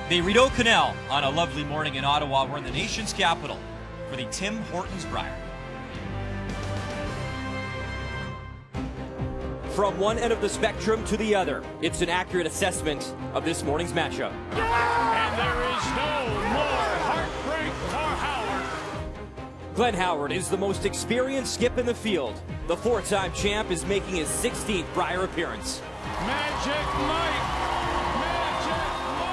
The Rideau Canal on a lovely morning in Ottawa. We're in the nation's capital for the Tim Hortons Brier. From one end of the spectrum to the other, it's an accurate assessment of this morning's matchup. And there is no more heartbreak for Howard. Glenn Howard is the most experienced skip in the field. The four-time champ is making his 16th Brier appearance. Magic Mike! Magic Mike!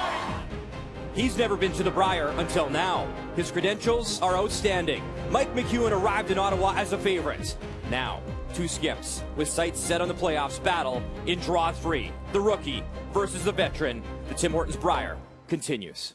He's never been to the Brier until now. His credentials are outstanding. Mike McEwen arrived in Ottawa as a favorite. Now, two skips with sights set on the playoffs battle in Draw 3. The rookie versus the veteran. The Tim Hortons Brier continues.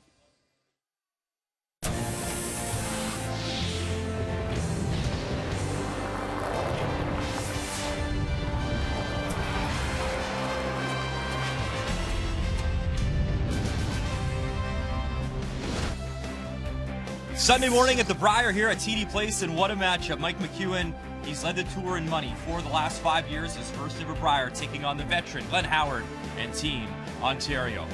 Sunday morning at the Brier here at TD Place, and what a matchup. Mike McEwen, he's led the tour in money for the last 5 years. His first ever Brier taking on the veteran Glenn Howard and Team Ontario.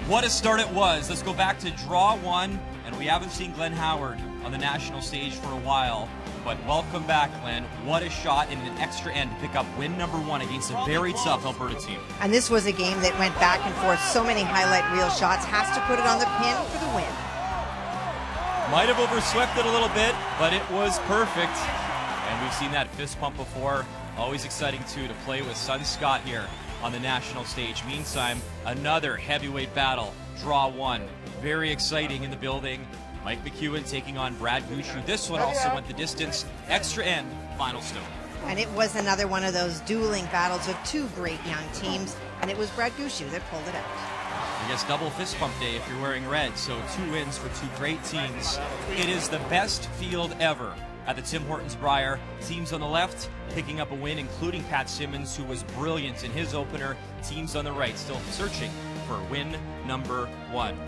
What a start it was. Let's go back to Draw 1, and we haven't seen Glenn Howard on the national stage for a while. But welcome back, Glenn. What a shot in an extra end to pick up win number 1 against a very tough Alberta team. And this was a game that went back and forth. So many highlight reel shots. Has to put it on the pin for the win. Might have overswept it a little bit, but it was perfect. And we've seen that fist pump before. Always exciting, too, to play with Son Scott here on the national stage. Meantime, another heavyweight battle. Draw 1. Very exciting in the building. Mike McEwen taking on Brad Gushue. This one also went the distance. Extra end, final stone. And it was another one of those dueling battles of two great young teams. And it was Brad Gushue that pulled it out. I guess double fist pump day if you're wearing red. So 2 wins for 2 great teams. It is the best field ever at the Tim Hortons Brier. Teams on the left picking up a win, including Pat Simmons, who was brilliant in his opener. Teams on the right still searching for win number 1.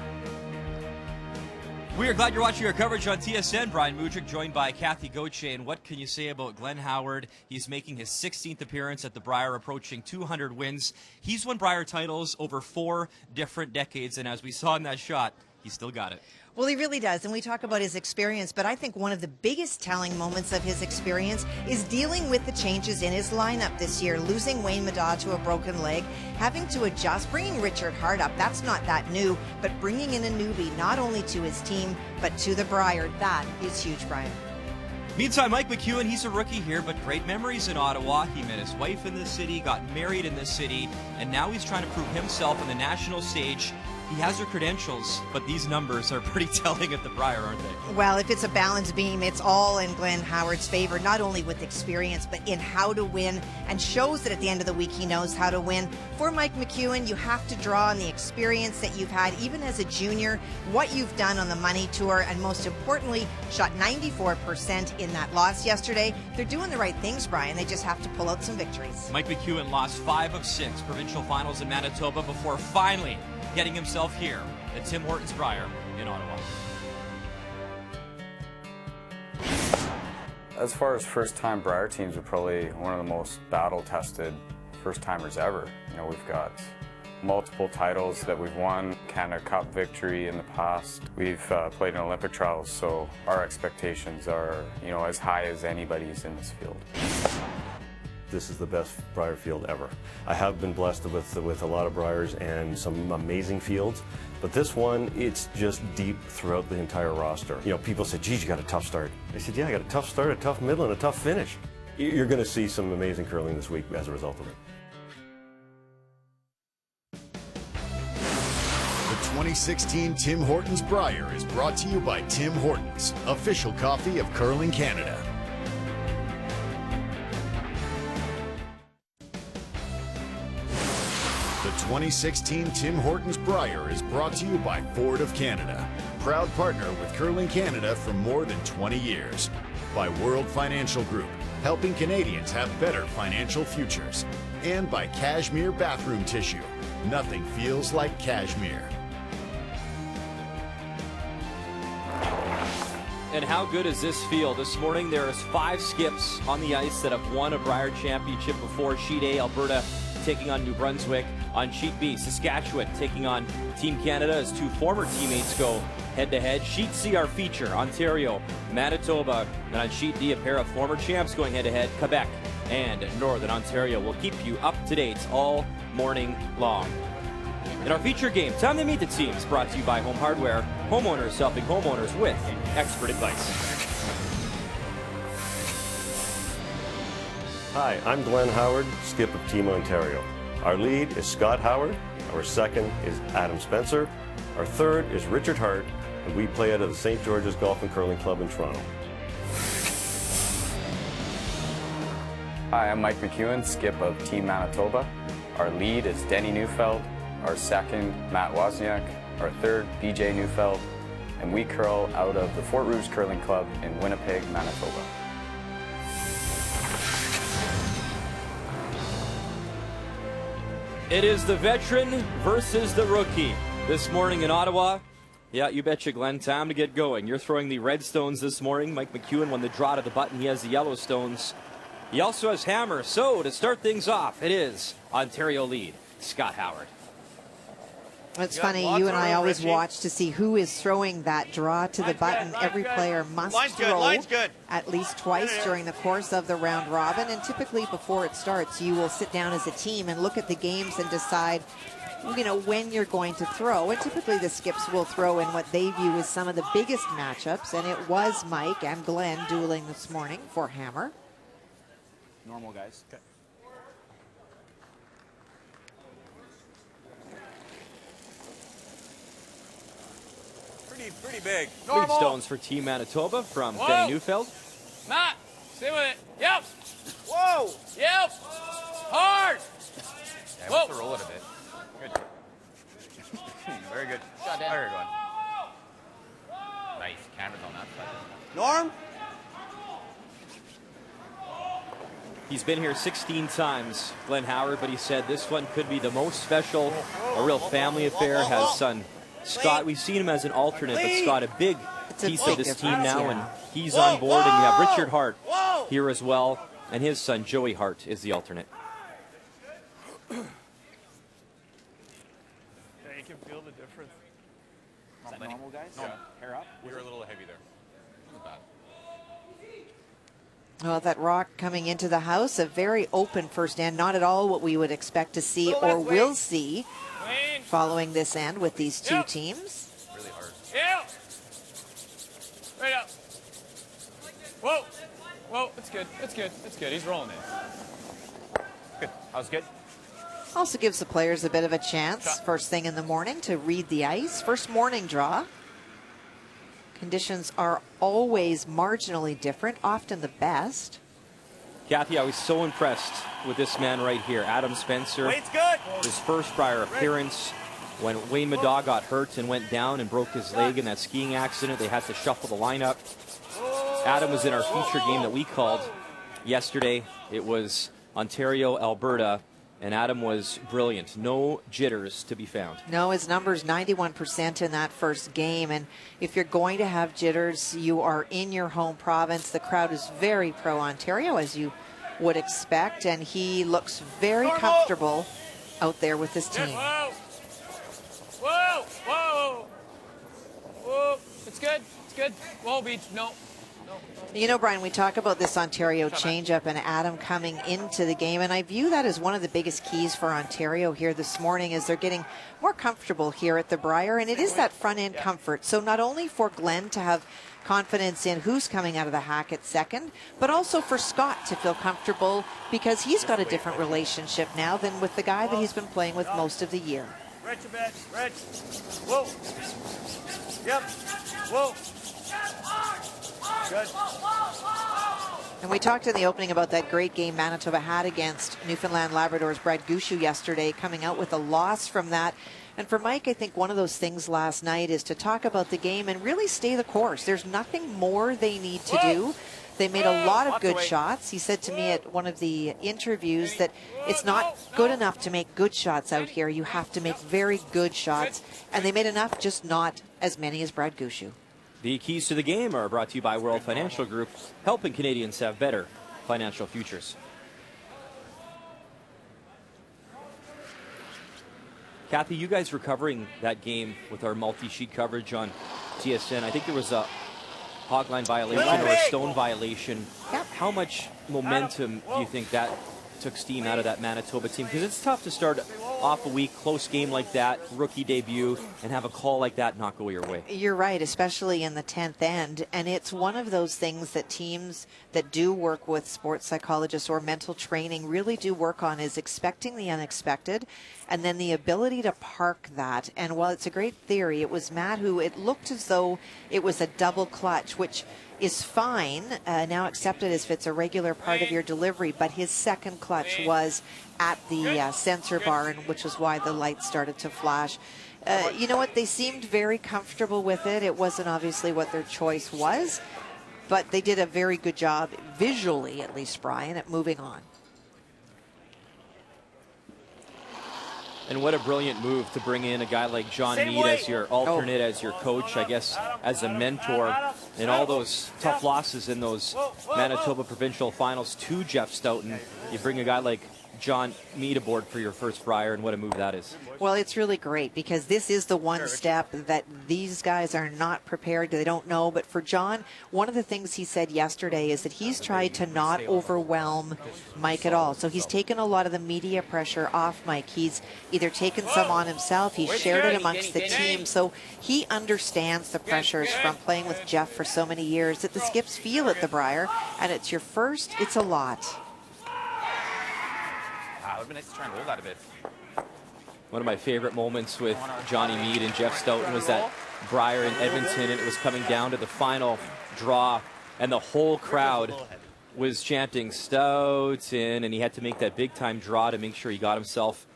We are glad you're watching our coverage on TSN. Brian Mudryk joined by Kathy Gauthier. And what can you say about Glenn Howard? He's making his 16th appearance at the Brier, approaching 200 wins. He's won Brier titles over 4 different decades, and as we saw in that shot, he still got it. Well, he really does, and we talk about his experience, but I think one of the biggest telling moments of his experience is dealing with the changes in his lineup this year, losing Wayne Middaugh to a broken leg, having to adjust, bringing Richard Hart up. That's not that new, but bringing in a newbie, not only to his team, but to the Brier. That is huge, Brian. Meantime, Mike McEwen, he's a rookie here, but great memories in Ottawa. He met his wife in this city, got married in this city, and now he's trying to prove himself on the national stage. He has her credentials, but these numbers are pretty telling at the Brier, aren't they? Well, if it's a balance beam, it's all in Glenn Howard's favor, not only with experience, but in how to win, and shows that at the end of the week he knows how to win. For Mike McEwen, you have to draw on the experience that you've had, even as a junior, what you've done on the money tour, and most importantly, shot 94% in that loss yesterday. They're doing the right things, Brian. They just have to pull out some victories. Mike McEwen lost 5 of 6 provincial finals in Manitoba before finally getting himself here at Tim Hortons Brier in Ottawa. As far as first-time Brier teams, we're probably one of the most battle-tested first-timers ever. You know, we've got multiple titles that we've won, Canada Cup victory in the past. We've played in Olympic trials, so our expectations are, you know, as high as anybody's in this field. This is the best Brier field ever. I have been blessed with a lot of Briers and some amazing fields, but this one, it's just deep throughout the entire roster. You know, people say, geez, you got a tough start. I said, yeah, I got a tough start, a tough middle, and a tough finish. You're going to see some amazing curling this week as a result of it. The 2016 Tim Hortons Brier is brought to you by Tim Hortons, official coffee of Curling Canada. The 2016 Tim Hortons Brier is brought to you by Ford of Canada, proud partner with Curling Canada for more than 20 years. By World Financial Group, helping Canadians have better financial futures. And by Cashmere Bathroom Tissue. Nothing feels like cashmere. And how good is this field? This morning there is 5 skips on the ice that have won a Brier championship before. Sheet A, Alberta taking on New Brunswick. On Sheet B, Saskatchewan taking on Team Canada as two former teammates go head-to-head. Sheet C, our feature, Ontario, Manitoba. And on Sheet D, a pair of former champs going head-to-head, Quebec and Northern Ontario. Will keep you up to date all morning long. In our feature game, time to meet the teams, brought to you by Home Hardware, homeowners helping homeowners with expert advice. Hi, I'm Glenn Howard, skip of Team Ontario. Our lead is Scott Howard, our second is Adam Spencer, our third is Richard Hart, and we play out of the St. George's Golf and Curling Club in Toronto. Hi, I'm Mike McEwen, skip of Team Manitoba. Our lead is Denny Neufeld, our second Matt Wozniak, our third BJ Neufeld, and we curl out of the Fort Rouge Curling Club in Winnipeg, Manitoba. It is the veteran versus the rookie this morning in Ottawa. Yeah, you betcha, Glenn. Time to get going. You're throwing the red stones this morning. Mike McEwen won the draw to the button. He has the yellow stones. He also has hammer. So to start things off, it is Ontario lead, Scott Howard. It's funny, you and I always watch to see who is throwing that draw to the button. Every player must throw at least twice during the course of the round robin. And typically before it starts, you will sit down as a team and look at the games and decide, you know, when you're going to throw. And typically the skips will throw in what they view as some of the biggest matchups. And it was Mike and Glenn dueling this morning for hammer. Normal, guys. Okay. Pretty big. Three stones for Team Manitoba from Denny Neufeld. Matt, stay with it. Yep. Whoa. Yep. Hard. Yeah, wants to roll it a bit. Good. Very good. Shot down. Very good. Nice. Camera's on that side. Norm. He's been here 16 times, Glenn Howard, but he said this one could be the most special, a real family affair. Has son Scott, we've seen him as an alternate, but Scott, a big piece of this team now, and he's on board. And you have Richard Hart here as well, and his son Joey Hart is the alternate. Yeah, you can feel the difference. Is that normal, guys? No. Hair up? You're a little heavy there. Not bad. Well, that rock coming into the house, a very open first end, not at all what we would expect to see or will see following this end with these two teams. Really hard. Yeah. Right up. Whoa. Whoa. It's good. It's good. It's good. He's rolling in. Good. That was good. Also gives the players a bit of a chance first thing in the morning to read the ice. First morning draw. Conditions are always marginally different, often the best. Kathy, I was so impressed with this man right here, Adam Spencer. Wade's good. His first Brier appearance when Wayne Middaugh got hurt and went down and broke his leg in that skiing accident. They had to shuffle the lineup. Adam was in our feature game that we called yesterday. It was Ontario, Alberta, and Adam was brilliant. No jitters to be found. No, his number's 91% in that first game. And if you're going to have jitters, you are in your home province. The crowd is very pro-Ontario, as you would expect. And he looks very comfortable out there with this team. Whoa. Whoa. Whoa. Whoa. It's good. It's good. Whoa, Beach. No. You know, Brian, we talk about this Ontario changeup and Adam coming into the game, and I view that as one of the biggest keys for Ontario here this morning as they're getting more comfortable here at the Brier, and it is that front-end comfort. So not only for Glenn to have confidence in who's coming out of the hack at second, but also for Scott to feel comfortable because he's got a different relationship now than with the guy that he's been playing with most of the year. Rich a bit. Rich. Whoa. Yep. Whoa. Good. And we talked in the opening about that great game Manitoba had against Newfoundland Labrador's Brad Gushue yesterday, coming out with a loss from that. And for Mike, I think one of those things last night is to talk about the game and really stay the course. There's nothing more they need to do. They made a lot of good shots. He said to me at one of the interviews that it's not good enough to make good shots out here. You have to make very good shots. And they made enough, just not as many as Brad Gushue. The keys to the game are brought to you by World Financial Group, helping Canadians have better financial futures. Kathy, you guys were covering that game with our multi-sheet coverage on TSN. I think there was a hogline violation or a stone violation. Yep. How much momentum do you think that took steam out of that Manitoba team? Because it's tough to start off a week, close game like that, rookie debut, and have a call like that not go your way. You're right, especially in the 10th end. And it's one of those things that teams that do work with sports psychologists or mental training really do work on, is expecting the unexpected and then the ability to park that. And while it's a great theory, it was Matt who, it looked as though it was a double clutch, which is fine, now accepted as if it's a regular part of your delivery, but his second clutch was at the sensor bar, and which was why the lights started to flash. You know what, they seemed very comfortable with it. It wasn't obviously what their choice was, but they did a very good job, visually at least, Brian, at moving on. And what a brilliant move to bring in a guy like John Meade as your alternate, as your coach, I guess, as a mentor. And all those tough losses in those Manitoba provincial finals to Jeff Stoughton. You bring a guy like John Meade aboard for your first Brier, and what a move that is. Well, it's really great because this is the one step that these guys are not prepared. They don't know. But for John, one of the things he said yesterday is that he's tried to not overwhelm Mike at all. So he's taken a lot of the media pressure off Mike. He's either taken some on himself, he's shared it amongst the team. So he understands the pressures from playing with Jeff for so many years that the Skips feel at the Brier. And it's your first, it's a lot. It would be nice to try and hold that a bit. One of my favorite moments with Johnny Meade and Jeff Stoughton was that Brier in Edmonton, and it was coming down to the final draw, and the whole crowd was chanting Stoughton, and he had to make that big-time draw to make sure he got himself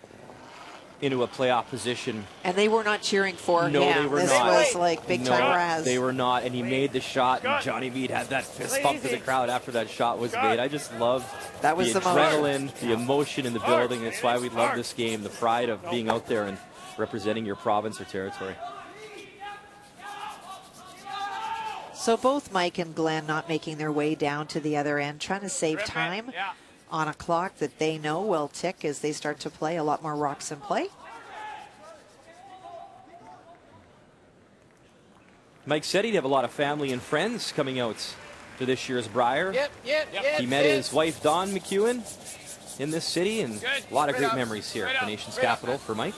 into a playoff position. And they were not cheering for him. No, they were this not. Was like big-time Raz. They were not, and he made the shot, and Johnny Meade had that fist bump to the crowd after that shot was made. I just love that was the adrenaline, the emotion in the building. That's why we love this game, the pride of being out there and representing your province or territory. So both Mike and Glenn not making their way down to the other end, trying to save time on a clock that they know will tick as they start to play a lot more rocks in play. Mike said he'd have a lot of family and friends coming out to this year's Brier. He met his wife, Dawn McEwen, in this city, and a lot of great memories here at the nation's capital for Mike.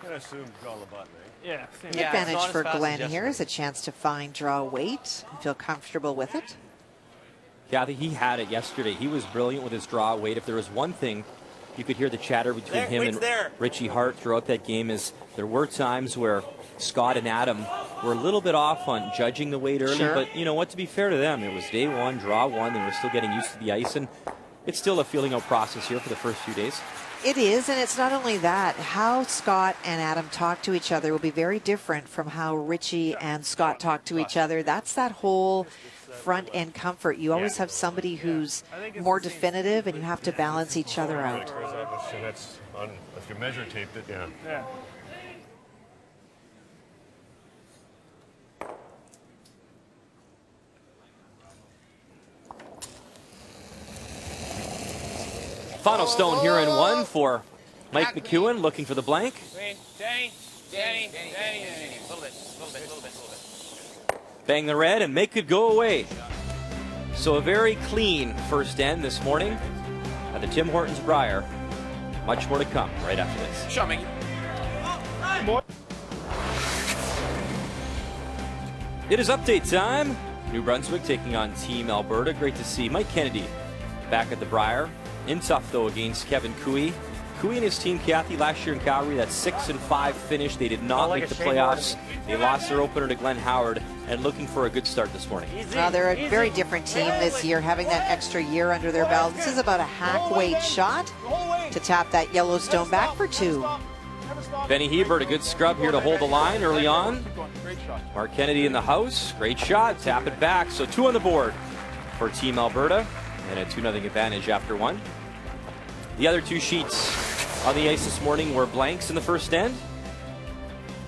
I assume draw the button, Yeah. The advantage for Glenn here is a chance to find draw weight and feel comfortable with it. Kathy, he had it yesterday. He was brilliant with his draw weight. If there was one thing, you could hear the chatter between him and Richie Hart throughout that game, is there were times where Scott and Adam were a little bit off on judging the weight early, but you know what, to be fair to them, it was day one, draw one, they were still getting used to the ice, and it's still a feeling out process here for the first few days. It is, and it's not only that. How Scott and Adam talk to each other will be very different from how Richie and Scott talk to each other. That's that whole front end comfort. You always have somebody who's more definitive, and you have to balance each other out. That's on, if you measure taped it, yeah. Final stone here in one for Mike McEwen, looking for the blank. Danny. A little bit. Bang the red and make it go away. So a very clean first end this morning at the Tim Hortons Brier. Much more to come right after this. Show me. It is update time. New Brunswick taking on Team Alberta. Great to see Mike Kennedy back at the Brier. In tough, though, against Kevin Cooey. Cooey and his team, Kathy, last year in Calgary, that 6-5 finish. They did not make the playoffs. They lost their opener to Glenn Howard, and looking for a good start this morning. They're a very different team this year, having that extra year under their belt. This is about a hack weight shot to tap that Yellowstone back for two. Benny Hebert, a good scrub here to hold the line early on. Mark Kennedy in the house. Great shot. Tap it back. So 2 on the board for Team Alberta, and a 2-0 advantage after 1. The other 2 sheets on the ice this morning were blanks in the first end.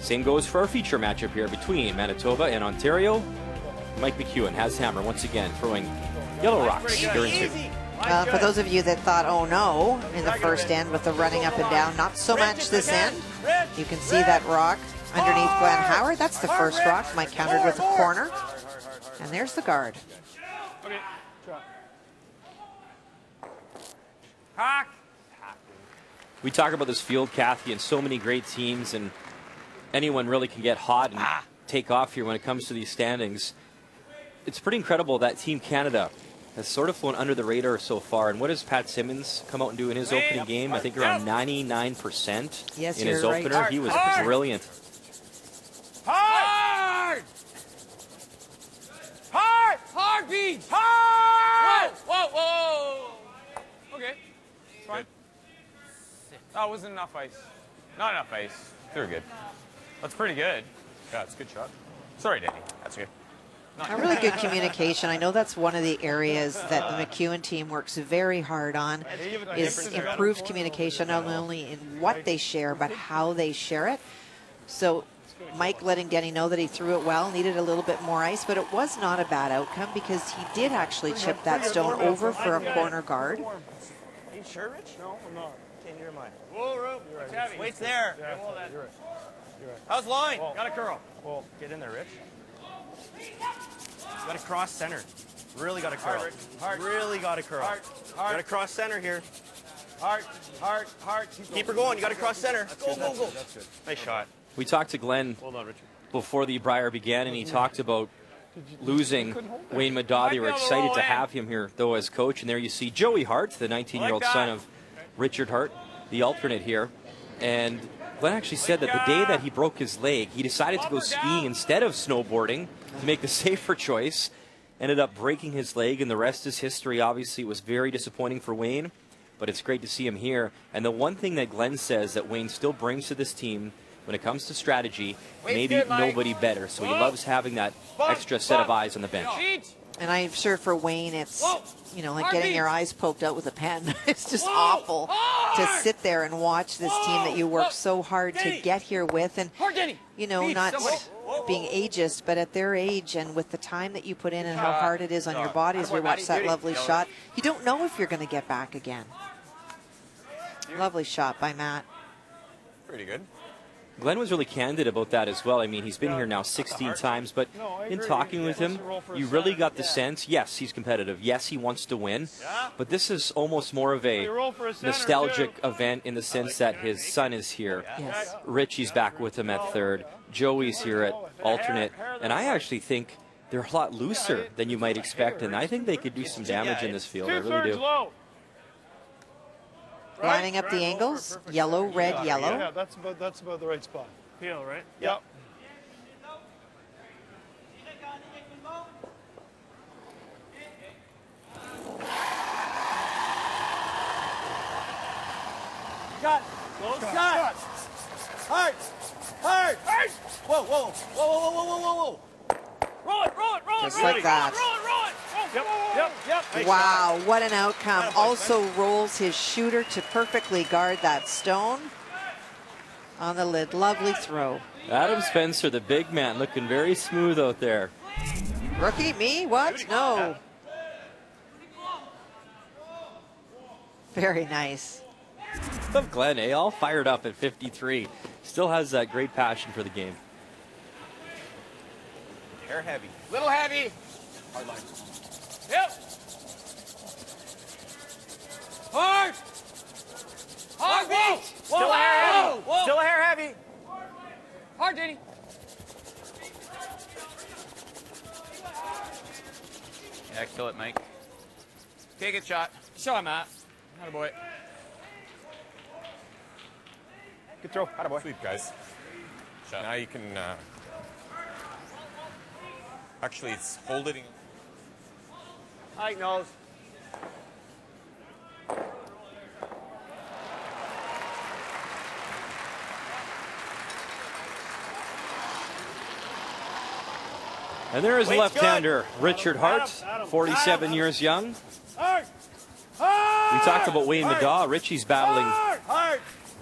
Same goes for our feature matchup here between Manitoba and Ontario. Mike McEwen has hammer once again, throwing yellow rocks here in 2. For those of you that thought, oh no, in the first end with the running up and down, not so much this end. You can see that rock underneath Glenn Howard. That's the first rock. Mike countered with a corner. And there's the guard. We talk about this field, Kathy, and so many great teams, and anyone really can get hot and take off here when it comes to these standings. It's pretty incredible that Team Canada has sort of flown under the radar so far. And what does Pat Simmons come out and do in his opening game? I think around 99% in his opener. Right. He was brilliant. Hard! Hard! Hard beats! Hard! Whoa, whoa, whoa! Okay, it's fine. That wasn't enough ice. Not enough ice. They're good. That's pretty good. Yeah, it's a good shot. Sorry, Danny. That's okay. A really good communication. I know that's one of the areas that the McEwen team works very hard on, is improved communication, not only in what they share, but how they share it. So Mike letting Denny know that he threw it well, needed a little bit more ice, but it was not a bad outcome because he did actually chip that stone over for a corner guard. Are you sure, Rich? No, I'm not. Okay, never mind. Whoa, Rope. Right. Wait's there. Yeah, You're right. You're right. How's line? Whoa. Got a curl. Whoa. Get in there, Rich. Got to cross center. Really got to curl. Hard. Really got to curl. Hard. Got to cross center here. Hard. Hard. Hard. Keep her going. You got to cross center. Go, go, go. That's good. Nice shot. We talked to Glenn before the Brier began, and he talked about losing Wayne Madaw. They were excited to have him here, though, as coach. And there you see Joey Hart, the 19-year-old son of Richard Hart, the alternate here. And Glenn actually said that the day that he broke his leg, he decided to go skiing instead of snowboarding to make the safer choice. Ended up breaking his leg, and the rest is history. Obviously, it was very disappointing for Wayne, but it's great to see him here. And the one thing that Glenn says that Wayne still brings to this team when it comes to strategy, maybe nobody better. So he loves having that extra set of eyes on the bench. And I'm sure for Wayne, it's, you know, like getting your eyes poked out with a pen. It's just awful to sit there and watch this team that you work so hard to get here with. And, you know, not being ageist, but at their age and with the time that you put in and how hard it is on your body as we watch that lovely shot, you don't know if you're going to get back again. Lovely shot by Matt. Pretty good. Glenn was really candid about that as well. I mean, he's been here now 16 times, but in talking with him, you really got the sense, yes, he's competitive. Yes, he wants to win, but this is almost more of a nostalgic event in the sense that his son is here. Yes. Richie's back with him at third. Joey's here at alternate, and I actually think they're a lot looser than you might expect, and I think they could do some damage in this field. I really do. Lining up the angles, yellow, red, yellow. Yeah, that's about the right spot. Peel, right? Yep. Cut. Cut. Hard. Hard. Hard. Whoa, whoa, whoa, whoa, whoa, whoa, whoa, whoa. Roll it, roll it, roll it. Just like that. Roll it, roll it. Yep. Wow, what an outcome. Also rolls his shooter to perfectly guard that stone on the lid. Lovely throw. Adam Spencer, the big man, looking very smooth out there. Rookie, me? What? No. Very nice. Love Glenn, eh? All fired up at 53. Still has that great passion for the game. Hair heavy. Little heavy. Hard line. Yep. Hard. Hard beat. Still a hair heavy. Whoa. Still a hair heavy. Hard, Danny. Yeah, kill it, Mike. Take it, shot. Shot, Matt. Attaboy. Good throw. Attaboy. Sweep, guys. Shot. Now you can actually it's hold it. Hike nose. And there is Wait's left-hander Richard Hart, 47 years young. Hard. We talked about Wayne Madaw. Richie's battling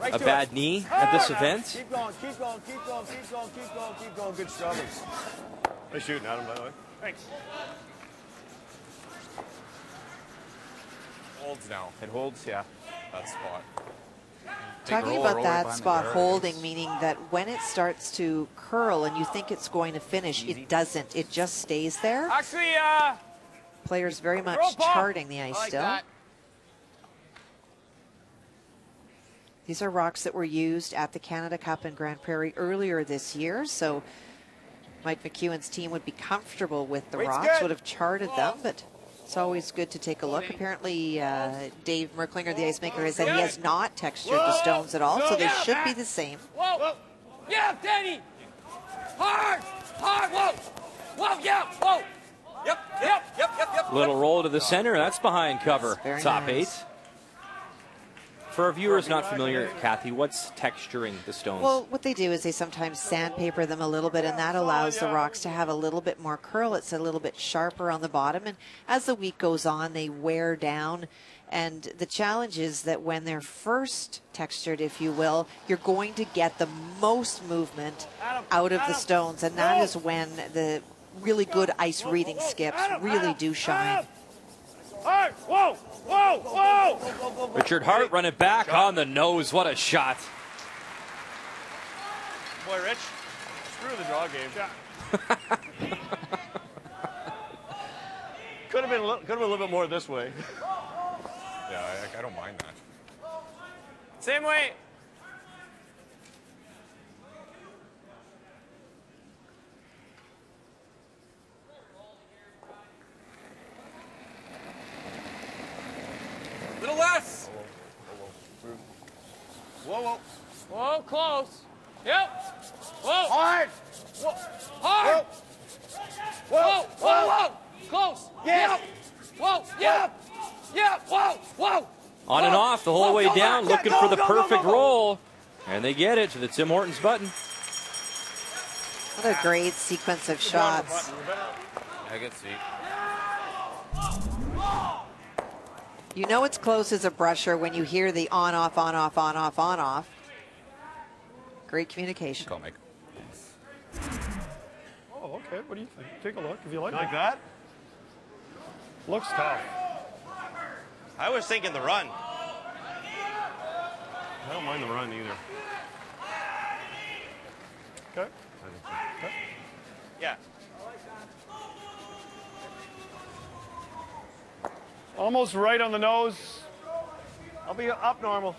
a bad knee at this event. Keep going, keep going, keep going, keep going, keep going, keep going. Good struggles. Nice shooting, Adam, by the way. Thanks. Holds now. It holds, yeah. That spot. Talking about that spot holding, meaning that when it starts to curl and you think it's going to finish, it doesn't. It just stays there. Actually, Players very much charting the ice still. That. These are rocks that were used at the Canada Cup in Grand Prairie earlier this year, so Mike McEwen's team would be comfortable with the rocks, would have charted them, but it's always good to take a look. Apparently, Dave Merklinger, the ice maker, has said he has not textured the stones at all, so they should be the same. Whoa! Yeah, Danny! Hard! Hard! Whoa! Whoa! Yeah! Whoa! Yep. Little roll to the center. That's behind cover. Top nice. 8. For our viewers not familiar, Kathy, what's texturing the stones? Well, what they do is they sometimes sandpaper them a little bit, and that allows the rocks to have a little bit more curl. It's a little bit sharper on the bottom, and as the week goes on, they wear down. And the challenge is that when they're first textured, if you will, you're going to get the most movement out of the stones, and that is when the really good ice reading skips really do shine. Whoa! Whoa! Whoa! Richard Hart running back on the nose. What a shot. Boy, Rich, screw the draw game. Could have been a little bit more this way. Yeah, I don't mind that. Same way. Little less. Whoa! Whoa, close. Yep. Whoa. Hard! Whoa. Hard. Whoa. Whoa. Close. Yes. Yep. Whoa. Yep. Yep. Whoa. On and off the whole way down, looking for the perfect roll. And they get it to the Tim Hortons button. What a great sequence of shots. I can see. You know it's close as a brusher when you hear the on, off, on, off, on, off, on, off. Great communication. Go, Mike. Oh, okay. What do you think? Take a look if you like. Like that? Looks tough. I was thinking the run. I don't mind the run either. Okay. Okay. Yeah. Almost right on the nose. I'll be up normal.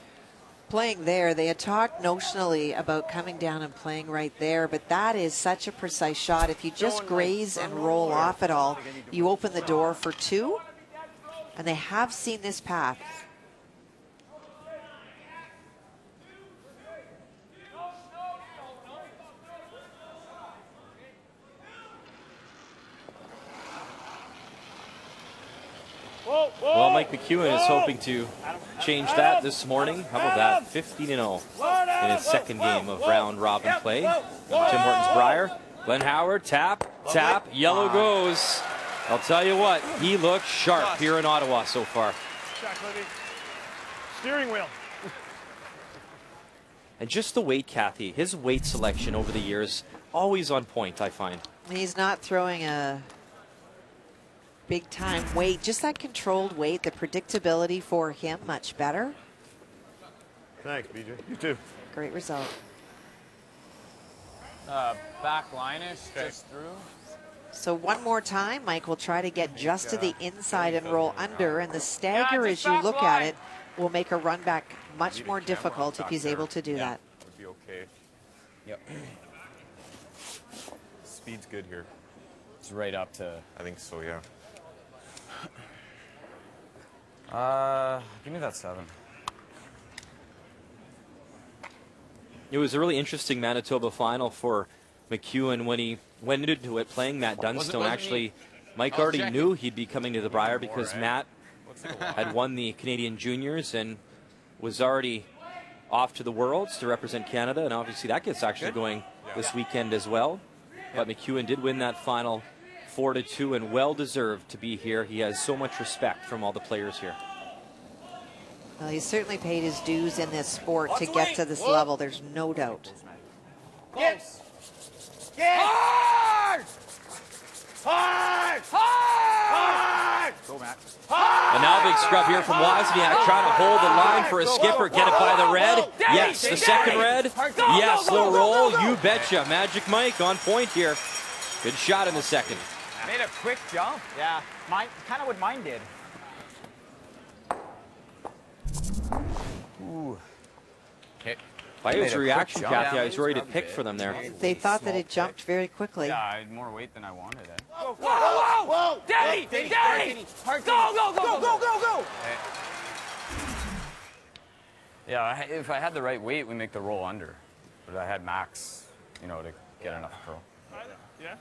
Playing there, they had talked notionally about coming down and playing right there, but that is such a precise shot. If you just graze and roll off it all, you open the door for 2, and they have seen this path. Well, Mike McEwen is hoping to change that this morning. How about that? 15-0 in his second game of round robin play. Tim Hortons Brier. Glenn Howard, tap, yellow goes. I'll tell you what, he looks sharp here in Ottawa so far. Steering wheel. And just the weight, Kathy, his weight selection over the years, always on point, I find. He's not throwing a big time weight, just that controlled weight, the predictability for him much better. Thanks, BJ. You too. Great result. Back line-ish, just through. So one more time, Mike will try to get just to the inside and roll under, and the stagger as you look at it will make a run back much more difficult if he's able to do that. Would be okay. Yep. Speed's good here. It's right up to. I think so, yeah. Give me that 7. It was a really interesting Manitoba final for McEwen when he went into it playing Matt Dunstone. Actually, Mike already knew he'd be coming to the Brier because Matt had won the Canadian Juniors and was already off to the Worlds to represent Canada, and obviously that gets actually going this weekend as well. But McEwen did win that final 4-2 and well deserved to be here. He has so much respect from all the players here. Well, he's certainly paid his dues in this sport to get to this level. There's no doubt. Yes. Hard! Hard! Hard! Go, Matt. And now a big scrub here from Wozniak, trying to hold the line for a skipper. Get it by the red. Yes, the second red. Yes, little roll. You betcha. Magic Mike on point here. Good shot in the second. Made a quick jump. Yeah, mine, kind of what mine did. Ooh. Okay. By his reaction, Kathy, I was ready to pick for them there. They thought that it jumped very quickly. Yeah, I had more weight than I wanted. Whoa, whoa, whoa, whoa! Daddy! Daddy! Go, go, go, go, go, go! Yeah, if I had the right weight, we make the roll under. But I had max, you know, to get enough curl. Yeah?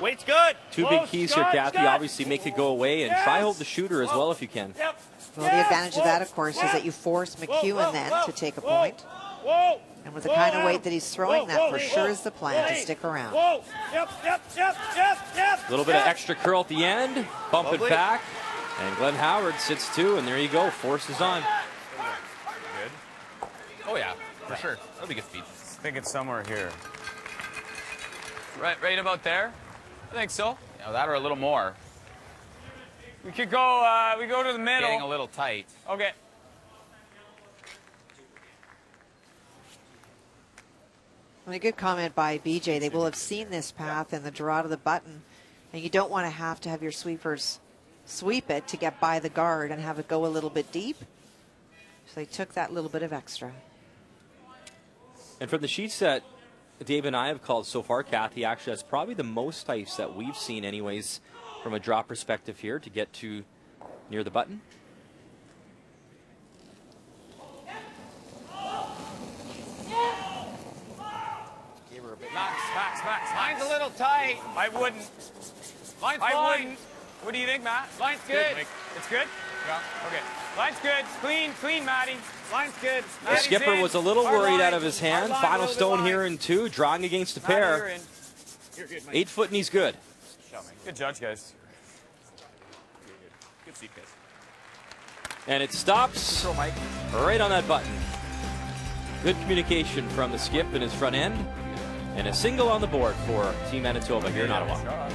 Weight's good. Two big keys here, Kathy. Obviously, make it go away and try hold the shooter as well if you can. Yep. Well, the advantage of that, of course, is that you force McEwen then to take a point. Whoa! And with the kind of weight that he's throwing, that for sure is the plan, to stick around. Whoa! Yep, yep, yep, yep, yep. A little bit of extra curl at the end. Bump it back. And Glenn Howard sits two, and there you go. Forces on. Good. Oh, yeah, for sure. That'll be good speed. I think it's somewhere here. Right about there? I think so. Yeah, that or a little more. We could go, we go to the middle. Getting a little tight. Okay. And a good comment by BJ. They will have seen this path and the draw to the button, and you don't want to have your sweepers sweep it to get by the guard and have it go a little bit deep. So they took that little bit of extra. And from the sheets that Dave and I have called so far, Kathy, actually that's probably the most ice that we've seen anyways from a draw perspective here to get to near the button. Max. Line's a little tight. I wouldn't. Line's I fine. wouldn't. What do you think, Matt? Line's good. It's good? Yeah. Okay. Line's good. Clean, Matty. Line's good. The skipper was a little worried out of his hand. Final stone here in two, drawing against a pair. 8 foot and he's good. Good judge, guys. Good seat, guys. And it stops right on that button. Good communication from the skip in his front end. And a single on the board for Team Manitoba here in Ottawa.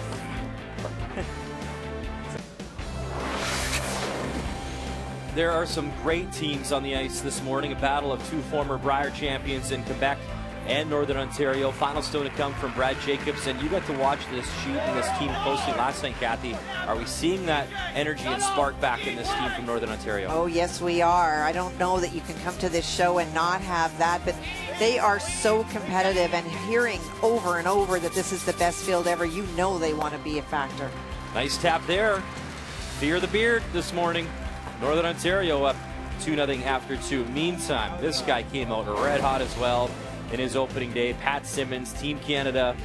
There are some great teams on the ice this morning. A battle of two former Brier champions in Quebec and Northern Ontario. Final stone to come from Brad Jacobs. And you got to watch this sheet and this team closely last night, Kathy. Are we seeing that energy and spark back in this team from Northern Ontario? Oh, yes, we are. I don't know that you can come to this show and not have that, but they are so competitive, and hearing over and over that this is the best field ever, you know they want to be a factor. Nice tap there. Fear the beard this morning. Northern Ontario up 2-0 after 2. Meantime, this guy came out red hot as well in his opening day. Pat Simmons, Team Canada.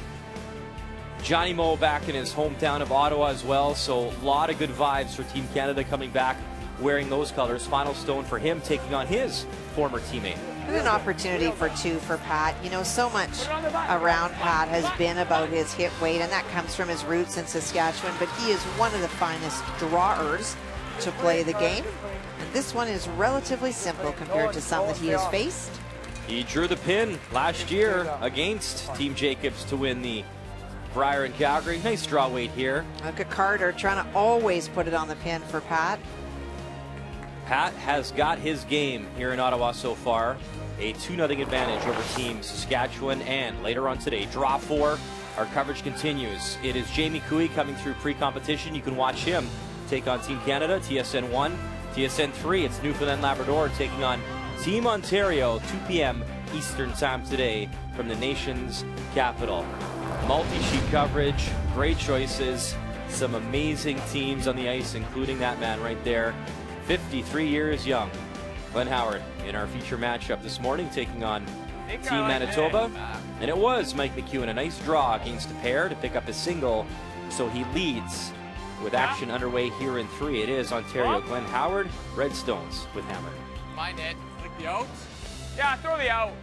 Johnny Moe back in his hometown of Ottawa as well. So a lot of good vibes for Team Canada coming back wearing those colors. Final stone for him taking on his former teammate. And an opportunity for two for Pat. You know, so much around Pat has been about his hit weight, and that comes from his roots in Saskatchewan, but he is one of the finest drawers to play the game. And this one is relatively simple compared to some that he has faced. He drew the pin last year against Team Jacobs to win the Brier in Calgary. Nice draw weight here. Look at Carter trying to always put it on the pin for Pat. Pat has got his game here in Ottawa so far. A 2-0 advantage over Team Saskatchewan. And later on today, draw 4. Our coverage continues. It is Jamie Cooey coming through pre-competition. You can watch him take on Team Canada, TSN 1. TSN 3, it's Newfoundland Labrador taking on Team Ontario, 2 p.m. Eastern Time today from the nation's capital. Multi-sheet coverage, great choices, some amazing teams on the ice, including that man right there, 53 years young. Glenn Howard in our feature matchup this morning taking on Team Manitoba. And it was Mike McEwen, a nice draw against a pair to pick up a single. So he leads with action underway here in 3. It is Ontario Glenn Howard, Redstones with hammer. Mind it. Like the out? Yeah, throw the out.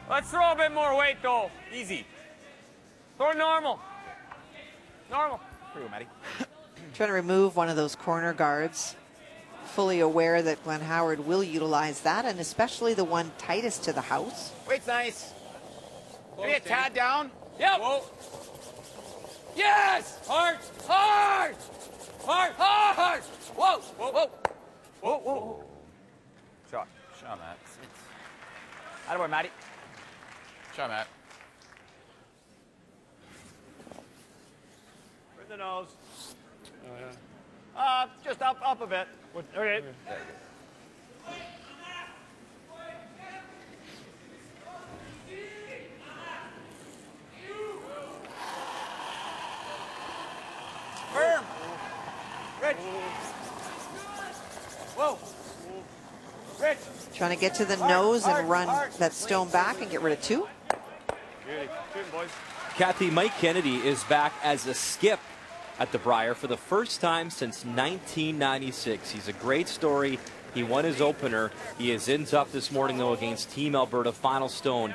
Let's throw a bit more weight, though. Easy. Throw normal. Normal. For you, Matty. Trying to remove one of those corner guards. Fully aware that Glenn Howard will utilize that, and especially the one tightest to the house. Weight's nice. Maybe a tad down. Yep. Whoa. Yes! Hard! Hard! Hard! Hard! Whoa! Whoa! Whoa! Whoa! Whoa! Shot. Shot, Matt. Attaboy, Matty. Shot, Matt. Right the nose. Just up a bit. Okay. Firm. Rich. Whoa. Rich. Trying to get to the nose and run that stone back and get rid of 2. Beauty. Shooting, boys. Kathy, Mike Kennedy is back as a skip at the Brier for the first time since 1996. He's a great story. He won his opener. He is in tough this morning, though, against Team Alberta Final Stone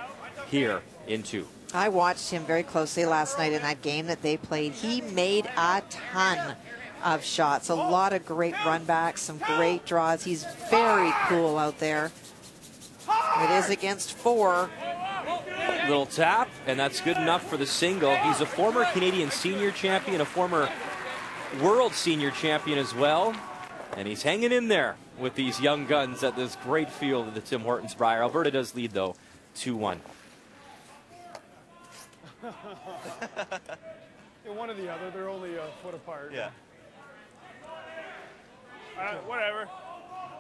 here in 2. I watched him very closely last night in that game that they played. He made a ton of shots, a lot of great runbacks, some great draws. He's very cool out there. It is against 4. Little tap, and that's good enough for the single. He's a former Canadian senior champion, a former world senior champion as well. And he's hanging in there with these young guns at this great field of the Tim Hortons Brier. Alberta does lead, though, 2-1. One or the other. They're only a foot apart. Yeah. Whatever.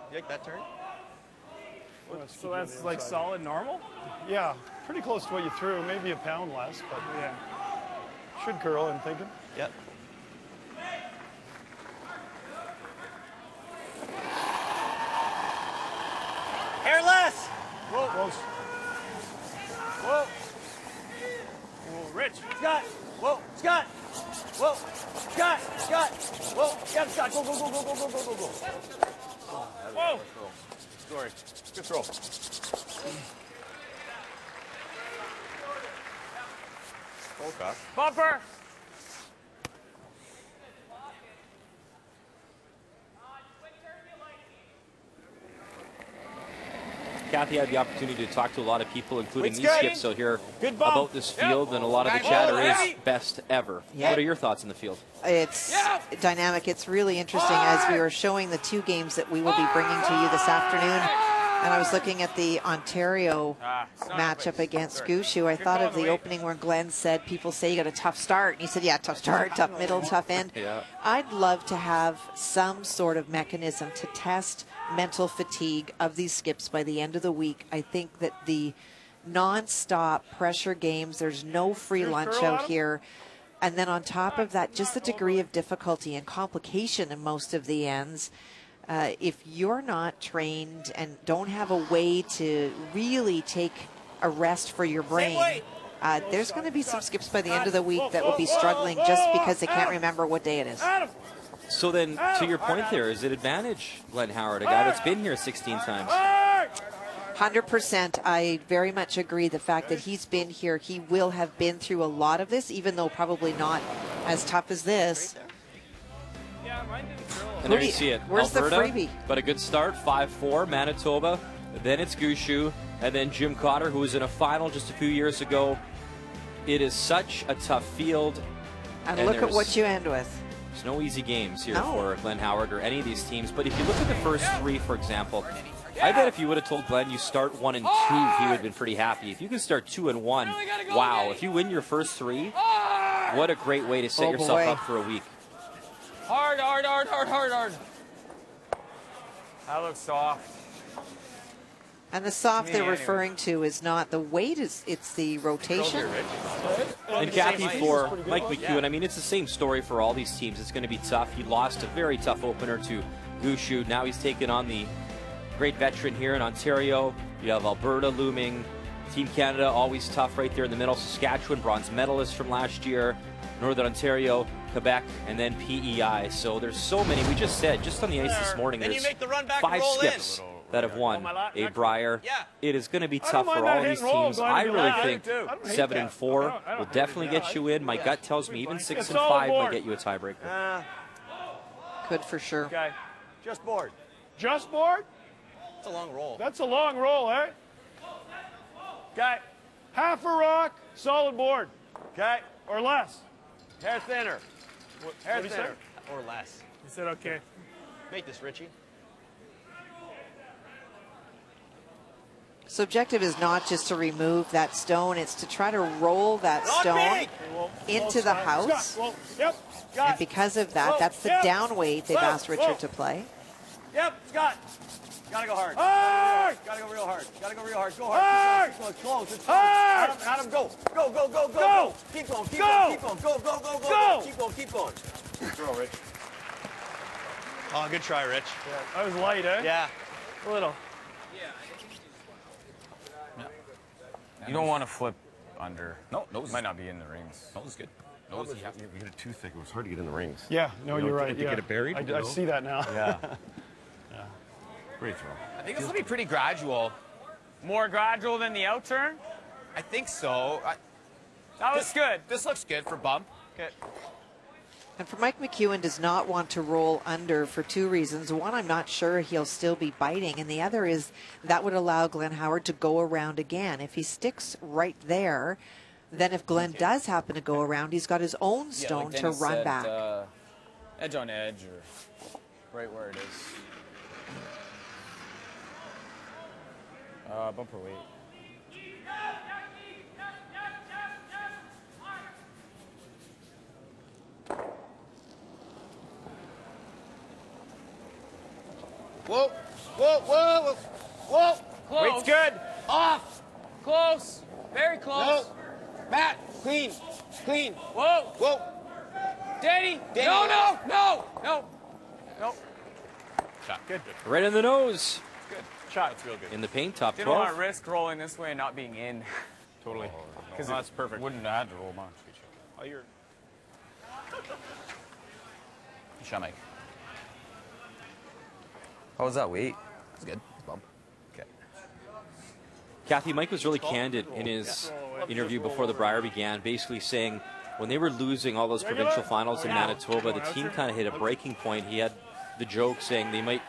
You like that turn? So that's like solid normal? Yeah, pretty close to what you threw. Maybe a pound less, but yeah. Should curl, I'm thinking. Yep. Hairless! Whoa. Close. Whoa. Oh, Rich. Scott! Whoa, Scott! Whoa, Scott! Scott! Whoa, yeah, Scott! Go, go, go, go, go, go, go, go, go! Whoa! Story. Good throw. Okay. Bumper! Kathy had the opportunity to talk to a lot of people, including It's these good. skips out here, Good bump. about this field, Yep. and a lot of the Nice. chatter Oh, is heavy. best ever. Yeah. What are your thoughts on the field? It's dynamic. It's really interesting as we were showing the 2 games that we will be bringing to you this afternoon. And I was looking at the Ontario matchup against Gushu. I thought of the opening where Glenn said, people say you got a tough start. And he said, yeah, tough start, tough middle, tough end. Yeah. I'd love to have some sort of mechanism to test mental fatigue of these skips by the end of the week. I think that the non-stop pressure games, there's no free lunch out here. And then on top of that, just the degree of difficulty and complication in most of the ends. If you're not trained and don't have a way to really take a rest for your brain, there's going to be some skips by the end of the week that will be struggling just because they can't remember what day it is. So then, to your point there, is it advantage Glenn Howard, a guy that's been here 16 times? 100%. I very much agree. The fact that he's been here, he will have been through a lot of this, even though probably not as tough as this. And there you see it. Where's Alberta, the freebie? But a good start, 5-4, Manitoba. Then it's Gushu, and then Jim Cotter, who was in a final just a few years ago. It is such a tough field. And look at what you end with. There's no easy games here for Glenn Howard or any of these teams. But if you look at the first 3, for example, I bet if you would have told Glenn you start 1 and 2, he would have been pretty happy. If you can start 2 and 1, wow. If you win your first 3, what a great way to set yourself up for a week. Hard, hard, hard, hard, hard, hard. That looks soft. And the soft they're referring to is not the weight, it's the rotation. And Kathy, for Mike McEwen, I mean, it's the same story for all these teams. It's going to be tough. He lost a very tough opener to Gushu. Now he's taken on the great veteran here in Ontario. You have Alberta looming. Team Canada, always tough right there in the middle. Saskatchewan, bronze medalist from last year. Northern Ontario, Quebec, and then PEI. So there's so many. We just said, just on the ice this morning, there's 5 skips that have won a Brier. It is going to be tough for all these teams. I really think 7 and 4 will definitely get you in. My gut tells me even 6 and 5 might get you a tiebreaker. Could for sure. Okay. Just board. Just board? It's a long roll. That's a long roll, eh? Okay. Half a rock, solid board. Okay. Or less. Hair thinner. Hair What'd he thinner. say? Or less. He said okay. Make this, Richie. So objective is not just to remove that stone, it's to try to roll that stone into the house. Yep. And because of that, that's the down weight they've asked Richard to play. Yep, Scott. Gotta go hard. Hard! Gotta go real hard. Gotta go real hard. Go hard. It's close. It's close. Adam, go. Go, go, go, go, go. Keep going, keep going, keep going. Go, go, go, go. Keep going, keep going. Throw, Rich. Oh, good try, Rich. Yeah, I was light, eh? Yeah. A little. You don't want to flip under. No, nose might not be in the rings. Nose is good. Nose is, We get it too thick. It was hard to get in the rings. Yeah, no, You know, you're right. to get it buried, I see that now. Yeah. Great throw. I think this will be pretty gradual. More gradual than the out turn? I think so. That was good. This looks good for bump. Okay. And for Mike McEwen does not want to roll under for 2 reasons. One, I'm not sure he'll still be biting. And the other is that would allow Glenn Howard to go around again. If he sticks right there, then if Glenn does happen to go around, he's got his own stone to run back. Edge on edge or right where it is. Bumper weight. Whoa, whoa, whoa, whoa. Close. Weight's good. Off. Close. Very close. No. Matt, clean, clean. Whoa. Whoa. Danny. Danny. No, no, no, no. No. Shot. Good. Right in the nose. Good. Shot. That's real good. In the paint, top Didn't want 12. to risk rolling this way and not being in. Totally. Because That's perfect. Wouldn't have had to roll much. Oh, you're... Good shot, Mike. How was that weight? It's good. Bump. Okay. Kathy, Mike was really candid in his interview before the Brier began, basically saying when they were losing all those provincial finals in Manitoba, the team kind of hit a breaking point. He had the joke saying they might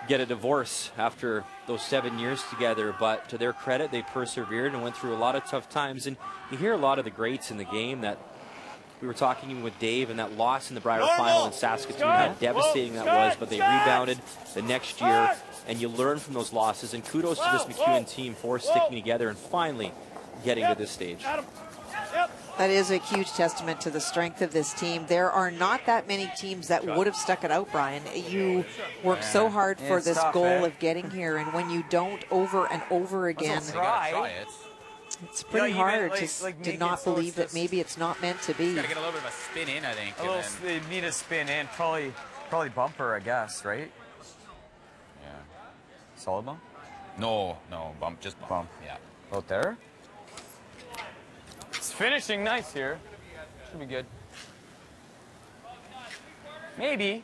get a divorce after those 7 years together, but to their credit, they persevered and went through a lot of tough times. And you hear a lot of the greats in the game that we were talking even with Dave, and that loss in the Brier final in Saskatchewan, how devastating that was, but they rebounded the next year, and you learn from those losses. And kudos to this McEwen team for sticking together and finally getting to this stage. That is a huge testament to the strength of this team. There are not that many teams that would have stuck it out, Brian. You work so hard for this goal of getting here, and when you don't over and over again, it's pretty hard to not believe that maybe it's not meant to be. Got to get a little bit of a spin in, I think. They need a spin in. Probably bumper, I guess, right? Yeah. Solid bump? No, bump, just bump. Yeah. Out there? It's finishing nice here. Should be good. Maybe.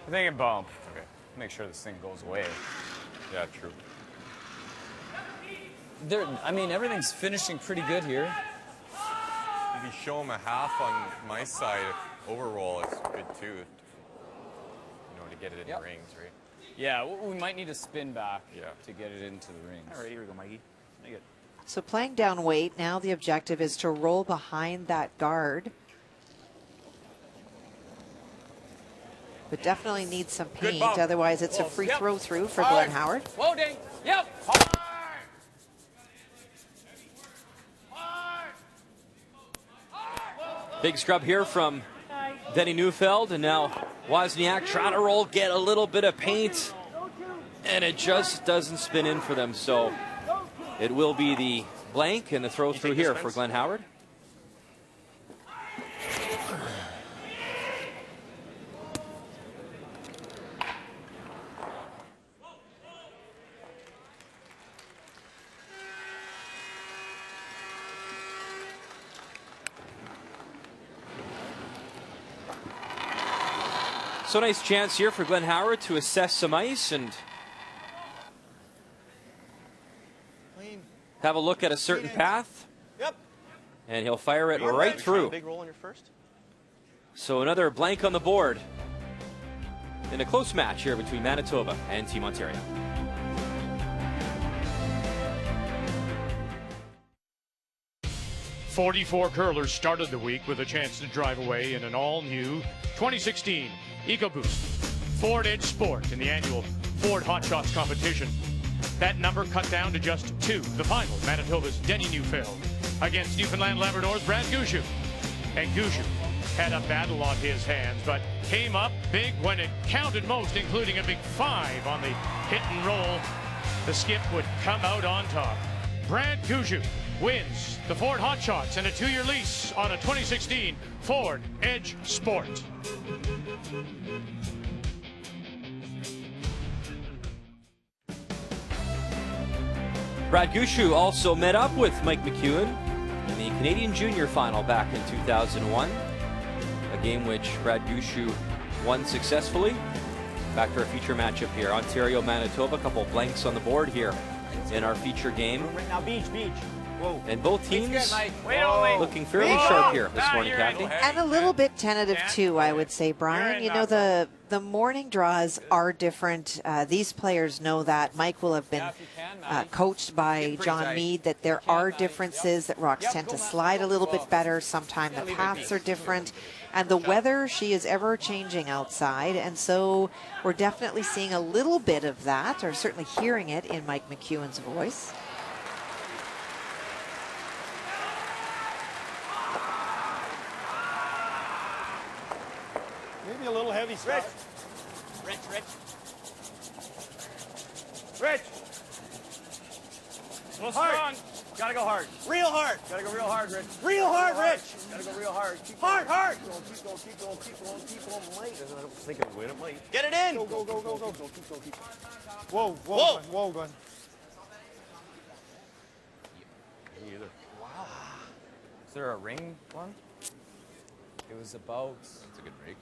I'm thinking bump. Okay. Make sure this thing goes away. Yeah, true. I mean, everything's finishing pretty good here. If you show him a half on my side, overroll, it's good too. You know, to get it in the rings, right? Yeah, we might need a spin back to get it into the rings. All right, here we go, Mikey. Make it. So playing down weight, now the objective is to roll behind that guard. But definitely needs some paint, otherwise it's a free throw through for Glenn Howard. Whoa, Dane. Yep. Big scrub here from Denny Neufeld, and now Wozniak trying to roll, get a little bit of paint, and it just doesn't spin in for them. So it will be the blank and the throw through here for Glenn Howard. So nice chance here for Glenn Howard to assess some ice and have a look at a certain path. Yep. And he'll fire it right through. Big roll on your first. So another blank on the board in a close match here between Manitoba and Team Ontario. "44 curlers started the week with a chance to drive away in an all-new 2016 EcoBoost Ford Edge Sport in the annual Ford Hot Shots competition. That number cut down to just 2. The final, Manitoba's Denny Neufeld against Newfoundland Labrador's Brad Gushue. And Gushue had a battle on his hands, but came up big when it counted most, including a big 5 on the hit and roll. The skip would come out on top. Brad Gushue wins the Ford Hot Shots and a 2-year lease on a 2016 Ford Edge Sport. Brad Gushue also met up with Mike McEwen in the Canadian Junior Final back in 2001. A game which Brad Gushue won successfully. Back for a feature matchup here. Ontario, Manitoba, a couple blanks on the board here in our feature game. Right now, beach. Whoa. And both teams looking fairly Wait. sharp here this morning, Kathy. And a little bit tentative too, I would say, Brian. You know, the morning draws are different. These players know that. Mike will have been coached by John Mead that there are differences, that rocks tend to slide a little bit better. Sometimes the paths are different. And the weather, she is ever changing outside. And so we're definitely seeing a little bit of that, or certainly hearing it in Mike McEwen's voice. Maybe a little heavy stuff. Rich. Hard. Gotta go hard. Real hard. Gotta go real hard, Rich. Real hard, Rich. Gotta go real hard. Hard. Keep going. Might. I don't think I win. It might. Get it in. Go. Keep going. Whoa, Glenn. Me either. Wow. Is there a ring one? It was about... That's a good break.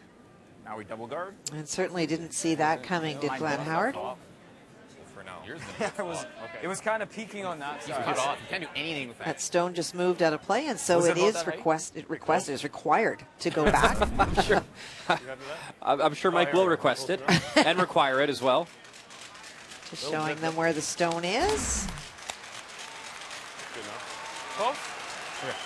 Now we double guard? And certainly didn't see that coming, did Glenn Howard? For now. It was kind of peeking on that side. You can't do anything with that. That stone just moved out of play, and so it is required to go back. I'm sure Mike will request it and require it as well. Just showing them where the stone is. Close? Okay.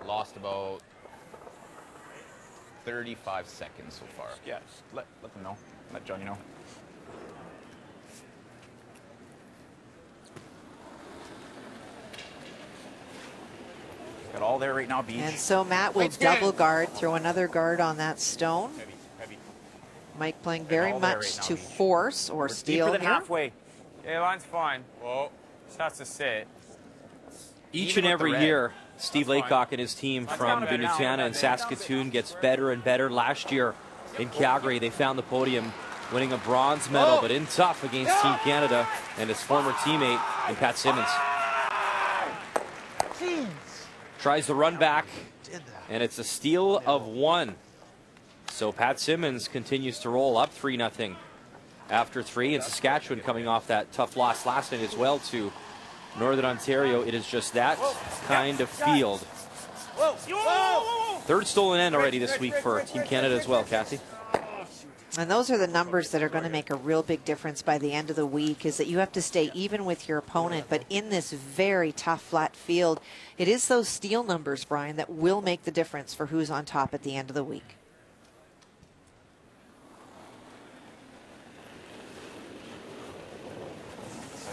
Lost about 35 seconds so far. Yeah, let them know. Let Johnny know. Got all there right now, Beach. And so Matt will double guard, throw another guard on that stone. Heavy. Mike playing very much to force or steal Deeper than here. halfway. Yeah, line's fine. Whoa. Just has to sit. Each and every year, Steve Laycock and his team from Venusiana and Saskatoon gets better and better. Last year in Calgary, they found the podium, winning a bronze medal, but in tough against Team Canada and his former teammate in Pat Simmons. Tries the run back, and it's a steal of 1. So Pat Simmons continues to roll up 3-0 after 3, and Saskatchewan coming off that tough loss last night as well to Northern Ontario. It is just that kind of field. Third stolen end already this week for Team Canada as well, Kathy. And those are the numbers that are going to make a real big difference by the end of the week, is that you have to stay even with your opponent. But in this very tough, flat field, it is those steal numbers, Brian, that will make the difference for who's on top at the end of the week.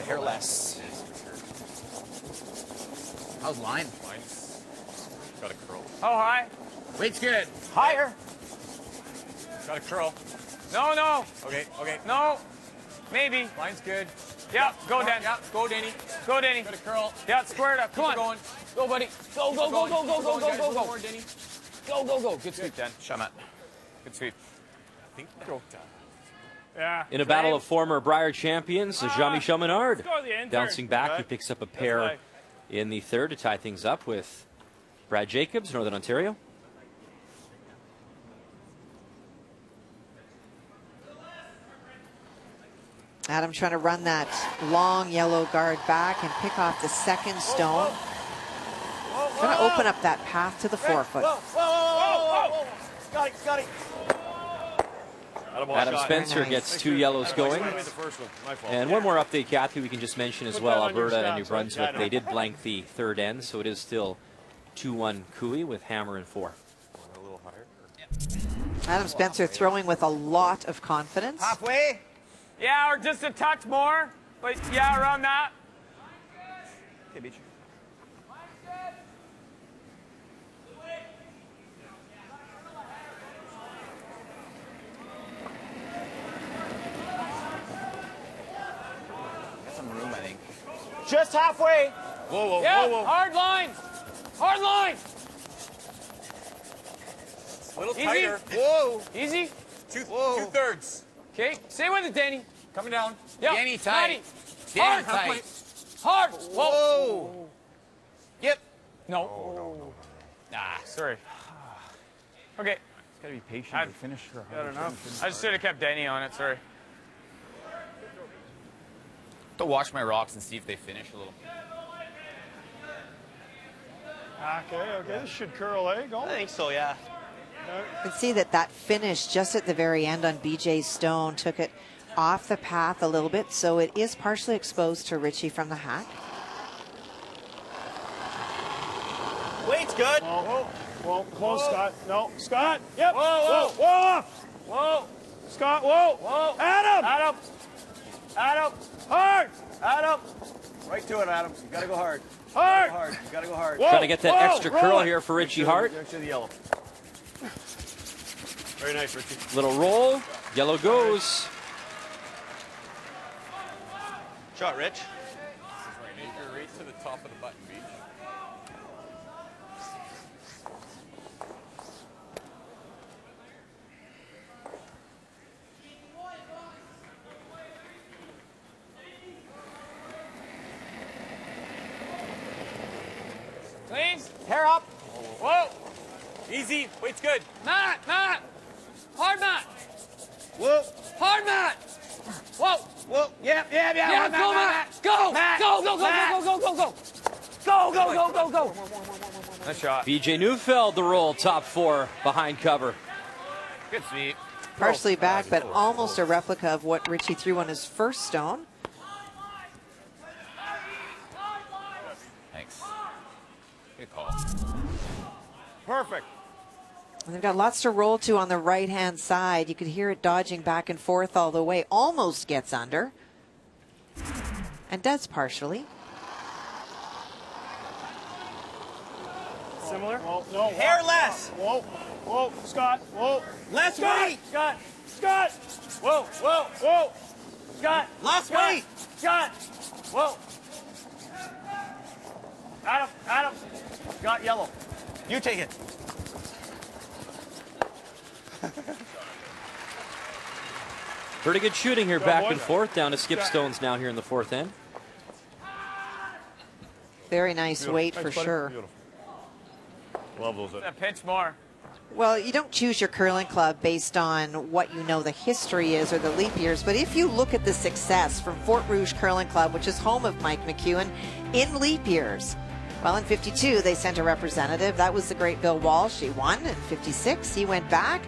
Hair less. How's line? Line's got a curl. How high? Weight's good. Higher. Got a curl. No. Okay. No. Maybe. Line's good. Yeah, go, Dan. Yeah, go, Danny. Go, Danny. Got a curl. Yeah, square it up. Come on. Going. Go, buddy. Go. Guys, Go. more, Danny. Go. Good sweep, Dan. Shamat. Good sweep. I think Yeah. In a battle of former Brier champions, Jean-Michel Menard Let's go to the intern. bouncing back. He picks up a pair in the third to tie things up with Brad Jacobs, Northern Ontario. Adam trying to run that long yellow guard back and pick off the second stone. Going to open up that path to the 4-foot. Scotty. Adam Spencer gets 2 yellows going. And one more update, Kathy, we can just mention as well. Alberta and New Brunswick, they did blank the third end, so it is still 2-1 Cooey with Hammer and 4. Adam Spencer throwing with a lot of confidence. Halfway. Yeah, or just a touch more. But yeah, around that. Okay, Beach. Got some room, I think. Just halfway. Whoa. Hard line. Hard line. A little Easy. tighter. Whoa. Easy. Two-thirds. Okay, stay with it, Danny. Coming down. Yep. Danny tight. Hard. Tight. Hard. Whoa. Yep. No. Ah, sorry. Okay. Gotta be patient and finish for I don't know. I just should have kept Danny on it, sorry. To watch my rocks and see if they finish a little. Okay, this should curl, eh? Go. I think so, yeah. You can see that finish just at the very end on BJ's stone took it off the path a little bit, so it is partially exposed to Richie from the hack. Weight's good. Whoa, close, Scott. No, Scott. Yep. Whoa. Scott, whoa. Adam. Hard. Adam. Right to it, Adam. You gotta go hard. Hard. You gotta go hard. Trying to get that extra curl here for Richie Hart. Make sure the yellow. Very nice, Richie. Little roll. Yellow goes. Shot, Rich. Anchor right to the top of the button, Beach. Clean. Hair up. Whoa. Easy. Weight's good. Mat. Hard mat. Whoa. Hard mat. Whoa. Yeah. Yeah, go, Matt. Go. Matt. Go. Go. Nice shot. BJ Neufeld, the roll, top 4 behind cover. Good sweep. Partially back, but almost a replica of what Richie threw on his first stone. Thanks. Good call. Perfect. And they've got lots to roll to on the right-hand side. You could hear it dodging back and forth all the way. Almost gets under. And does partially. Similar? No. Hair less. Whoa, Scott. Whoa. Less weight. Scott. Whoa. Scott. Less weight. Scott. Whoa. Adam. Got yellow. You take it. Pretty good shooting here, back and forth, down to skip stones now here in the 4th end. Very nice weight for sure. Love those. A pinch more. Well, you don't choose your curling club based on what you know the history is or the leap years, but if you look at the success from Fort Rouge Curling Club, which is home of Mike McEwen, in leap years. Well, in 52, they sent a representative. That was the great Bill Walsh. He won. In 56, he went back.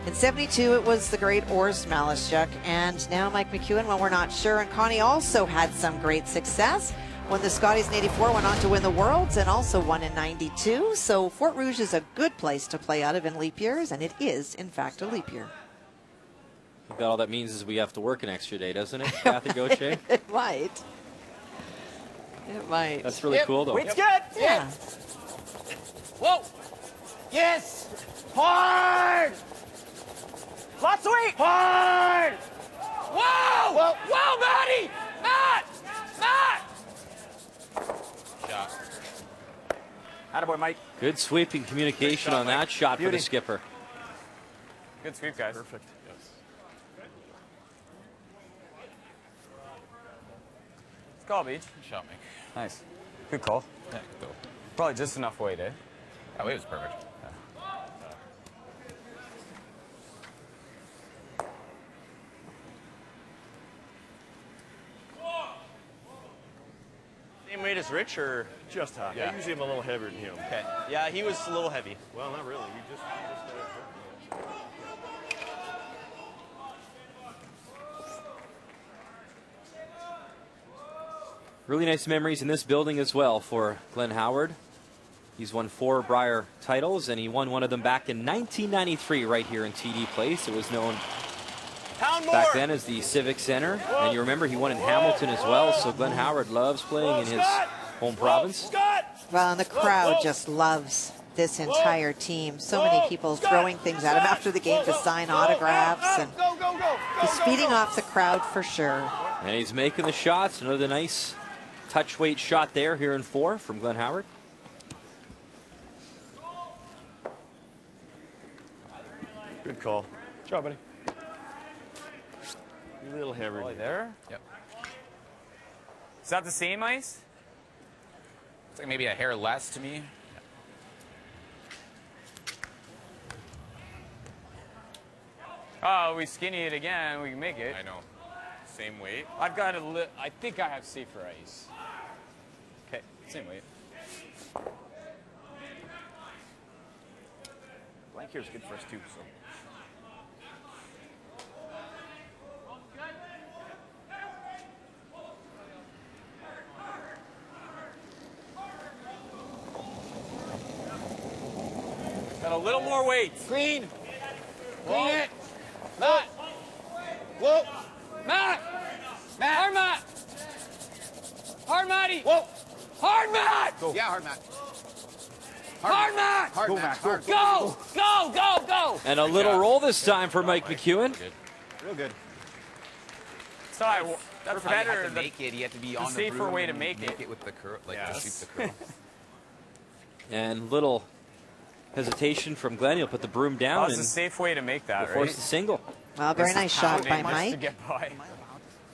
In 72, it was the great Urs Malishuk. And now Mike McEwen, well, we're not sure. And Connie also had some great success. When the Scotties in 84 went on to win the Worlds and also won in 92. So Fort Rouge is a good place to play out of in leap years, and it is, in fact, a leap year. I think that all that means is we have to work an extra day, doesn't it, Kathy Gauthier? It might. It might. That's really cool, though. Weight's good. Yeah. Whoa. Yes. Hard. Lots of weight. Hard. Whoa. Whoa, Matty. Matt. Shot. Attaboy, Mike. Good sweeping communication on that shot for the skipper. Good sweep, guys. Perfect. Yes. Let's go, Beach. Good shot, Mike. Nice. Good call. Yeah, good goal. Probably just enough weight, eh? That way was perfect. Same weight as Rich, or Just high. Yeah. I usually am a little heavier than him. okay? Yeah, he was a little heavy. Well, not really. You just Really nice memories in this building as well for Glenn Howard. He's won 4 Brier titles, and he won one of them back in 1993 right here in TD Place. It was known back then as the Civic Center. And you remember he won in Hamilton as well, so Glenn Howard loves playing in his home province. Well, and the crowd just loves this entire team. So many people throwing things at him after the game to sign autographs. And he's feeding off the crowd for sure. And he's making the shots. Another nice touch weight shot there here in 4 from Glenn Howard. good call. Good job, buddy. A little heavier. Probably there? Yep. Is that the same ice? It's like maybe a hair less to me. Oh, we skinny it again. We can make it. I know. Same weight. I've got I think I have safer ice. Okay, same weight. Blank here is good for us too. So. Got a little more weight. Green. Clean it. Matt. Whoa. Matt. Matt. Hard Matt. Hard Matty. Whoa. Hard Matt. Go. Yeah, hard Matt. Hard Matt. Hard Go, Matt. Matt. Hard. Go. Go. Go. Go. And a little roll this time for Mike McEwen. Real good. Sorry, that's How you better. have to make it. You have to be on the safer broom way to and make it. with the curl, like Yes. to sweep the curl. And little hesitation from Glenn. He'll put the broom down That's and a safe way to make that, force right? the single. Well, very nice shot by To Mike. get by.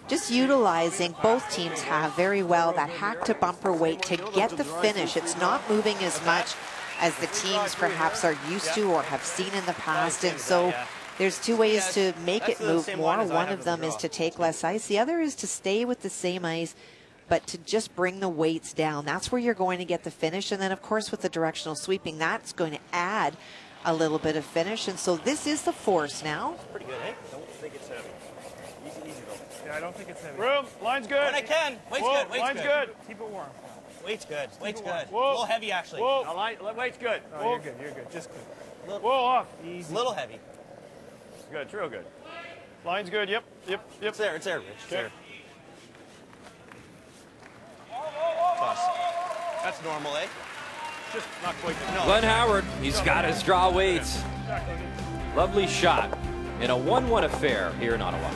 Just utilizing, both teams have very well that hack to bumper weight to get the finish. It's not moving as much as the teams perhaps are used to or have seen in the past. And so there's 2 ways to make it move more. One of them is to take less ice. The other is to stay with the same ice, but to just bring the weights down. That's where you're going to get the finish. And then, of course, with the directional sweeping, that's going to add a little bit of finish. And so this is the force now. Pretty good, eh? Don't think it's heavy. Easy though. Yeah, I don't think it's heavy. Room, line's good. When I can. Weight's Whoa, good. Weight's line's good. good. Keep it warm. Weight's good. Weight's good. Whoa. A little heavy, actually. Whoa. No, weight's good. Oh, you're good. You're good. Just good. Whoa, off. Easy. A little heavy. Good, it's real good. Line's good. Yep. It's there. It's there, Rich. It's Okay. there. Toss. That's normal, eh? Just not quite. No. Glenn Howard, he's got his draw weights. Lovely shot in a 1-1 affair here in Ottawa.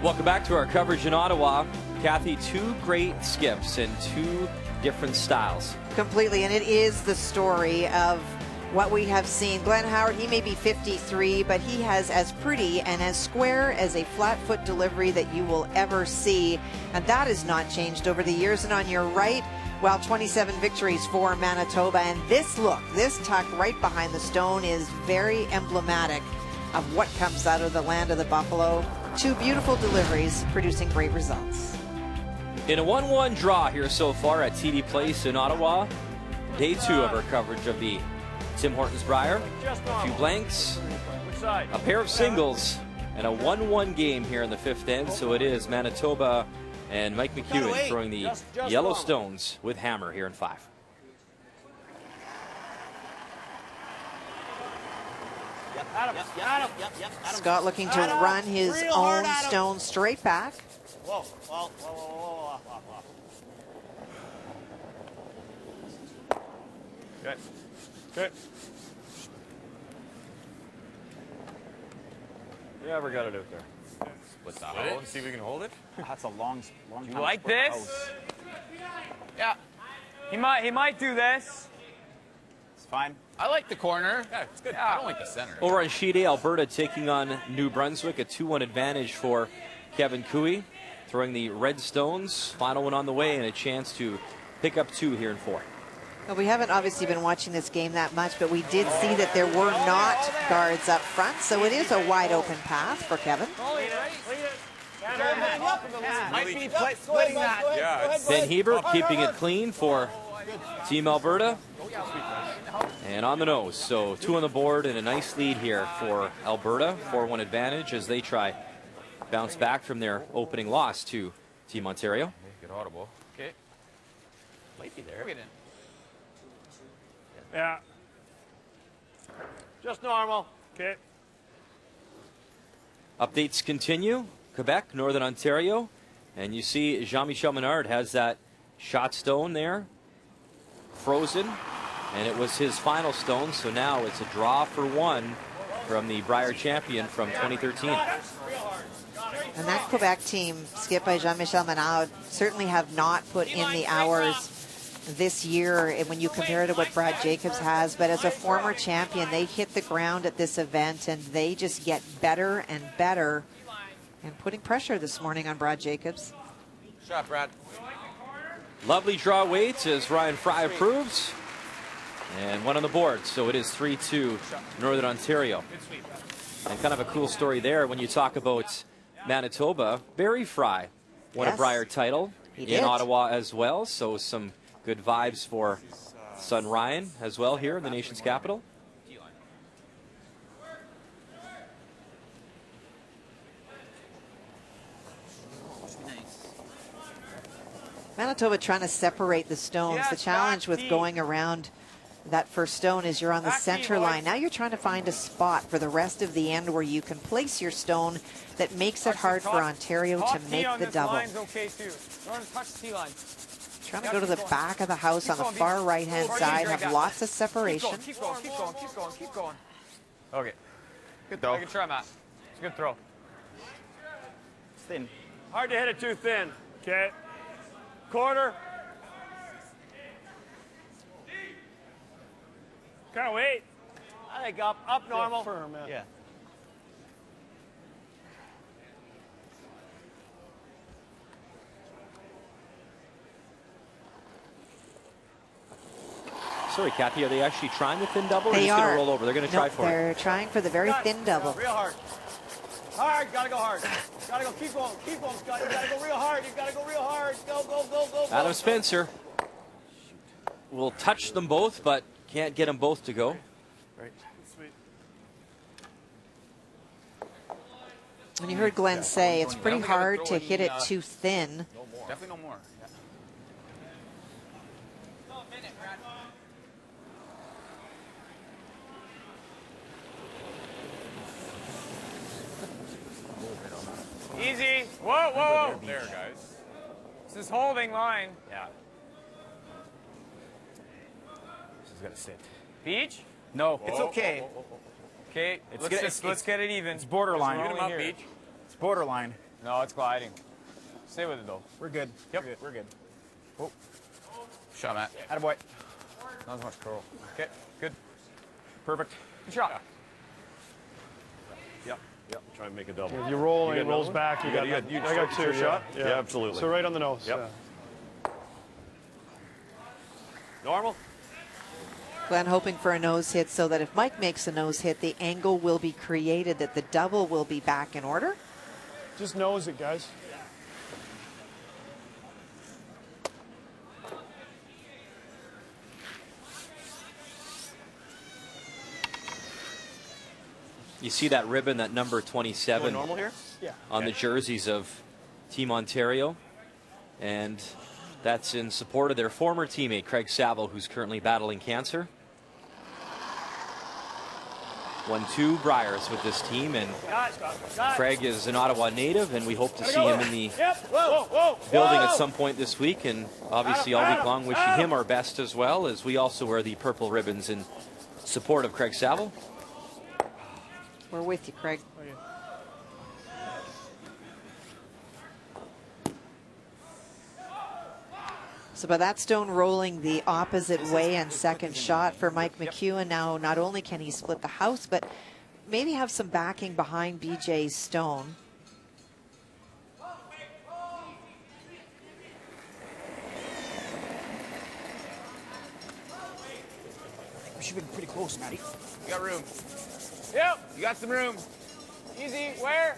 Welcome back to our coverage in Ottawa. Kathy, 2 great skips and 2 different styles. Completely, and it is the story of what we have seen. Glenn Howard, he may be 53, but he has as pretty and as square as a flat foot delivery that you will ever see, and that has not changed over the years. And on your right, well, 27 victories for Manitoba, and this look, this tuck right behind the stone is very emblematic of what comes out of the land of the Buffalo. 2 beautiful deliveries producing great results. In a 1-1 draw here so far at TD Place in Ottawa, day 2 of our coverage of the Tim Hortons Brier. A few blanks, a pair of singles, and a 1-1 game here in the 5th end. So it is Manitoba and Mike McEwen throwing the Yellowstones with hammer here in 5. Scott looking to run his own stone straight back. Whoa, whoa, whoa, whoa, whoa, whoa. Good. Good. You ever got it out there? Split the Split it and hose. see if we can hold it. That's a long time. You like this? Yeah. He might do this. It's fine. I like the corner. Yeah, it's good. I don't like the center. Over on Sheet A, Alberta taking on New Brunswick, a 2-1 advantage for Kevin Cooey throwing the red stones. Final one on the way and a chance to pick up 2 here in 4. Well, we haven't obviously been watching this game that much, but we did see that there were not guards up front, so it is a wide open path for Kevin. Ben Hebert keeping it clean for Team Alberta. And on the nose, so 2 on the board and a nice lead here for Alberta. 4-1 advantage as they try bounce back from their opening loss to Team Ontario. Good audible. Okay. Might be there. Yeah. Just normal. Okay. Updates continue. Quebec, Northern Ontario. And you see Jean-Michel Menard has that shot stone there. Frozen. And it was his final stone, so now it's a draw for 1 from the Brier champion from 2013. And that Quebec team, skipped by Jean-Michel Menard, certainly have not put in the hours this year when you compare it to what Brad Jacobs has. But as a former champion, they hit the ground at this event and they just get better and better, and putting pressure this morning on Brad Jacobs. Shot, Brad. Lovely draw weight as Ryan Fry approves. And 1 on the board, so it is 3-2 Northern Ontario. And kind of a cool story there when you talk about Manitoba. Barry Fry won a Brier title in Ottawa as well, so some good vibes for son Ryan as well here in the nation's capital. Manitoba trying to separate the stones. The challenge with going around that first stone is you're on the center line. Now you're trying to find a spot for the rest of the end where you can place your stone that makes it hard for Ontario to make the double. Trying to go to the back of the house on the far right-hand side, have lots of separation. Keep going, keep going, keep going, keep going. Okay. Good throw. Good try, Matt. It's a good throw. It's thin. Hard to hit it too thin. Okay. Quarter. Kind of wait. I think up normal. Yeah, firm, yeah. Sorry, Kathy, are they actually trying the thin double? Or They just are. going to roll over? They're going to try for it. They're trying for the very thin double. Real hard. Hard, gotta go hard. Gotta go, keep going, Scott. You gotta go real hard. You gotta go real hard. Go, go, go, go, go. Adam Spencer will touch them both, but can't get them both to go. Right. Sweet. When you heard Glenn say it's pretty hard to hit it too thin. Definitely no more. Easy. Whoa, whoa. There, guys. This is holding line. Yeah. This is gonna sit. Beach? No, it's okay. Okay, let's get it even. It's borderline. Get him up, Beach. It's borderline. No, it's gliding. Stay with it though. We're good. Yep. We're good. Oh. Shot, Matt. Attaboy. Not as much curl. Okay, good. Perfect. Good shot. Yep. Yep. Try and make a double. If you roll and You it got rolls another? back, you got I got two. Your Yeah. shot? Yeah. Yeah, absolutely. So right on the nose. Yep. Yeah. Normal. Glenn hoping for a nose hit so that if Mike makes a nose hit, the angle will be created that the double will be back in order. Just nose it, guys. You see that ribbon, that number 27 normal here? Yeah. on the jerseys of Team Ontario. And that's in support of their former teammate, Craig Saville, who's currently battling cancer. 1-2 Briers with this team, and Craig is an Ottawa native, and we hope to see him in the building at some point this week, and obviously all week long wishing him our best as well, as we also wear the purple ribbons in support of Craig Saville. We're with you, Craig. So by that stone rolling the opposite way and second shot for Mike McEwen. Now, not only can he split the house, but maybe have some backing behind BJ's stone. should be pretty close, Matty. You got room. Yep, you got some room. Easy, where?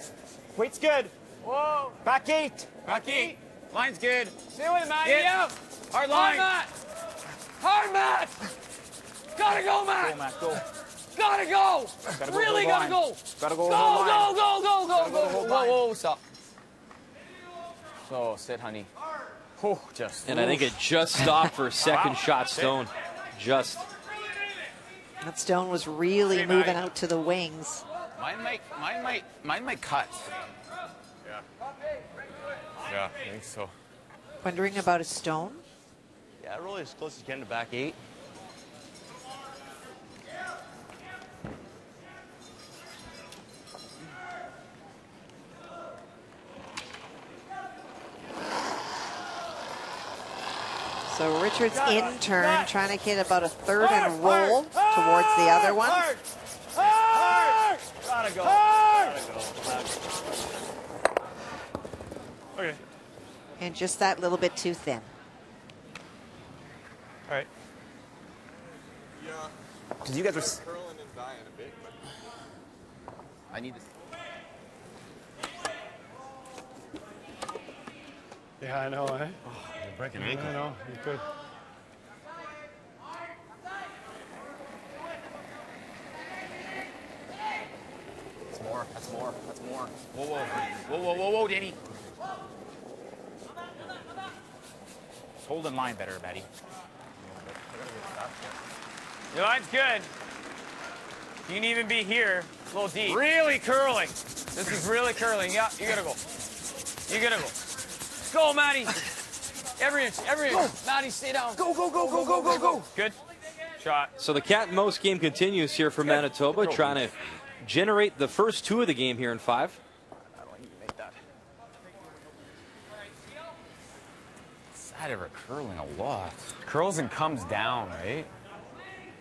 Weight's good. Whoa. Back 8. Back 8. Line's good. Stay with it, Matty. Yep. Hard line. Hard mat. Gotta go, Matt. Go, Matt, go. Gotta go. Gotta go really gotta go. Gotta go. Go. Whoa, stop. So, sit, honey. Oh, just. And I think it just stopped for a second shot, Stone. Just. That Stone was really moving out to the wings. Mine might cut. Yeah, I think so. Wondering about a Stone? Yeah, roll as close as you can to back 8. So Richards in turn, trying to get about a third and roll towards the other one. Gotta go. Okay. And just that little bit too thin. All right. Yeah. Because you guys are. Curling and dying a bit, but I need this. Yeah, I know, eh? Oh, you're breaking ankle. I know, you could. That's more. That's more. That's more. Whoa, Danny. Hold in line better, Matty. Your line's good. You can even be here, a little deep. Really curling. This is really curling. Yeah, you gotta go. You gotta go. Go, Matty. Every inch. Matty, stay down. Go. Good. Shot. So the cat and mouse game continues here for Manitoba, trying to generate the first 2 of the game here in 5. I don't think you make that. Side of her curling a lot. Curls and comes down, right?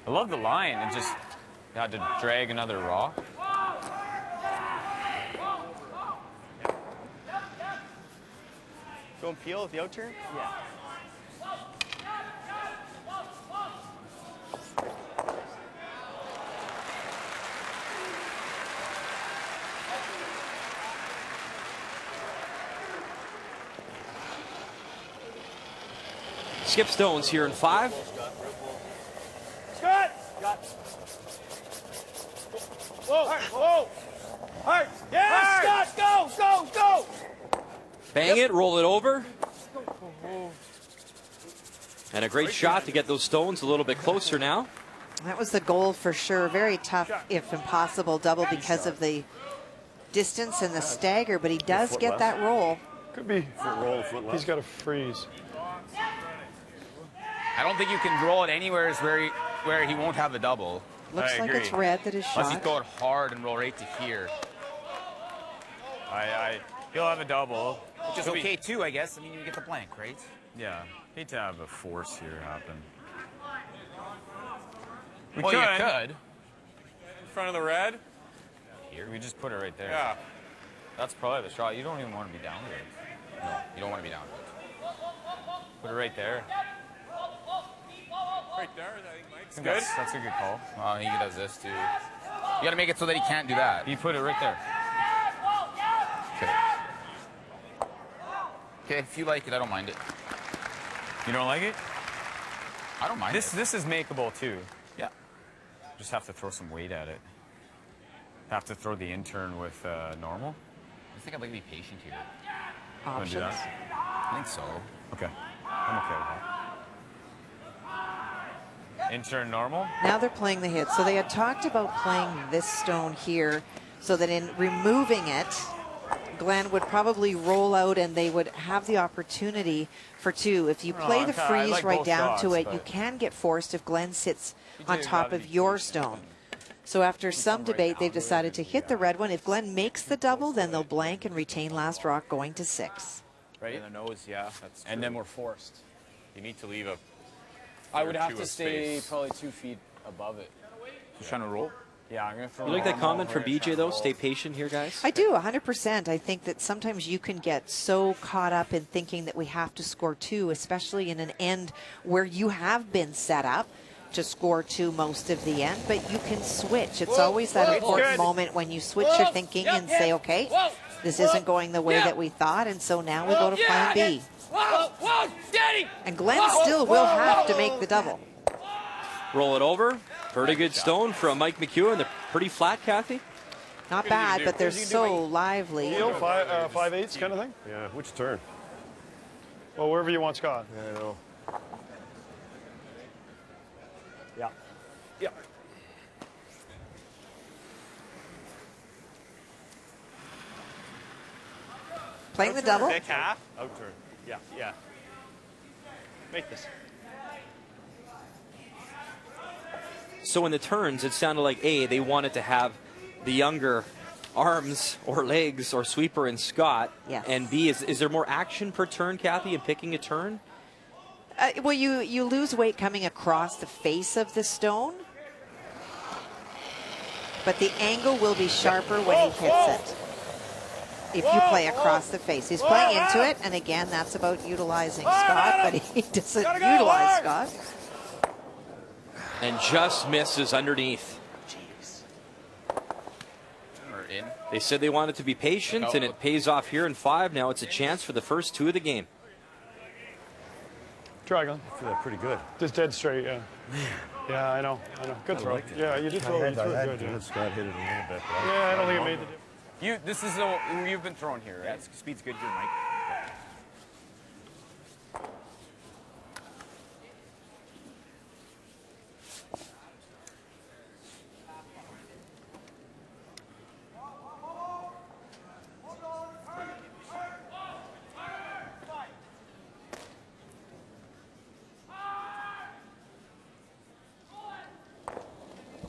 I love the line. It just had to drag another rock. Go and peel with the out turn? Yeah. Skip Stones here in 5. Scott! Whoa! Hard! Yeah, Scott! Go! Bang it, roll it over. And a great shot to get those stones a little bit closer now. That was the goal for sure. Very tough, if impossible, double because of the distance and the stagger, but he does get that roll. Could be. Foot roll, foot left. He's got to freeze. I don't think you can roll it anywhere where he won't have the double. Looks like it's red that is Unless he shot. throw it hard and roll right to here. He'll have a double. Which is okay too, I guess. I mean, you get the blank, right? Yeah. Hate to have a force here happen. You could. in front of the red. Here, we just put it right there. Yeah. That's probably the shot. You don't even want to be down to it. No, you don't want to be down to it. Put it right there. Right there, I think Mike's good. That's a good call. He does this too. You got to make it so that he can't do that. You put it right there. Okay, if you like it, I don't mind it. You don't like it? I don't mind it. This is makeable too. Yeah. Just have to throw some weight at it. Have to throw the intern with normal. I think I'd like to be patient here. Wanna do Options. that? I think so. Okay. I'm okay with that. Intern normal? Now they're playing the hit. So they had talked about playing this stone here so that in removing it, Glenn would probably roll out and they would have the opportunity for 2. If you play the freeze like right both down to shots, it, you can get forced if Glenn sits on top of your stone. So after some debate, they've decided to hit the red one. If Glenn makes the double, then they'll blank and retain last rock going to 6. Right in the nose, yeah. That's and then we're forced. You need to leave a. I would have two to of stay space. probably 2 feet above it. Just trying to roll? Yeah, I'm going to throw You like that normal, comment we're from gonna try BJ, and though? roll. Stay patient here, guys. I do, 100%. I think that sometimes you can get so caught up in thinking that we have to score 2, especially in an end where you have been set up. to score 2 most of the end, but you can switch. It's always that important moment when you switch your thinking and say, okay, this isn't going the way that we thought, and so now we go to plan B. And Glenn still will have to make the double. Roll it over. Pretty good stone from Mike McEwen. They're pretty flat, Kathy. Not bad, but they're so lively. Heel, 5/8 kind of thing? Yeah, which turn? Well, wherever you want, Scott. Yeah, I know. Yeah. Yeah. Playing the double. Thick half. Out turn. Yeah, yeah. Make this. So in the turns, it sounded like A, they wanted to have the younger arms or legs or sweeper and Scott. Yes. And B, is there more action per turn, Kathy, in picking a turn? Well, you lose weight coming across the face of the stone, but the angle will be sharper when he hits it. If you play across the face. He's playing into it, and again, that's about utilizing Scott, but he doesn't utilize Scott. And just misses underneath. Jeez. We're in. They said they wanted to be patient, and it pays off here in 5. Now it's a chance for the first 2 of the game. Try, Glenn. I feel that pretty good. Just dead straight, yeah. Yeah, I know. Good throw. Yeah, you did throw it good. Yeah. Scott hit it a little bit. Yeah, I don't think it made the difference. This is you've been thrown here, right? Yeah, speed's good here, Mike.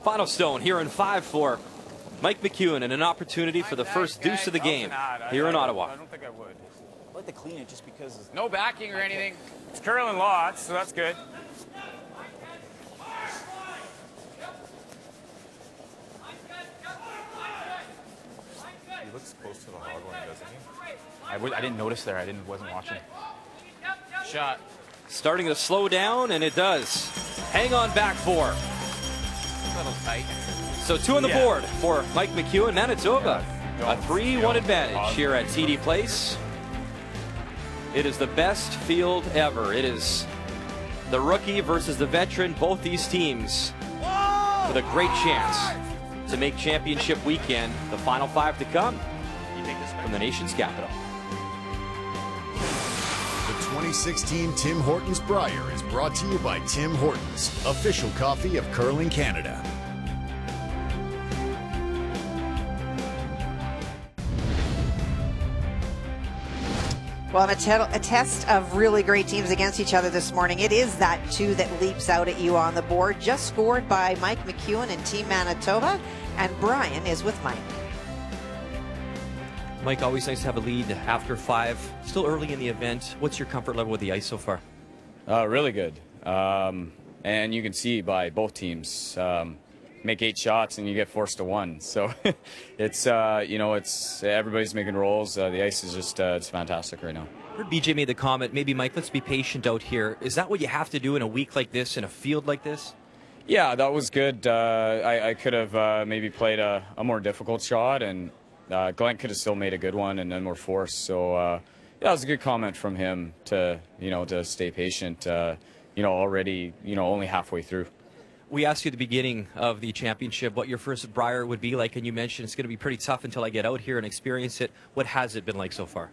Final stone here in 5 for Mike McEwen, and an opportunity for the first deuce of the game here in Ottawa. I don't think I would. I'd like to clean it just because. No backing or anything. It's curling lots, so that's good. He looks close to the hog one, doesn't he? I didn't notice there. Wasn't watching. Shot. Starting to slow down, and it does. Hang on back 4. A little tight. So 2 on the board for Mike McEwen. Manitoba, a 3-1 advantage here at TD Place. It is the best field ever. It is the rookie versus the veteran. Both these teams with a great chance to make championship weekend. The final 5 to come from the nation's capital. The 2016 Tim Hortons Brier is brought to you by Tim Hortons, official coffee of Curling Canada. Well, a test of really great teams against each other this morning. It is that 2 that leaps out at you on the board, just scored by Mike McEwen and Team Manitoba, and Brian is with Mike. Mike, always nice to have a lead after 5. Still early in the event. What's your comfort level with the ice so far? Really good. And you can see by both teams make 8 shots and you get forced to 1. So it's it's everybody's making rolls. The ice is just it's fantastic right now. I heard BJ made the comment, maybe Mike, let's be patient out here. Is that what you have to do in a week like this, in a field like this? Yeah, that was good. I could have maybe played a more difficult shot, and Glenn could have still made a good one and then more force. So yeah, that was a good comment from him to to stay patient. Already only halfway through. We asked you at the beginning of the championship what your first Brier would be like, and you mentioned it's going to be pretty tough until I get out here and experience it. What has it been like so far?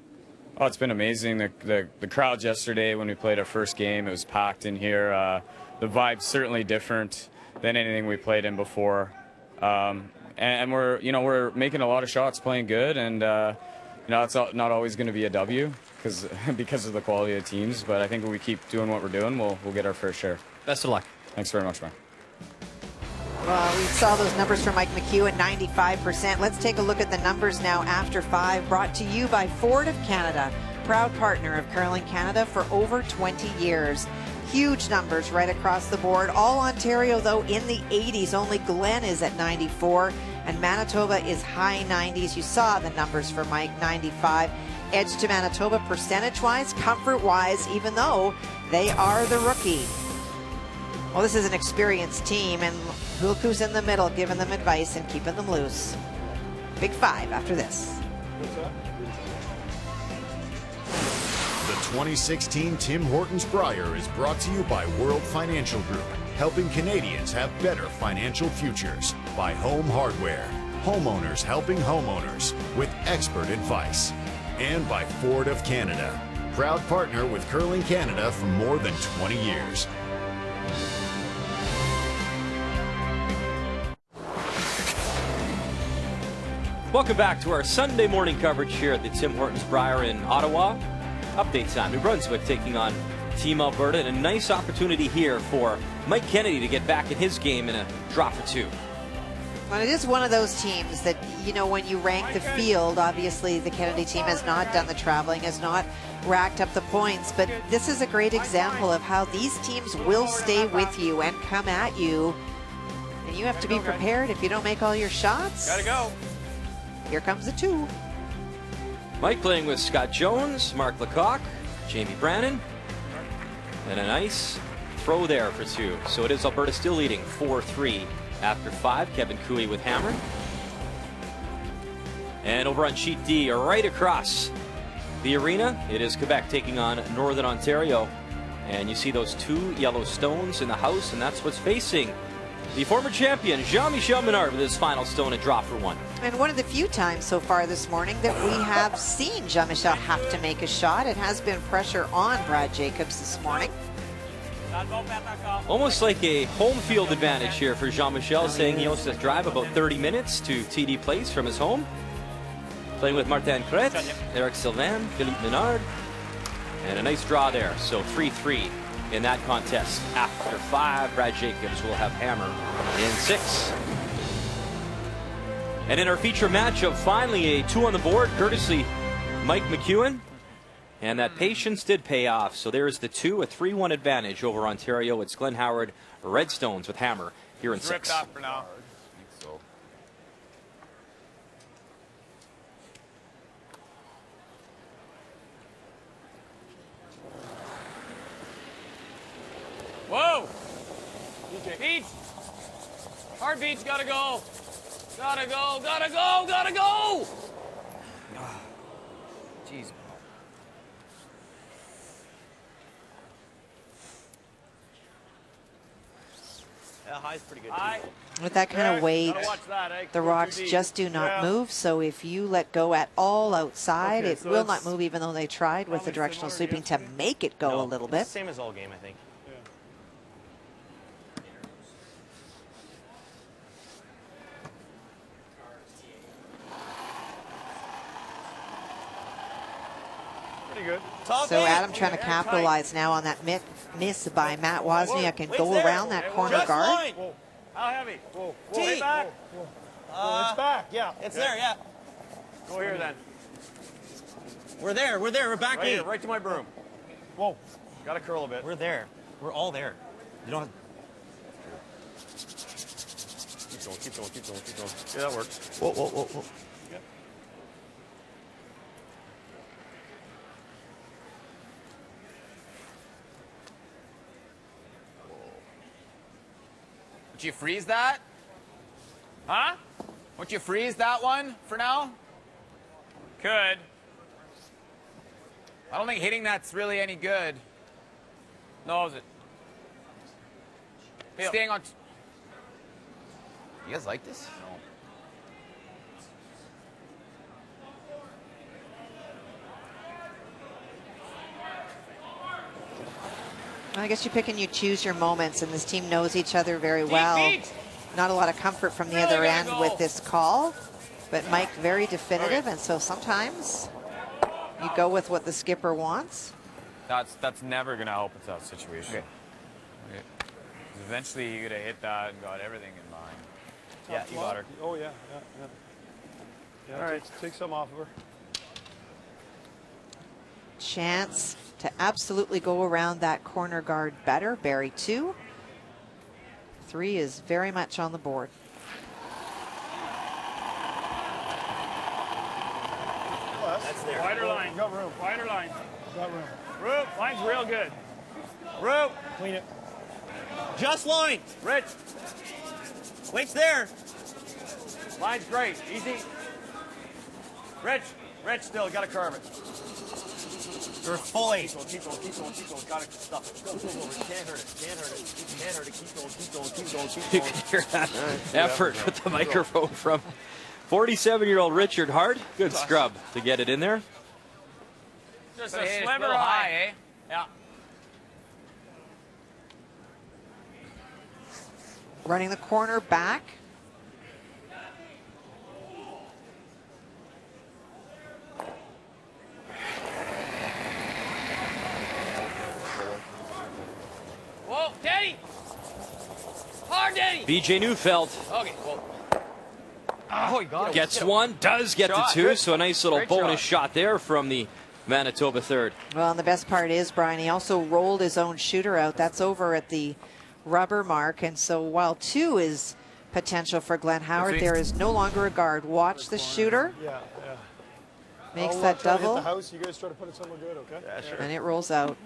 Oh, it's been amazing. The crowds yesterday when we played our first game, it was packed in here. The vibe's certainly different than anything we played in before. And we're making a lot of shots, playing good, and it's not always going to be a W because of the quality of the teams. But I think if we keep doing what we're doing, we'll get our fair share. Best of luck. Thanks very much, man. Well, we saw those numbers from Mike McEwen, 95%. Let's take a look at the numbers now after 5, brought to you by Ford of Canada, proud partner of Curling Canada for over 20 years. Huge numbers right across the board. All Ontario, though, in the 80s. Only Glen is at 94, and Manitoba is high 90s. You saw the numbers for Mike, 95. Edge to Manitoba percentage-wise, comfort-wise, even though they are the rookie. Well, this is an experienced team, and look who's in the middle giving them advice and keeping them loose. Big 5 after this. The 2016 Tim Hortons Brier is brought to you by World Financial Group, helping Canadians have better financial futures. By Home Hardware, homeowners helping homeowners with expert advice. And by Ford of Canada, proud partner with Curling Canada for more than 20 years. Welcome back to our Sunday morning coverage here at the Tim Hortons Brier in Ottawa. Update time. New Brunswick taking on Team Alberta, and a nice opportunity here for Mike Kennedy to get back in his game in a draw for 2. Well, it is one of those teams that, you know, when you rank the field, obviously the Kennedy team has not done the traveling, has not racked up the points, but this is a great example of how these teams will stay with you and come at you, and you have to be prepared if you don't make all your shots. Gotta go. Here comes the 2. Mike playing with Scott Jones, Mark Lecoq, Jamie Brannon, and a nice throw there for 2. So it is Alberta still leading 4-3 after 5. Kevin Cooey with hammer. And over on sheet D, right across the arena, it is Quebec taking on Northern Ontario. And you see those 2 yellow stones in the house, and that's what's facing the former champion, Jean-Michel Menard, with his final stone, a draw for 1. And one of the few times so far this morning that we have seen Jean-Michel have to make a shot. It has been pressure on Brad Jacobs this morning. Almost like a home field advantage here for Jean-Michel, saying he wants to drive about 30 minutes to TD Place from his home. Playing with Martin Crête, Eric Sylvain, Philippe Menard, and a nice draw there. So 3-3 in that contest. After 5, Brad Jacobs will have hammer in 6. And in our feature matchup, finally a 2 on the board, courtesy Mike McEwen. And that patience did pay off. So there's the 2, a 3-1 advantage over Ontario. It's Glenn Howard, Redstones with hammer here in 6. Ripped off for now. Whoa! Beach! Hard beach, gotta go! Gotta go, gotta go, gotta go! Jeez. Yeah, high's pretty good. With that kind of weight, the rocks just do not move. So if you let go at all outside, it will not move, even though they tried with the directional sweeping to make it go a little bit. Same as all game, I think. Good. So Adam trying to capitalize now on that miss by Matt Wozniak and go around that corner guard. How heavy? Whoa. T. Back. It's back, yeah. It's there, yeah. Go here then. We're there, we're back right here, right to my broom. Whoa. Gotta curl a bit. We're there. We're all there. You don't have... Keep going, keep going, keep going, keep going. Yeah, that works. Whoa, whoa, whoa, whoa. Would you freeze that? Huh? Won't you freeze that one for now? Could. I don't think hitting that's really any good. No, is it? Staying on... You guys like this? I guess you pick and you choose your moments, and this team knows each other very well. Not a lot of comfort from the other end with this call, but Mike very definitive, and so sometimes you go with what the skipper wants. That's never gonna help with that situation. Okay. Eventually you gotta hit that and got everything in mind. Yeah, you got her. Oh yeah. All right, take some off of her. Chance to absolutely go around that corner guard better. Barry 2. 3 is very much on the board. That's there. Wider line. Got room. Wider line. Got room. Roop. Line's real good. Roop. Clean it. Just line. Rich. Weight's there. Line's great. Easy. Rich. Rich still. Got to curve it. You're fully. Keep going. Got to stop it. Go. Can't hurt it. Keep going. You can hear that effort with the microphone from 47-year-old Richard Hart. Good scrub to get it in there. Just a slimmer high, eh? Yeah. Running the corner back. Whoa, Danny! Hard, Danny! BJ Neufeld Okay, whoa. Oh, he got it. gets one, does get the two, so a nice little bonus shot there from the Manitoba third. Well, and the best part is, Brian, he also rolled his own shooter out. That's over at the rubber mark, and so while 2 is potential for Glenn Howard, there is no longer a guard. Watch the shooter. Yeah. Makes I'll that try to hit double. the house. You guys try to put it somewhere good, okay? Yeah, sure. And it rolls out.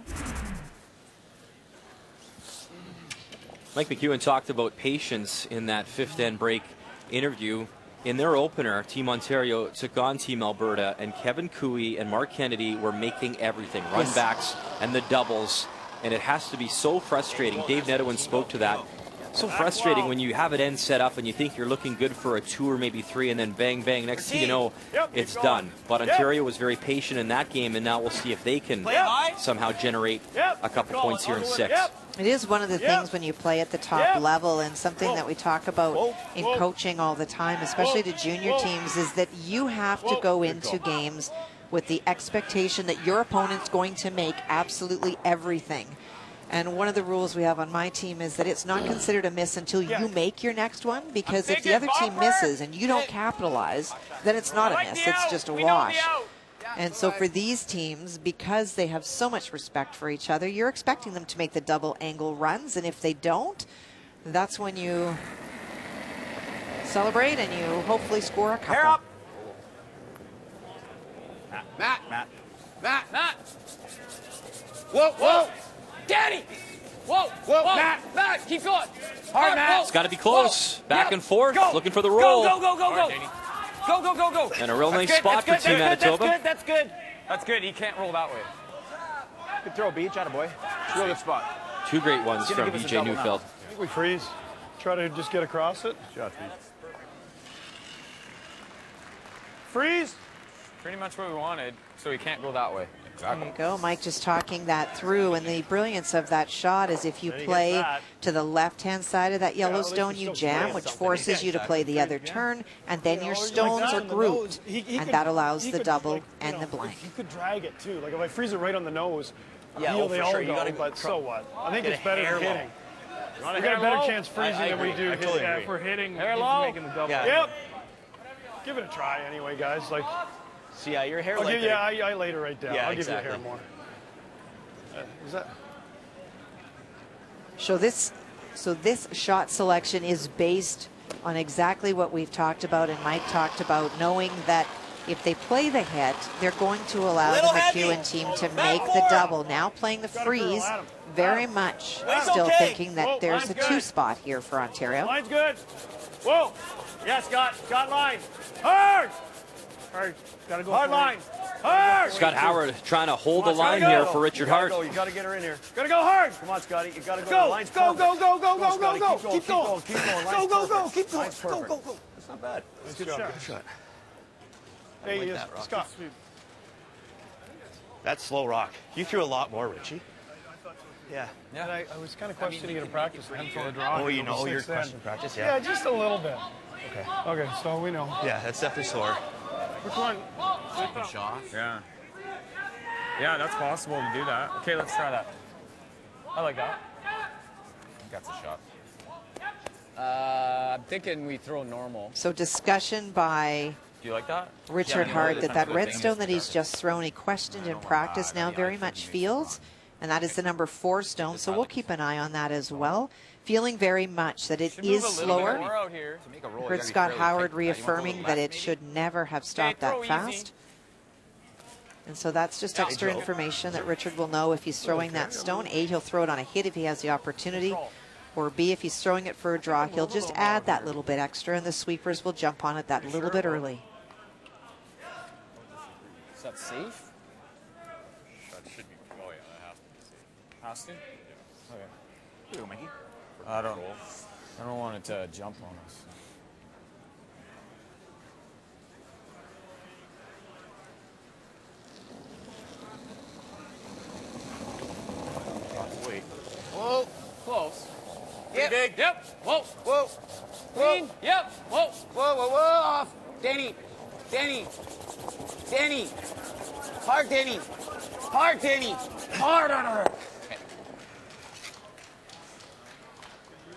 Mike McEwen talked about patience in that fifth end break interview. In their opener, Team Ontario took on Team Alberta, and Kevin Cooey and Mark Kennedy were making everything, run backs and the doubles, and it has to be so frustrating. Dave Netowin spoke to that. So frustrating when you have it end set up and you think you're looking good for a 2 or maybe 3, and then bang, bang, next thing you know, it's done. But Ontario was very patient in that game, and now we'll see if they can somehow generate a couple points here in 6. It is one of the things when you play at the top level, and something that we talk about in coaching all the time, especially to junior teams, is that you have to go into games with the expectation that your opponent's going to make absolutely everything. And one of the rules we have on my team is that it's not considered a miss until you make your next one, because if the other team misses and you don't capitalize, then it's not a miss, it's just a wash. And so for these teams, because they have so much respect for each other, you're expecting them to make the double angle runs, and if they don't, that's when you celebrate and you hopefully score a couple. Hair up. Matt. Whoa. Danny. Whoa. Matt, keep going. Hard, Matt. It's got to be close. Back and forth, looking for the Go. roll. Go. And a real nice spot for Team Manitoba. That's good. He can't roll that way. Good throw, Beach. Attaboy. Real good spot. 2 great ones from BJ Neufeld. I think we freeze. Try to just get across it. Freeze. Pretty much what we wanted, so he can't go that way. There you go. Mike just talking that through, and the brilliance of that shot is if you play to the left-hand side of that yellow stone, you jam, which forces you to play the other turn, and then your stones are grouped, and that allows the double and the blank. You could drag it too. Like if I freeze it right on the nose, they all sure. go, but so what? I think it's better than hitting. We got a better chance freezing than we do hitting. Yeah, if we're hitting, Hair he's low. making the double. Yep. Give it a try anyway, guys. Like, See, your hair I'll like give you, I laid it right down. Yeah, I'll give you a exactly. hair more. Is that? So this shot selection is based on exactly what we've talked about and Mike talked about, knowing that if they play the hit, they're going to allow the McEwen team to make the double. Now playing the freeze, very much still thinking that there's a 2 spot here for Ontario. Line's good. Whoa. Yeah, Scott line. Hard. All right, gotta go hard line. Hard. Scott Howard trying to hold the line here for Richard Hart. You gotta get her in here. Gotta go hard. Come on, Scotty. You gotta go. Go. Line's Go. perfect. Go. Keep going. Keep going. Go. Keep going. Line's perfect. Go. That's not bad. That's Good shot. Hey, like that, Rock. Scott. That's slow rock. You threw a lot more, Richie. Yeah. And I was kind of questioning it in practice. I hadn't thrown a draw. Oh, you know, you're questioning practice. Yeah, just a little bit. Okay. Okay, so we know. Yeah, that's definitely slower. Which one? Good shot. Yeah, that's possible to do that. Okay, let's try that. I like that. That's a shot. I'm thinking we throw normal. So discussion by Do you like that? Richard Hart that redstone that he's just thrown, he questioned in practice, now very much feels, and that is the number 4 stone. So we'll keep an eye on that as well. Feeling very much that it is slower. Heard Scott Howard reaffirming that it should never have stopped that fast. And so that's just extra information that Richard will know if he's throwing that stone. A, he'll throw it on a hit if he has the opportunity, Or B, if he's throwing it for a draw, he'll just add that little bit extra, and the sweepers will jump on it that little bit early. Is that safe? That should be. Oh yeah, that has to be safe. Has to? Yeah. Okay. Here you go, Mikey. I don't want it to jump on us. Wait. Whoa. Close. Yep. Big. Yep. Whoa. Whoa. Clean. Yep. Whoa. Whoa, whoa, whoa. Off. Danny. Danny. Danny. Hard, Danny. Hard, Danny. Hard on her.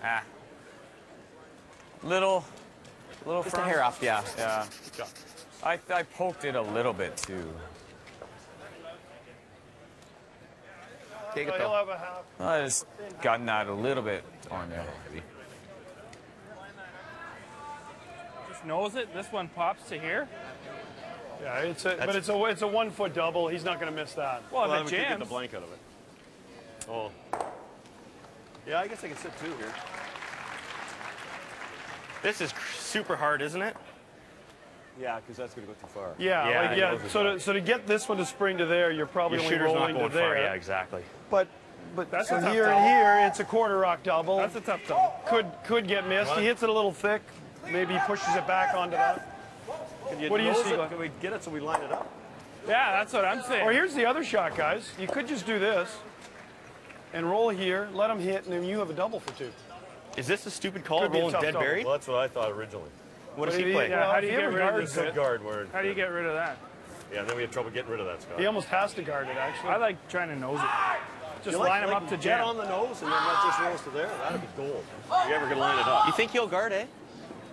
Ah. Little Just a front. hair off, yeah. Yeah. I poked it a little bit too. Take it He'll though. have a half. I just gotten that a little bit on there. Just nose it. This one pops to here. Yeah, but it's a 1 foot double. He's not going to miss that. Well, if it we could get jams. the blank out of it. Oh. Yeah, I guess I can sit two here. This is super hard, isn't it? Yeah, because that's going to go too far. Yeah. So to get this one to spring to there, you're probably Your only shooter's not rolling going to there. far. Yeah, exactly. But That's so a tough here double. and here, it's a quarter rock double. That's a tough double. Could get missed. He hits it a little thick. Maybe he pushes it back onto that. What do you see? Can we get it so we line it up? Yeah, that's what I'm saying. Or here's the other shot, guys. You could just do this and roll here, let him hit, and then you have a double for two. Is this a stupid call? Could be a Rolling tough dead double. buried? Well, that's what I thought originally. What does he play? Yeah, how do you if get he rid of guards this? it, Guard where. How do you get rid of that? Yeah, then we have trouble getting rid of that, Scott. he almost has to guard it, actually. I like trying to nose it. Just You line them up to get jam. on the nose and then that just rolls to there. That'd be gold. If you ever gonna line it up. You think he'll guard, eh?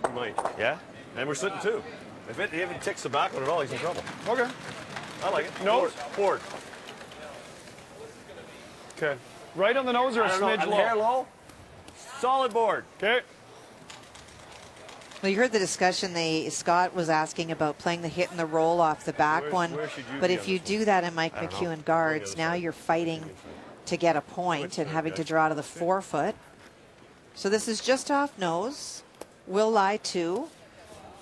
He might. Yeah? And we're sitting two. If it ticks the back one at all, he's in trouble. Okay. I like it. Nose? Forward. Okay. Right on the nose or a smidge Hair low? low. Solid board. Okay. Well, you heard the discussion. Scott was asking about playing the hit and the roll off the back one. where should you But be if on you this do that and Mike I don't know. McEwen guards, now you're fighting to get a point and having to draw to the 4 foot. So this is just off nose. Will lie 2.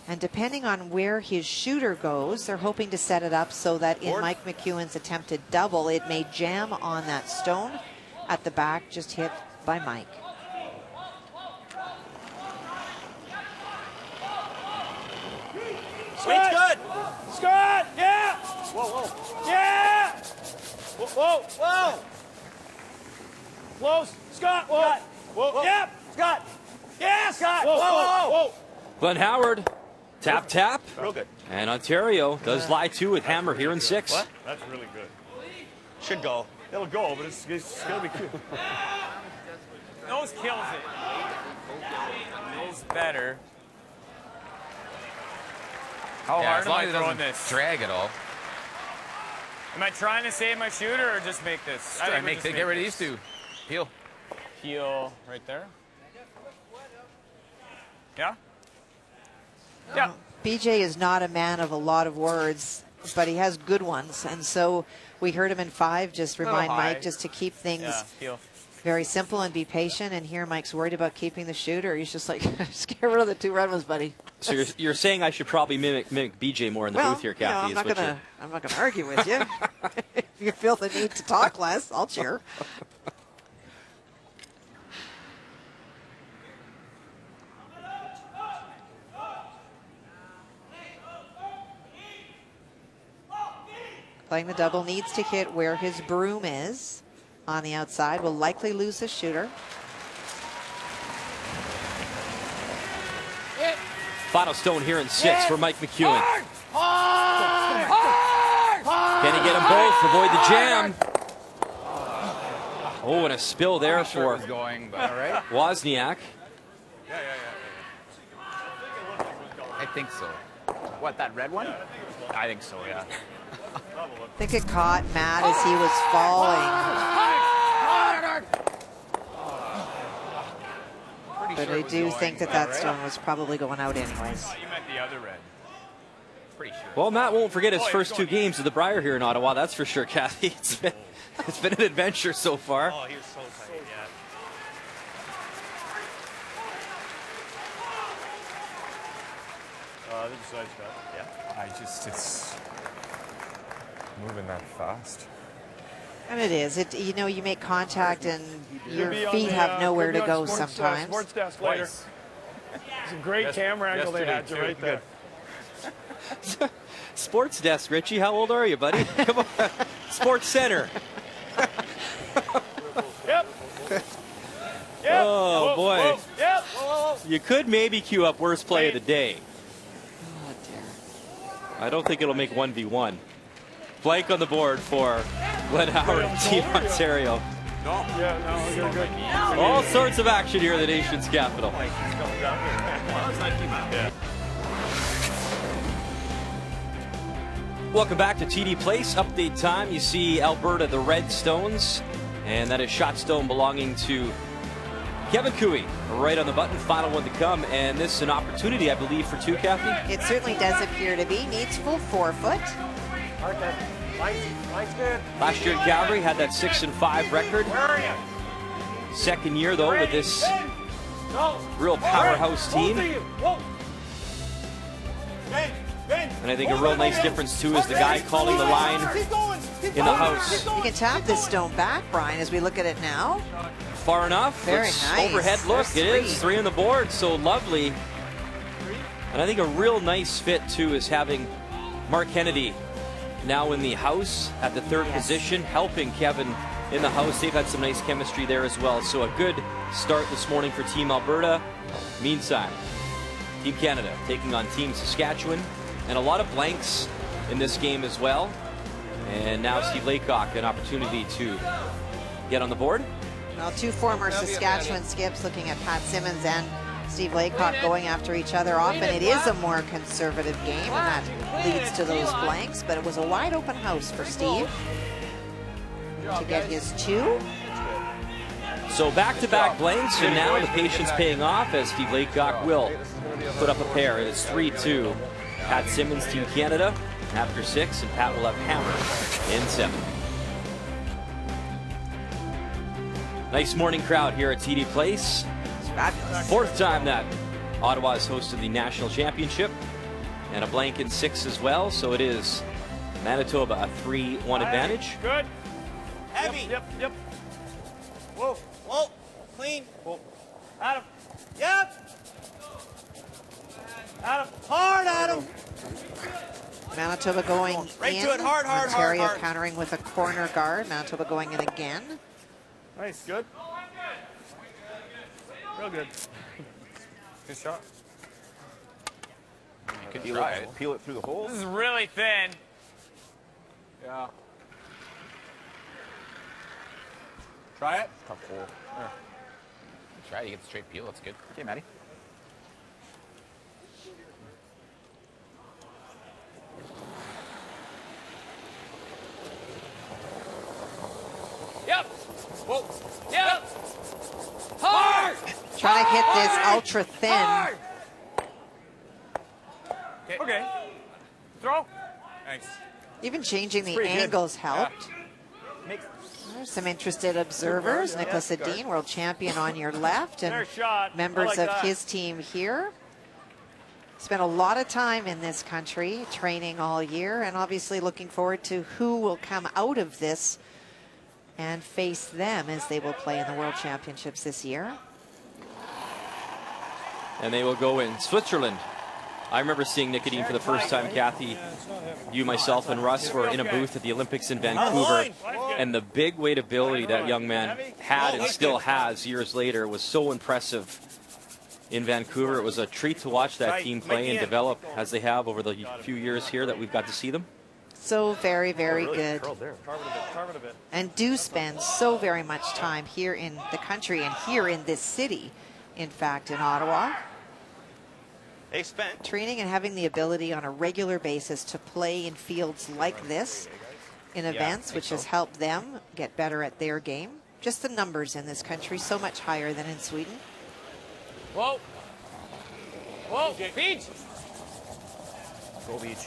And depending on where his shooter goes, they're hoping to set it up so that in Mike McEwen's attempted double, it may jam on that stone at the back, just hit by Mike. Sweet's good. Scott! Yeah! Whoa, whoa. Yeah! Whoa, whoa. Close. Scott! Whoa! Whoa. Yep! Scott. Yeah, Scott. Whoa, Whoa, whoa, whoa. whoa! Glenn Howard, tap, tap. Real good. And Ontario does lie 2 with hammer here in 6. What? That's really good. Should go. It'll go, but it's going to be good. Nose kills it. Nose better. How Yeah, hard as am long I as it throwing doesn't this? drag at all. Am I trying to save my shooter or just make this? I Try think we and just get rid of these two. Peel. Heel right there. Yeah? Yeah. BJ is not a man of a lot of words, but he has good ones. And so we heard him in 5 just remind high. Mike just to keep things Yeah, heel. very simple and be patient. And here Mike's worried about keeping the shooter. He's just like, just get rid of the 2 red ones, buddy. So you're saying I should probably mimic BJ more in the booth here, Kathy? I'm not gonna argue with you. If you feel the need to talk less, I'll cheer. Playing the double, needs to hit where his broom is on the outside. Will likely lose the shooter. Final stone here in 6 for Mike McEwen. Can he get them both? Avoid the jam. Oh, and a spill there for Going, but all right. Wozniak. I think so. What, that red one? I think so, yeah. I think it caught Matt as he was falling. But I do think that stone was probably going out anyways. You meant the other red. Pretty sure. Well, Matt won't forget his first 2 games of the Brier here in Ottawa. That's for sure, Kathy. It's been an adventure so far. Oh, he was so tight, yeah. This is Yeah. It's moving that fast. And it is. You know, you make contact and your Could be on feet the, have nowhere to could be go on sports, sometimes. Sports desk later. It's a great camera angle they had you right there. Sports desk, Richie. How old are you, buddy? Come on. Sports Center. Yep. Oh, Whoa, boy. whoa, yep. You could maybe queue up worst play of the day. Oh, dear. I don't think it'll make 1v1. Blank on the board for Glenn Howard and Team Ontario. No. Yeah, no, you're good. All sorts of action here in the nation's capital. Welcome back to TD Place. Update time. You see Alberta, the Red Stones, and that is shot stone belonging to Kevin Cooey. Right on the button, final one to come, and this is an opportunity, I believe, for two, Kathy? It certainly does appear to be. Needs full 4 foot. Line's good. Last year at Calgary had that 6-5 record. Where are you? Second year, though, with this real powerhouse team. And I think a real nice difference, too, is the guy calling the line in the house. You can tap this stone back, Brian, as we look at it now. Far enough. Very Let's nice. Overhead look. There's It is 3 on the board, so lovely. And I think a real nice fit, too, is having Mark Kennedy now in the house at the third position, helping Kevin in the house. They've had some nice chemistry there as well. So a good start this morning for Team Alberta. Meantime, Team Canada taking on Team Saskatchewan. And a lot of blanks in this game as well. And now Steve Laycock, an opportunity to get on the board. Well, 2 former Saskatchewan skips looking at Pat Simmons and Steve Laycock going after each other. Often it is a more conservative game, and that leads to those blanks. But it was a wide open house for Steve to get his 2. So back-to-back blanks, and now the patience paying off as Steve Laycock will put up a pair. It's 3-2. Pat Simmons, Team Canada, after 6, and Pat will have hammer in 7. Nice morning crowd here at TD Place. It's fabulous. 4th time that Ottawa has hosted the national championship, and a blank in 6 as well. So it is Manitoba a 3-1 advantage. Good. Heavy. Yep. Whoa. Clean. Whoa. Adam. Yep. Adam. Hard, Adam. Manitoba going Right in. to it. Hard. Ontario countering with a corner guard. Manitoba going in again. Nice, good. Real good. Good shot. You could peel it through the hole. This is really thin. Yeah. Try it. Tough hole. Try it. You get the straight peel. That's good. Okay, Matty. Yep. Whoa. Yep. Hard. Trying to hit this ultra thin. Okay. Throw. Thanks. Even changing the angles helped. There's some interested observers. Nicholas Adine, world champion on your left, and members of his team here. Spent a lot of time in this country, training all year, and obviously looking forward to who will come out of this and face them as they will play in the World Championships this year. And they will go in Switzerland. I remember seeing Nick Adine for the first time. Kathy, you, myself, and Russ were in a booth at the Olympics in Vancouver. And the big weight ability that young man had and still has years later was so impressive in Vancouver. It was a treat to watch that team play and develop as they have over the few years here that we've got to see them. So very, very good. And do spend so very much time here in the country and here in this city, in fact, in Ottawa. They spent. Training and having the ability on a regular basis to play in fields like this, in events, which has helped them get better at their game. Just the numbers in this country, so much higher than in Sweden. Whoa. Beach. Go Beach.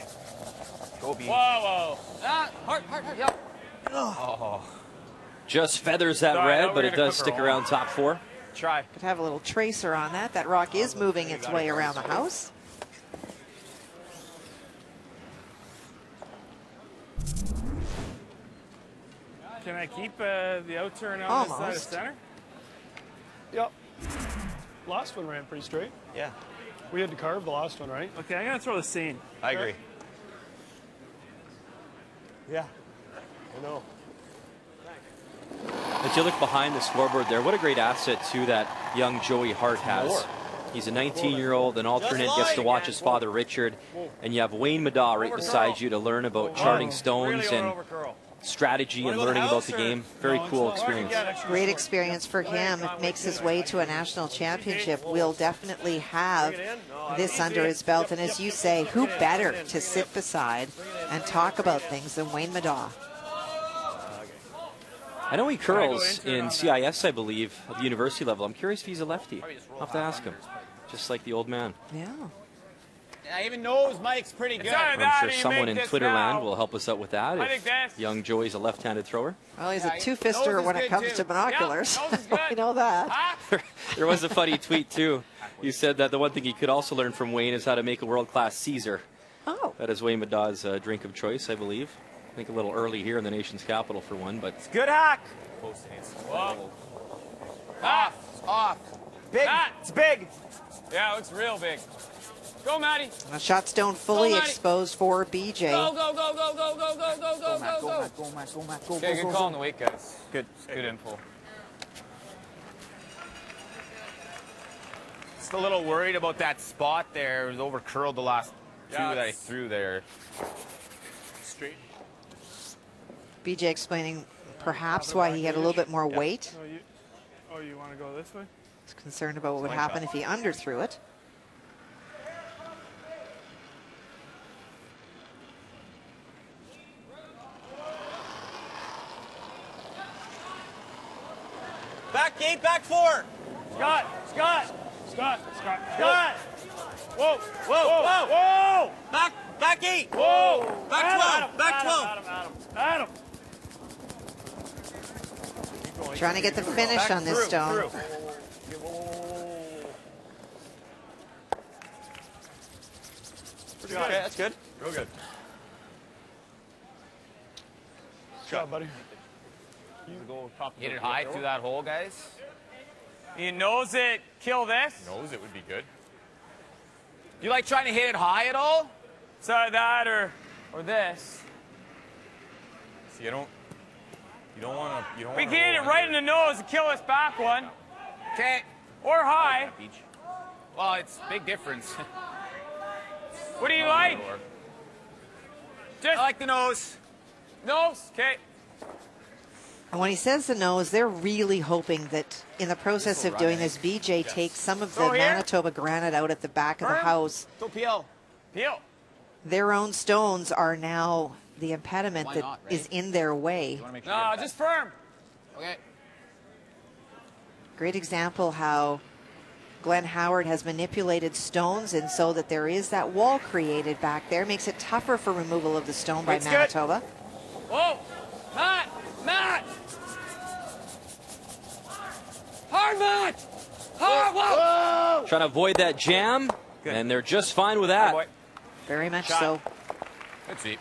Go Beach. Whoa. Hard. Yep. Oh. Just feathers that red, but it does stick around top 4. Try. Could have a little tracer on that. That rock is moving its way around the house. Can I keep the out turn on this side of center? Yep. Last one ran pretty straight. Yeah. We had to carve the last one, right? Okay, I'm going to throw the seam. I agree. Yeah. I know. If you look behind the scoreboard there, what a great asset too that young Joey Hart has. He's a 19-year-old, an alternate, gets to watch his father Richard, and you have Wayne Madaw right beside you to learn about charting stones and strategy and learning about the game. Very cool experience. Great experience for him. Makes his way to a national championship. Will definitely have this under his belt. And as you say, who better to sit beside and talk about things than Wayne Madaw? I know he curls in CIS, I believe, at the university level. I'm curious if he's a lefty. I'll have to ask him, just like the old man. Yeah. I even knows Mike's pretty good. I'm sure someone in Twitterland will help us out with that if young Joey's a left-handed thrower. Well, he's a two-fister when it comes to binoculars. I know that. There was a funny tweet, too. He said that the one thing he could also learn from Wayne is how to make a world-class Caesar. Oh. That is Wayne Madaw's drink of choice, I believe. I think a little early here in the nation's capital for one, but... It's good hack. Off. Big. It's big. Yeah, it looks real big. Go, Matty. The shot stone fully exposed for BJ. Go, go, go, go, go, go, go, go, go, go, go. Okay, good call on the weight, guys. Good info. Just a little worried about that spot there. It was over curled the last two that I threw there. Straight. BJ explaining perhaps why he had a little bit more weight. Oh, you want to go this way? He's concerned about what would happen if he underthrew it. Back gate, back four. Scott. Whoa. Back eight. Whoa. Back 12. Back 12. Adam. Trying to get the finish on this stone. Okay, that's good. Real good. Good job, buddy. Hit it high through that hole, guys. He knows it. Kill this. Knows it would be good. You like trying to hit it high at all? So that or this. See, you don't want to. We can hit it right in the nose and kill this back one. Okay. Or high. Well, it's a big difference. What do you like? I like the nose. Nose? Okay. And when he says the nose, they're really hoping that in the process of doing this, BJ takes some of the Manitoba granite out at the back of the house. So peel. Their own stones are now the impediment that is in their way. No, just firm. Okay. Great example how Glenn Howard has manipulated stones, and so that there is that wall created back there. Makes it tougher for removal of the stone by Manitoba. Whoa! Matt! Hard, Matt! Hard! Whoa! Trying to avoid that jam, and they're just fine with that. Very much so. Good sweep.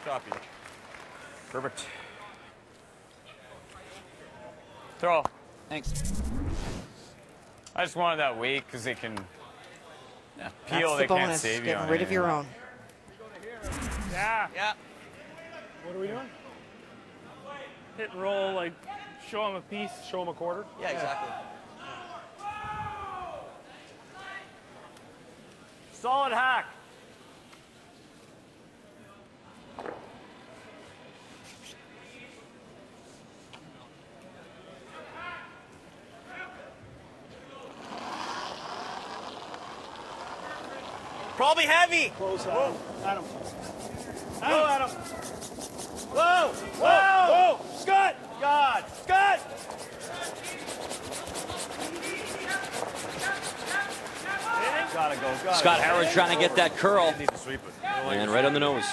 Perfect. Throw. Thanks. I just wanted that weight because they can peel. That's They the can't bonus, save you getting on rid of your own. Yeah. What are we doing? Hit and roll, like show him a piece. Show him a quarter? Yeah, exactly. Solid hack. Probably heavy. Close, Adam. Adam. Whoa, Adam. Whoa. Scott. Scott. Gotta go. Scott Howard trying to get that curl. Need to sweep it. And right on the nose.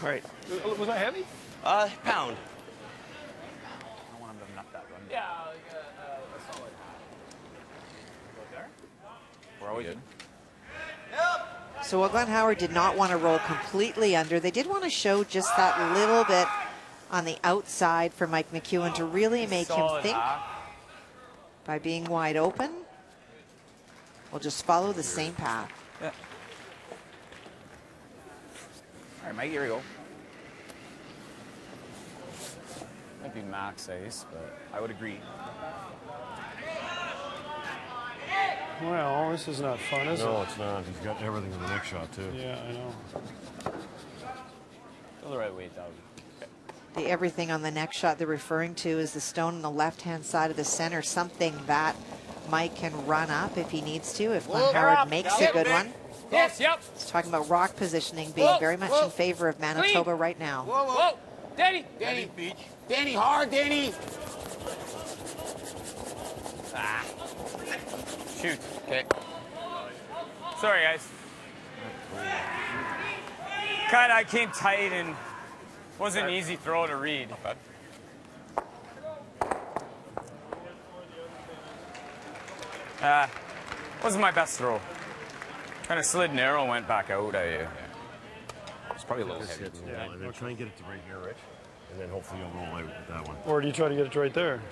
All right. Was that heavy? Pound. I don't want him to nut that run. Yeah, like a solid hack. We're always good. So while Glenn Howard did not want to roll completely under, they did want to show just that little bit on the outside for Mike McEwen to really make him think by being wide open. We'll just follow the same path. Yeah. All right, Mike, here we go. Might be max ice, but I would agree. Well, this is not fun, is it? No, it's not. He's got everything in the next shot, too. Yeah, I know. Go the right way, Doug. The everything on the next shot they're referring to is the stone on the left-hand side of the center, something that Mike can run up if he needs to, if Glenn Howard makes a good one. Yes, yep. He's talking about rock positioning being very much in favor of Manitoba right now. Whoa, whoa. Danny. Danny, Danny, hard, Danny. Ah. Shoot. Okay. Sorry, guys. Kind of came tight and wasn't an easy throw to read. Not bad. Wasn't my best throw. Kind of slid narrow, went back out. It's probably a little heavy. Yeah, and then try and get it to right here, Rich. And then hopefully you'll roll out with that one. Or do you try to get it right there?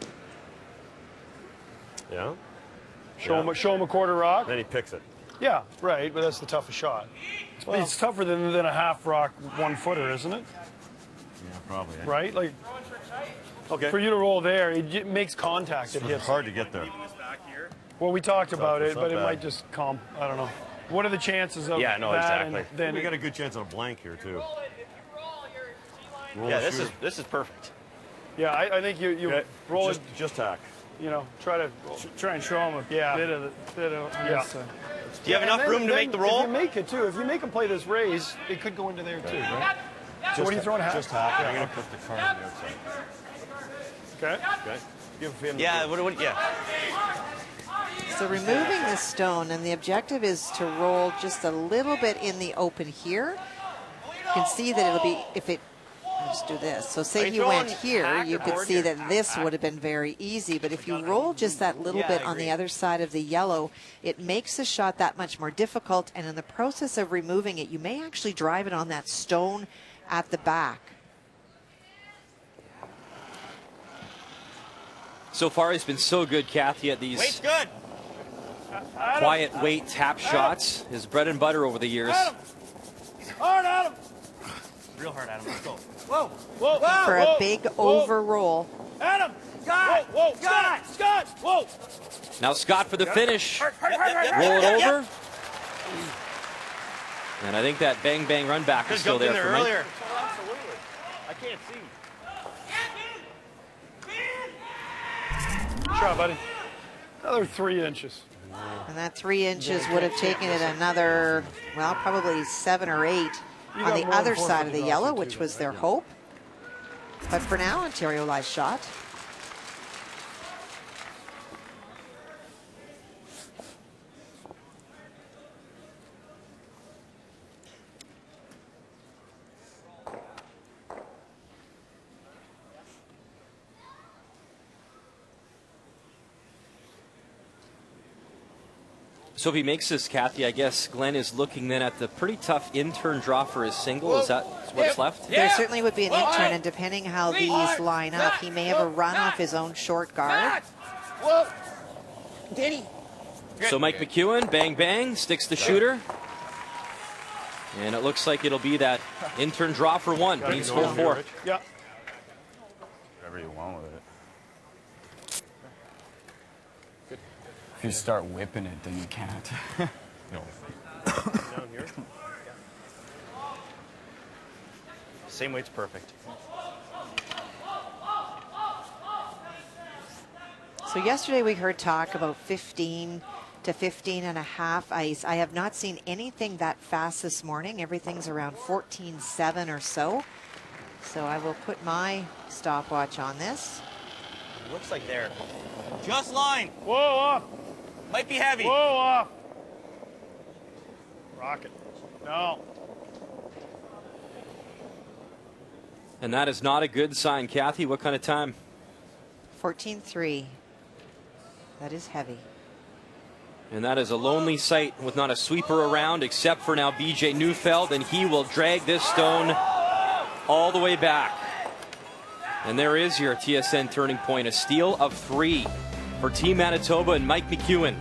Yeah? Show him a quarter rock? Then he picks it. Yeah, right, but that's the toughest shot. Well, it's tougher than a half rock 1-footer, isn't it? Yeah, probably. Right? Like, okay. For you to roll there, it makes contact. It hits. It's hard to get there. Well, we talked about it, but it bad. might just I don't know. What are the chances of yeah, no, that? exactly. And then we got a good chance on a blank here, too. Yeah, this is perfect. Yeah, I think you okay. roll it. Just tack. You know, try and show him a bit of yeah. Do you have enough room to make the roll? If you make it too, if you make him play this raise, it could go into there too, right? So what are you throwing? Just tack. I'm going to put the card on the outside. Okay. Okay. Give him. Yeah. Yeah. So removing the stone, and the objective is to roll just a little bit in the open here. You can see that it'll be, if it, I'll just do this. So say you went here, you could see that this would have been very easy, but if you roll just that little bit on the other side of the yellow, it makes the shot that much more difficult, and in the process of removing it, you may actually drive it on that stone at the back. So far, he's been so good, Kathy, at these Wait's good. quiet weight tap shots. His bread and butter over the years. Hard, Adam. Real hard, Adam. Let's go. Whoa, whoa, whoa. For a big over roll. Adam, Scott, whoa, Scott, whoa. Now Scott for the finish. Roll Roll it over. And I think that bang run back is still there for Mike. earlier. Absolutely. I can't see. Shot, buddy. Another 3 inches. And that 3 inches would have taken it another, well, probably 7 or 8 on the other side of the yellow, which was their hope. But for now, Ontario lies shot. So if he makes this, Kathy, I guess Glenn is looking then at the pretty tough in-turn draw for his single. Is that what's left? There certainly would be an in-turn, and depending how these line up, he may have a run off his own short guard. Whoa. Danny. So Mike McEwen, bang, sticks the shooter. And it looks like it'll be that in-turn draw for 1. Needs full 4. Yeah. Whatever you want with it. If you start whipping it, then you can't. No. Down here. Same weight's perfect. So yesterday we heard talk about 15 to 15 and a half ice. I have not seen anything that fast this morning. Everything's around 14.7 or so. So I will put my stopwatch on this. Looks like there. Just line. Whoa, off. Might be heavy. Whoa, off. Rocket. No. And that is not a good sign, Kathy. What kind of time? 14.3. That is heavy. And that is a lonely sight with not a sweeper around except for now BJ Neufeld, and he will drag this stone all the way back. And there is your TSN turning point, a steal of 3 for Team Manitoba and Mike McEwen.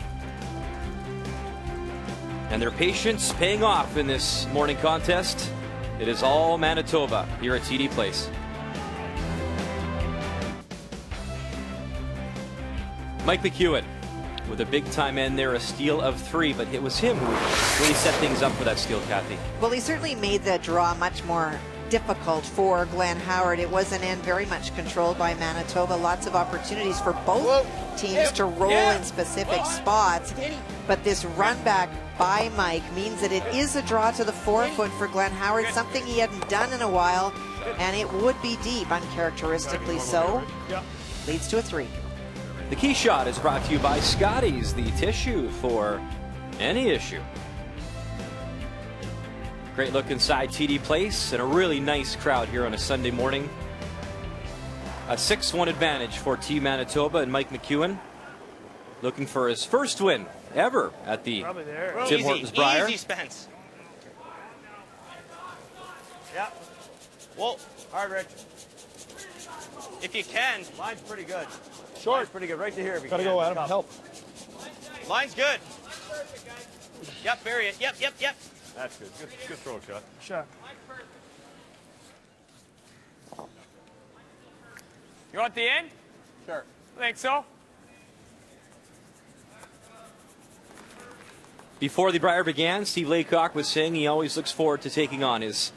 And their patience paying off in this morning contest. It is all Manitoba here at TD Place. Mike McEwen with a big time end there, a steal of 3, but it was him who really set things up for that steal, Kathy. Well, he certainly made the draw much more difficult for Glenn Howard. It was an end very much controlled by Manitoba. Lots of opportunities for both teams to roll in specific spots. But this run back by Mike means that it is a draw to the 4-foot for Glenn Howard, something he hadn't done in a while, and it would be deep, uncharacteristically so. Leads to a 3. The key shot is brought to you by Scotty's, the tissue for any issue. Great look inside TD Place and a really nice crowd here on a Sunday morning. A 6-1 advantage for Team Manitoba and Mike McEwen looking for his first win ever at the Tim Hortons Brier. Easy, Spence. Yeah. Whoa, hard, Rich. If you can. Line's pretty good. Short. Line's pretty good. Right to here. Gotta go, Adam. Help. Line's good. Yep, bury it. Yep. That's good. Good throw, shot. Shot. You want the end? Sure. I think so. Before the Brier began, Steve Laycock was saying he always looks forward to taking on his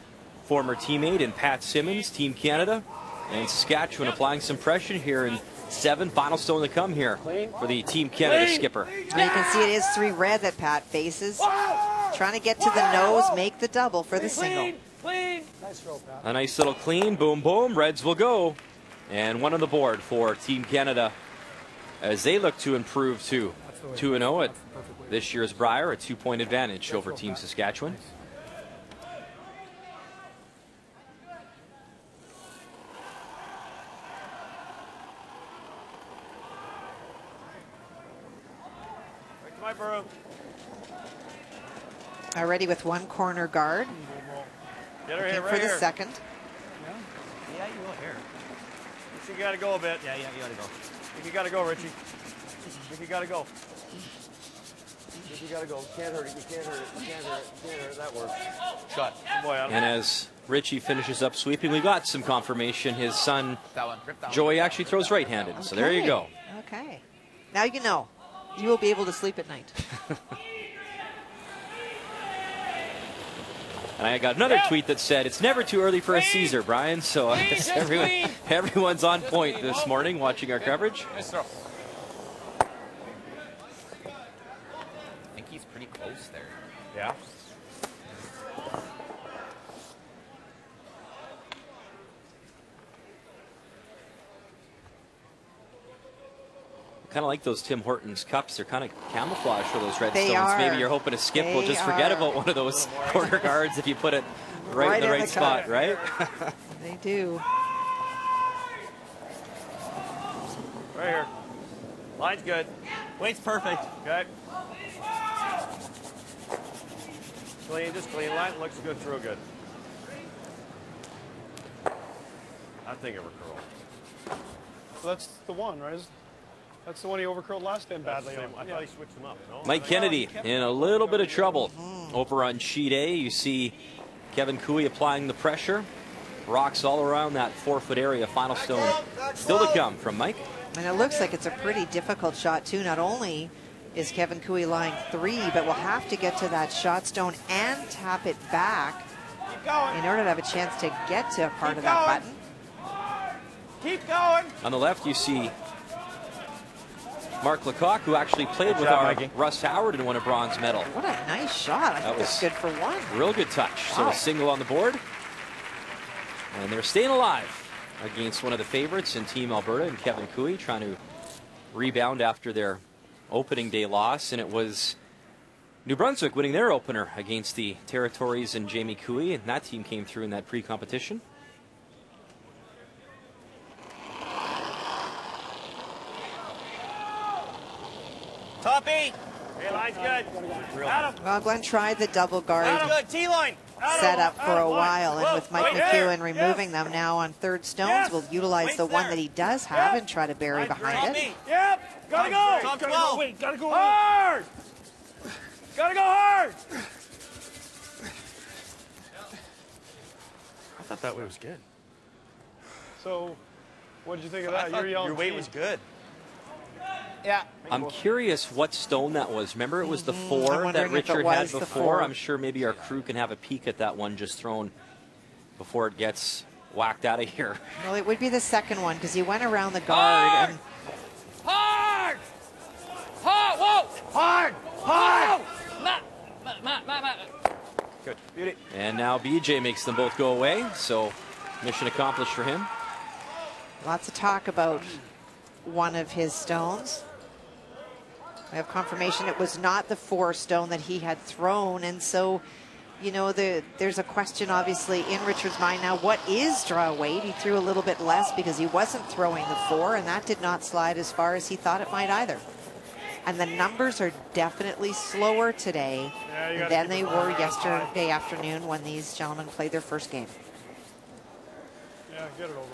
former teammate in Pat Simmons, Team Canada. And Saskatchewan applying some pressure here in 7. Final stone to come here for the Team Canada skipper. Well, you can see it is 3 red that Pat faces. Trying to get to the nose, make the double for the single. Clean. Nice throw, Pat. A nice little clean, boom, boom. Reds will go. And 1 on the board for Team Canada as they look to improve to 2-0 at this year's Brier, a 2-point advantage over Team Saskatchewan. Right to my broom. Already with 1 corner guard. Get her here, Looking right for the here. second. Yeah, you go here. You gotta go a bit. Yeah, you gotta go. You gotta go, Richie. You gotta go. You gotta go. Can't hurt it. You can't hurt it. You can't hurt it. You can't hurt it. That works. Shot. Good boy, Adam. And as Richie finishes up sweeping, we got some confirmation. His son, Joey, actually throws right-handed. Okay. So there you go. Okay. Now you know. You will be able to sleep at night. And I got another tweet that said, it's never too early for a Caesar, Brian. So I guess everyone's on point this morning watching our coverage. I think he's pretty close there. Yeah. Kind of like those Tim Hortons cups. They're kind of camouflage for those red They stones. are. Maybe you're hoping to skip. We'll just forget about one of those corner guards if you put it right in the right spot, cup. right? They do. Right here. Line's good. Weight's perfect. Okay. Clean, just clean. Line looks good, through good. I think it recurled. So that's the one, right? That's the one he overcurled last time badly. I thought he switched them up. No? Mike Kennedy in a little bit of trouble over on sheet A. You see Kevin Cooey applying the pressure. Rocks all around that 4-foot area. Final stone still to come from Mike. And it looks like it's a pretty difficult shot, too. Not only is Kevin Cooey lying 3, but will have to get to that shot stone and tap it back in order to have a chance to get to a part of that button. Keep going. On the left, you see Mark Lecoq, who actually played with our Russ Howard and won a bronze medal. What a nice shot. I think that's good for 1. Real good touch. So Wow. a single on the board. And they're staying alive against one of the favorites in Team Alberta and Kevin Cooey, trying to rebound after their opening day loss. And it was New Brunswick winning their opener against the Territories and Jamie Cooey. And that team came through in that pre-competition. Toppy. Hey, line's good. Adam. Well, Glenn tried the double guard Good. T-line. set up for a while, and with Mike McEwen removing them now on third stones, we'll utilize the one that he does have and try to bury behind it. Yep. Gotta go. Top 12. Wait, gotta go hard. Gotta go hard. I thought that weight was good. So, what did you think of that? Your weight was good. Yeah. I'm curious what stone that was. Remember, it was the 4 that Richard had before. I'm sure maybe our crew can have a peek at that one just thrown before it gets whacked out of here. Well, it would be the second one because he went around the guard. And Hard! Hard! Whoa! Hard! Hard! Good. Beauty. And now BJ makes them both go away, so mission accomplished for him. Lots of talk about one of his stones. We have confirmation it was not the 4 stone that he had thrown, and so, you know, there's a question obviously in Richard's mind now, what is draw weight? He threw a little bit less because he wasn't throwing the 4, and that did not slide as far as he thought it might either. And the numbers are definitely slower today than they were yesterday afternoon when these gentlemen played their first game.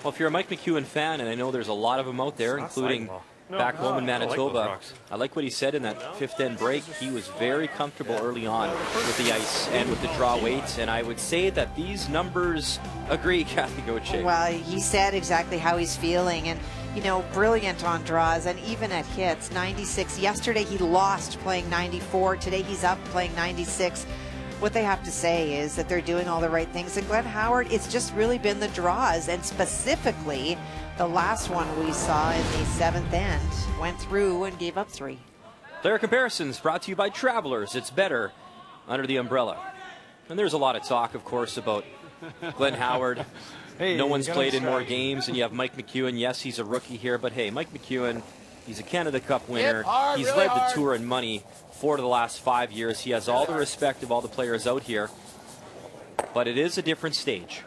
Well, if you're a Mike McEwen fan, and I know there's a lot of them out there, including back home in Manitoba, I like what he said in that 5th end break. He was very comfortable early on with the ice and with the draw weights, and I would say that these numbers agree, Kathy Gauthier. Well, he said exactly how he's feeling, and you know, brilliant on draws and even at hits. 96. Yesterday he lost playing 94. Today he's up playing 96. What they have to say is that they're doing all the right things. And Glenn Howard, it's just really been the draws, and specifically the last one we saw in the 7th end went through and gave up 3. Player comparisons brought to you by Travelers. It's better under the umbrella. And there's a lot of talk, of course, about Glenn Howard. Hey, no one's played in more games, and you have Mike McEwen. Yes, he's a rookie here, but hey, Mike McEwen, he's a Canada Cup winner. He's led the tour in money 4 of the last 5 years. He has all the respect of all the players out here, but it is a different stage.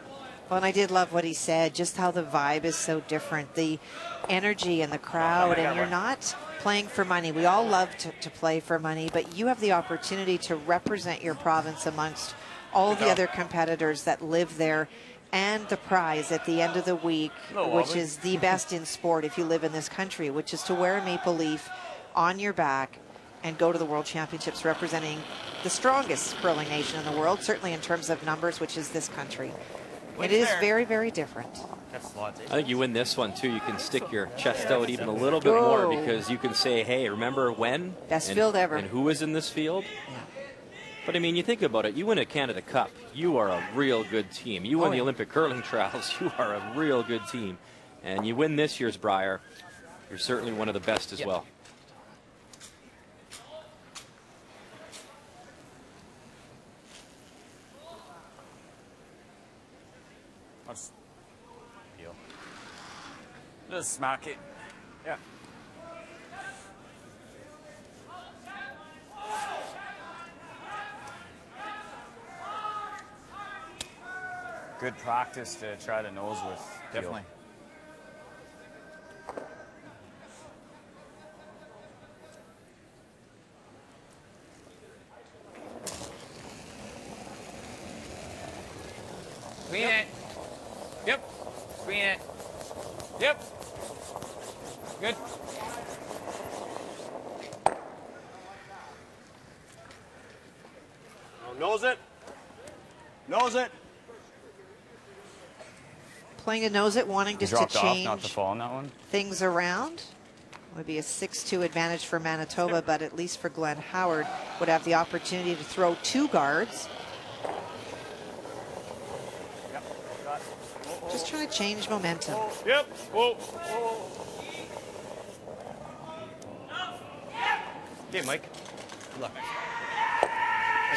Well, and I did love what he said, just how the vibe is so different, the energy in the crowd, and you're not playing for money. We all love to play for money, but you have the opportunity to represent your province amongst all the other competitors that live there, and the prize at the end of the week, which is the best in sport if you live in this country, which is to wear a maple leaf on your back and go to the World Championships representing the strongest curling nation in the world, certainly in terms of numbers, which is this country. It is very, very different. I think you win this one, too. You can stick your chest out even a little bit more because you can say, hey, remember when? Best field ever. And who was in this field? Yeah. But, I mean, you think about it. You win a Canada Cup. You are a real good team. You win the Olympic curling trials. You are a real good team. And you win this year's Brier. You're certainly one of the best as well. Just smack it. Yeah. Good practice to try to nose with. Definitely. Clean it. Yep. Clean it. Yep. Good. Nose it. Nose it. Playing to nose it, wanting just to change not to fall on that one. things around. Would be a 6-2 advantage for Manitoba, but at least for Glenn Howard, would have the opportunity to throw 2 guards. Just trying to change momentum. Yep. Whoa. Whoa. Okay, Mike. Good luck.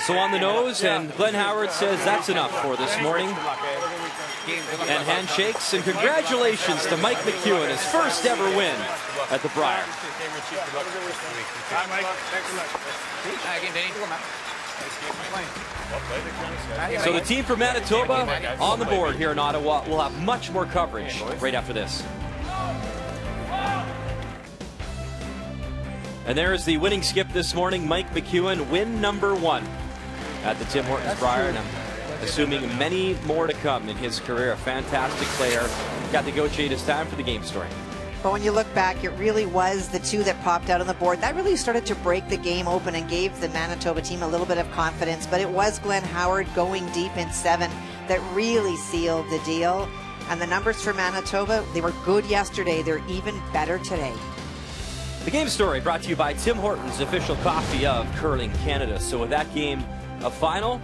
So on the nose, and Glenn Howard says that's enough for this morning. And handshakes, and congratulations to Mike McEwen, his first ever win at the Brier. So the team from Manitoba on the board here in Ottawa. We'll have much more coverage right after this. And there's the winning skip this morning, Mike McEwen, win number 1 at the Tim Hortons Brier. And I'm assuming many more to come in his career. A fantastic player. Got to negotiate his time for the game story. But when you look back, it really was the 2 that popped out on the board. That really started to break the game open and gave the Manitoba team a little bit of confidence. But it was Glenn Howard going deep in 7 that really sealed the deal. And the numbers for Manitoba, they were good yesterday. They're even better today. The game story brought to you by Tim Hortons, official coffee of Curling Canada. So with that game a final,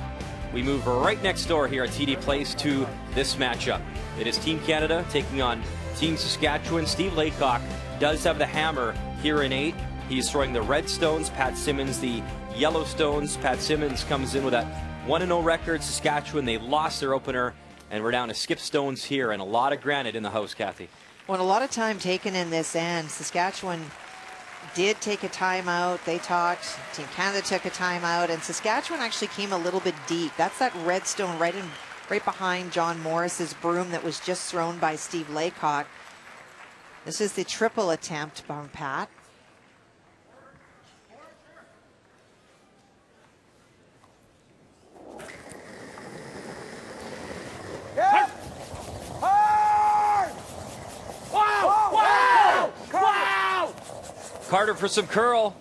we move right next door here at TD Place to this matchup. It is Team Canada taking on Team Saskatchewan. Steve Laycock does have the hammer here in 8. He's throwing the red stones, Pat Simmons the yellow stones. Pat Simmons comes in with a 1-0 record. Saskatchewan, they lost their opener, and we're down to skip stones here and a lot of granite in the house, Kathy. Well, a lot of time taken in this end. Saskatchewan did take a timeout. They talked. Team Canada took a timeout, and Saskatchewan actually came a little bit deep. That's that red stone right behind John Morris's broom that was just thrown by Steve Laycock. This is the triple attempt by Pat. Yeah. Hard! Wow! Wow! Wow! Carter for some curl.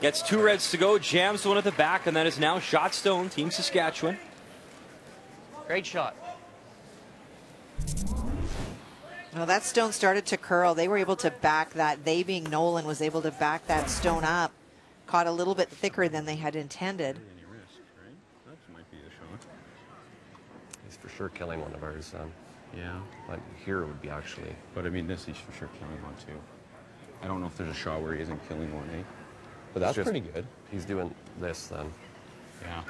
Gets 2 reds to go, jams one at the back, and that is now shot stone, Team Saskatchewan. Great shot. Well, that stone started to curl. They were able to back that. They, being Nolan, was able to back that stone up. Caught a little bit thicker than they had intended. He's for sure killing one of ours. Yeah. But here it would be actually. But I mean, this he's for sure killing one too. I don't know if there's a shot where he isn't killing one, eh? But that's pretty good. He's doing this then. Yeah.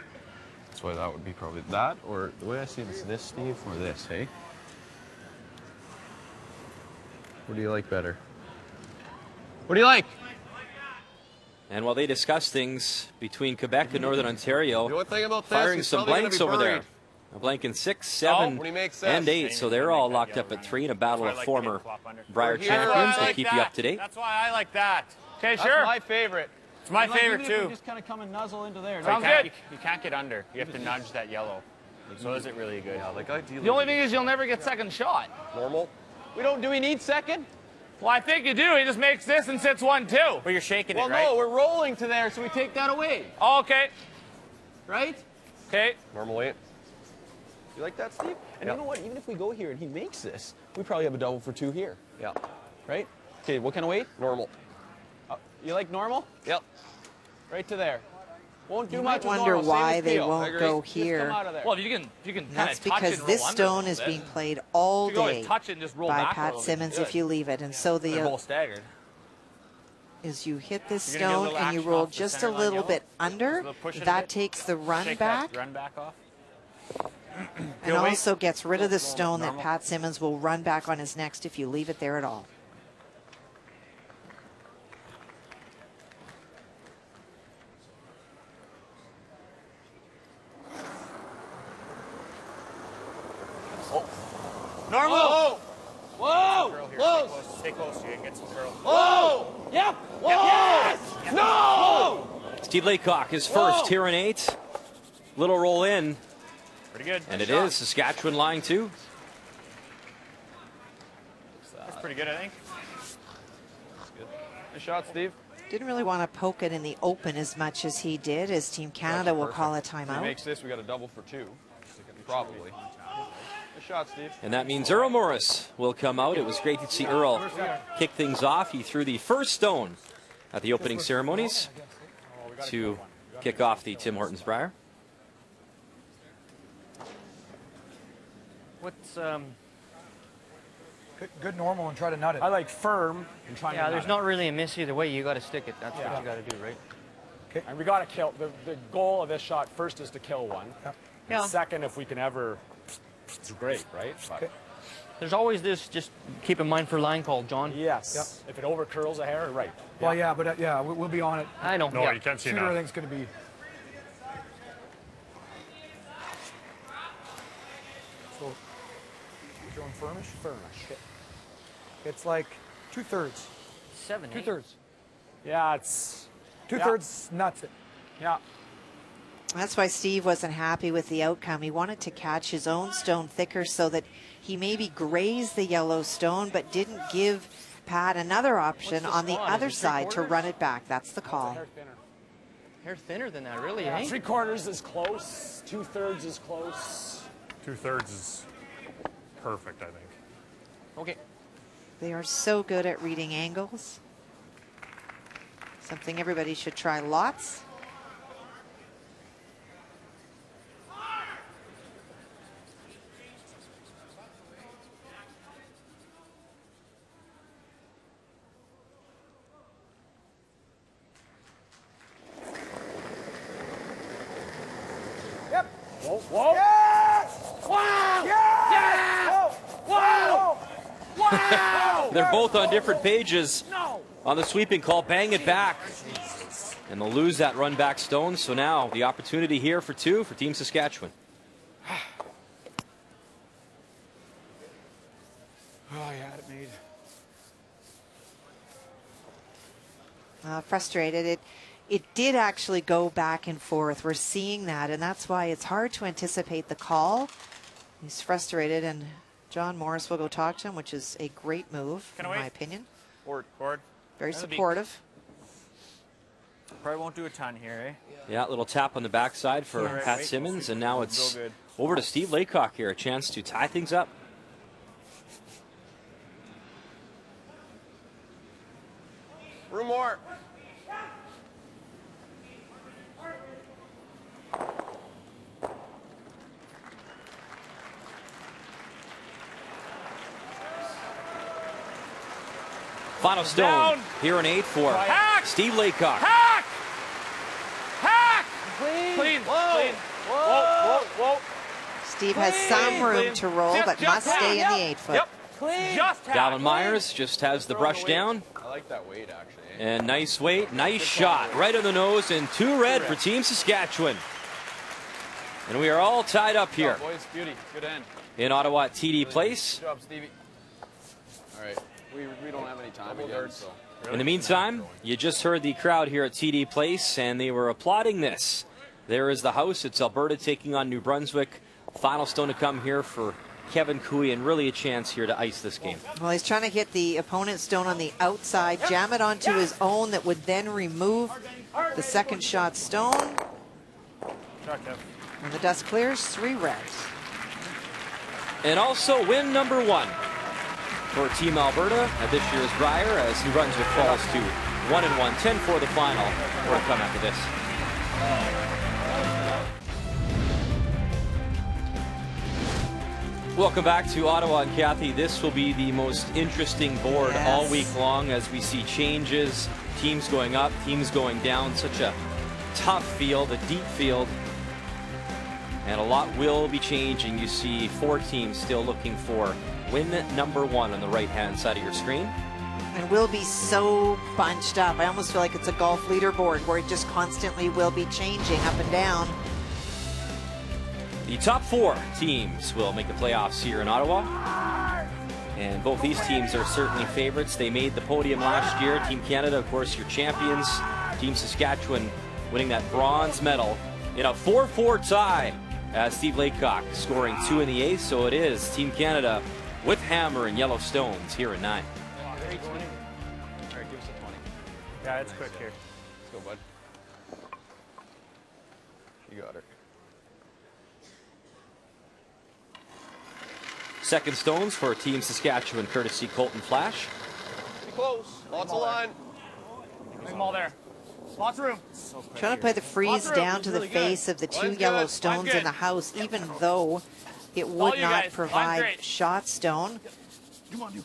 That's why that would be probably that, or the way I see it is this, Steve, or this, hey? What do you like better? What do you like? And while they discuss things between Quebec and Northern Ontario, The only thing about this, firing he's some probably gonna blanks be over there. buried. A blank in 6, 7, when he makes and this. 8. So they're all locked up at 3 in a battle of former Brier champions. We'll keep you up to date. That's why I like that. Okay, That's sure. my favorite. It's my favorite too. Just kind of come and nuzzle into there. Sounds good. You can't get under. You have to nudge that yellow. So is it really good? Yeah, like ideally. The only thing is you'll never get second shot. Normal. Do we need second? Well, I think you do. He just makes this and sits 1-2. But you're shaking Well, it, right? no, we're rolling to there, so we take that away. Oh, okay. Right? Okay. Normal 8. You like that, Steve? And you know what? Even if we go here and he makes this, we probably have a double for 2 here. Yeah. Right? Okay, what kind of weight? Normal. You like normal? Yep. Right to there. Won't do You much might with wonder normal. why Same as they Peel. won't go Just here. come out of there. Well, you can That's kind of touch because it and this roll under stone a is little being bit. played all You go day and touch it and just roll by back a Pat little bit. Simmons if Good. you leave it. And so They're the both staggered. is you hit this You're gonna get a stone little and you action roll off the just a center line little yellow. bit under. So push it a That bit. takes the run Shake back that run back off. and Feel weight? also gets rid of the stone that Normal. Pat Simmons will run back on his next if you leave it there at all. Normal. Whoa! Whoa! Close. Stay close. You can get some curl. Whoa! Yep! Whoa! Yes! No! Steve Laycock is first here in 8. Little roll in. Pretty good. And Nice it shot. is Saskatchewan lying 2. That's pretty good, I think. Good shot, Steve. Didn't really want to poke it in the open as much as he did, as Team Canada will call a If he timeout. makes this, we got a double for 2. Probably. Good shot, Steve. And that means Earl Morris will come out. It was great to see Earl kick things off. He threw the first stone at the opening ceremonies to kick off the Tim Hortons Brier. What's Good normal and try to nut it. I like firm and try to yeah, nut there's it. not really a miss either way. You got to stick it. That's Yeah. what you got to do, right? Okay. And we got to kill. The goal of this shot first is to kill one. Yeah. Second, if we can ever, it's great, right? But There's always this. Just keep in mind for line call, John. yes. If it over curls a hair, right. Well, yeah, but yeah, we'll be on it. I know. No, yeah. you can't see Shooter, enough. I think, is going to be. So, going firmish? Firmish. It's like 2/3. 7, 2/3. Yeah, it's two-thirds nuts it. Yeah. That's why Steve wasn't happy with the outcome. He wanted to catch his own stone thicker so that he maybe grazed the yellow stone, but didn't give Pat another option on the other side to run it back. That's the call. Hair thinner than that, really, Yeah, eh? 3/4 is close. 2/3 is close. 2/3 is perfect, I think. Okay. They are so good at reading angles. Something everybody should try lots. Yep. Whoa, whoa. Yes! Wow! Yes! Wow! Wow! They're both on different pages on the sweeping call. Bang it back. And they'll lose that run back stone. So now the opportunity here for two for Team Saskatchewan. Oh, I had it made. Frustrated. It did actually go back and forth. We're seeing that, and that's why it's hard to anticipate the call. He's frustrated, and John Morris will go talk to him, which is a great move, in my opinion. Board. Very supportive. Probably won't do a ton here, eh? Yeah, a little tap on the backside for Yeah. Pat Wait. Simmons, and now it's Real good. over to Steve Laycock here. A chance to tie things up. Room more. Final stone Down. here in 8 for Hack. Steve Laycock. Hack! Hack! Clean. Clean. Whoa. Clean. Whoa, whoa, whoa. Steve has some room to roll, but must stay in the 8-foot. Yep. Clean. Just hack. Dalvin Myers just has the brush down. I like that weight, actually. And nice weight, nice shot. Right on the nose, and 2 red for Team Saskatchewan. And we are all tied up here Good job, boys. Beauty. Good end. in Ottawa at TD Place. Good job, Stevie. All right. We don't have any time again, so. In the meantime, you just heard the crowd here at TD Place, and they were applauding this. There is the house. It's Alberta taking on New Brunswick. Final stone to come here for Kevin Cooey, and really a chance here to ice this game. Well, he's trying to hit the opponent's stone on the outside, jam it onto his own that would then remove the second shot stone. When the dust clears, 3 reds. And also win number 1 for Team Alberta at this year's Brier, as New Brunswick falls to 1-1, 10 for the final. More to come after this. Welcome back to Ottawa, and Kathy. This will be the most interesting board all week long as we see changes, teams going up, teams going down. Such a tough field, a deep field, and a lot will be changing. You see 4 teams still looking for win number 1 on the right-hand side of your screen. And we'll be so bunched up. I almost feel like it's a golf leaderboard where it just constantly will be changing up and down. The top 4 teams will make the playoffs here in Ottawa. And both these teams are certainly favorites. They made the podium last year. Team Canada, of course, your champions. Team Saskatchewan winning that bronze medal in a 4-4 tie. Steve Laycock scoring 2 in the 8th. So it is Team Canada with hammer and yellow stones here in 9. All right, give us a 20. Yeah, it's quick here. Let's go, bud. You got her. Second stones for Team Saskatchewan, courtesy Colton Flash. Be close. Lots of line. Bring them all there. Lots of room. Trying to play the freeze down to the face of the 2 yellow stones in the house, even though it would not provide shot stone. Come on, Duke.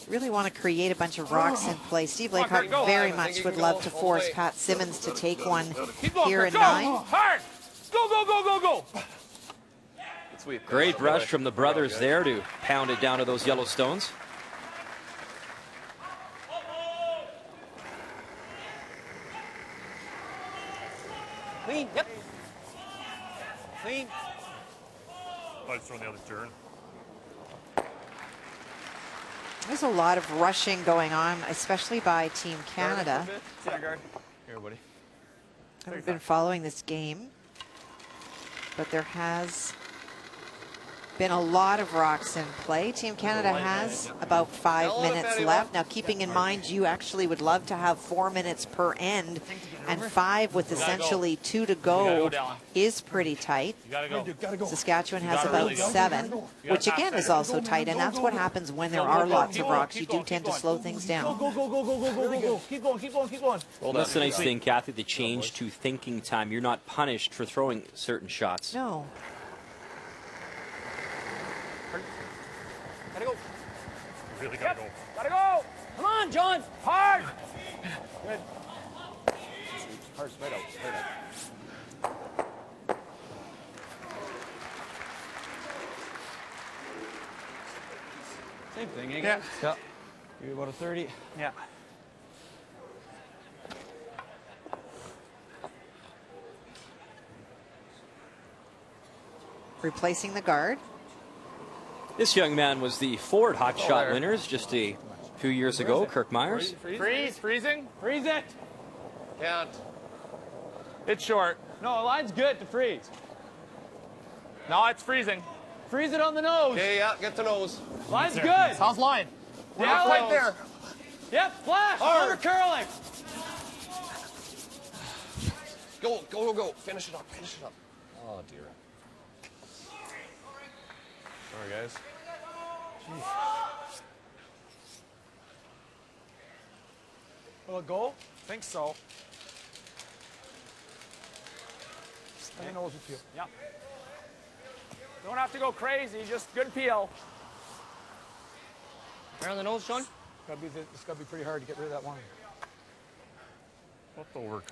Really want to create a bunch of rocks in play. Steve Laycock very much would love to force Pat Simmons to take one here in 9. Hard. Go, go, go, go, go. Great brush from the brothers there to pound it down to those yellow stones. Clean. Yep. Clean. Oh, just on the other turn. There's a lot of rushing going on, especially by Team Canada. Here, buddy. I haven't been following this game, but there has been a lot of rocks in play. Team Canada has about 5 minutes left. Now, keeping in mind, you actually would love to have 4 minutes per end, and 5 with essentially 2 to go is pretty tight. Saskatchewan has about 7, which again is also tight, and that's what happens when there are lots of rocks. You do tend to slow things down. Go, go, go, go, go, go, go, go. Keep going, keep going, keep going. Well, that's the nice thing, Kathy, the change to thinking time. You're not punished for throwing certain shots. No. Gotta go. Really gotta go. Gotta go. Come on, John. Hard. Good. Hard, straight out, straight out. Same thing, eh, guys? Yeah. You're about a 30. Yeah. Replacing the guard. This young man was the Ford Hot Shot winners just a few years ago, Kirk Myers. Freeze, freezing. Freeze it. Can't. It's short. No, line's good to freeze. No, it's freezing. Freeze it on the nose. Okay, yeah, get the nose. Line's good. How's line? Yeah, right there. Yep, flash. Hard. Over curling. Go, go, go, go. Finish it up, finish it up. Oh, dear. Sorry, guys. Will it go? Think so. Let me know what you feel. Yep. Don't have to go crazy, just good peel. Right on the nose, Sean? It's got to be pretty hard to get rid of that one.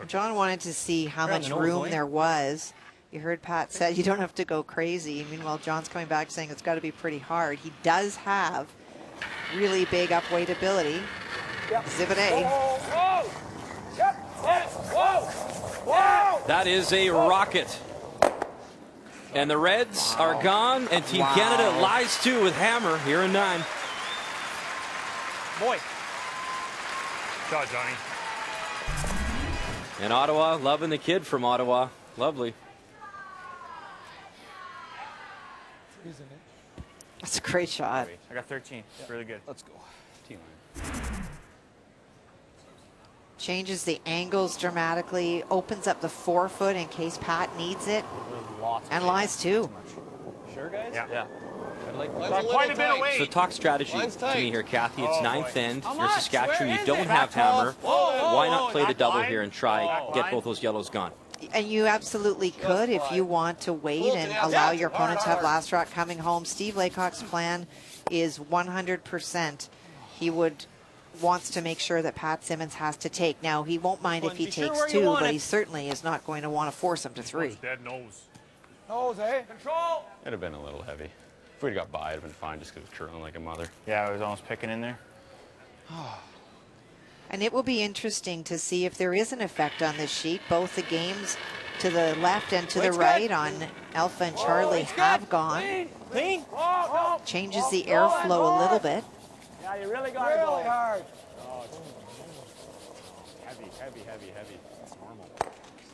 John wanted to see how much room there was. You heard Pat said you don't have to go crazy. Meanwhile, John's coming back saying it's got to be pretty hard. He does have really big upweight ability. Yep. Exhibit A. Whoa, whoa. Yep. Whoa, whoa. That is a rocket. And the Reds are gone, and Team Canada lies to with hammer here in 9. Boy. Shot, Johnny. And Ottawa, loving the kid from Ottawa. Lovely. That's a great shot. I got 13. Yep. Really good. Let's go. Changes the angles dramatically, opens up the forefoot in case Pat needs it, and lies too. Sure, guys? Yeah. Like quite a bit of weight. So talk strategy to me here, Kathy. It's 9th end. You're Saskatchewan. You don't it? have hammer. Whoa, Why not play the double line. here and try get both those yellows gone? And you absolutely could if you want to wait and allow your opponent to have last rock coming home. Steve Laycock's plan is 100%. He wants to make sure that Pat Simmons has to take. Now, he won't mind if he takes 2, but he certainly is not going to want to force him to 3. Dead nose. Nose, eh? Control. It'd have been a little heavy. If we'd got by, it'd have been fine just because it was curling like a mother. Yeah, I was almost picking in there. And it will be interesting to see if there is an effect on this sheet. Both the games to the left and to the right on Alpha and Charlie have gone. Clean. Changes the airflow a little bit. Yeah, you really got to go hard. Heavy, heavy, heavy, heavy. That's normal.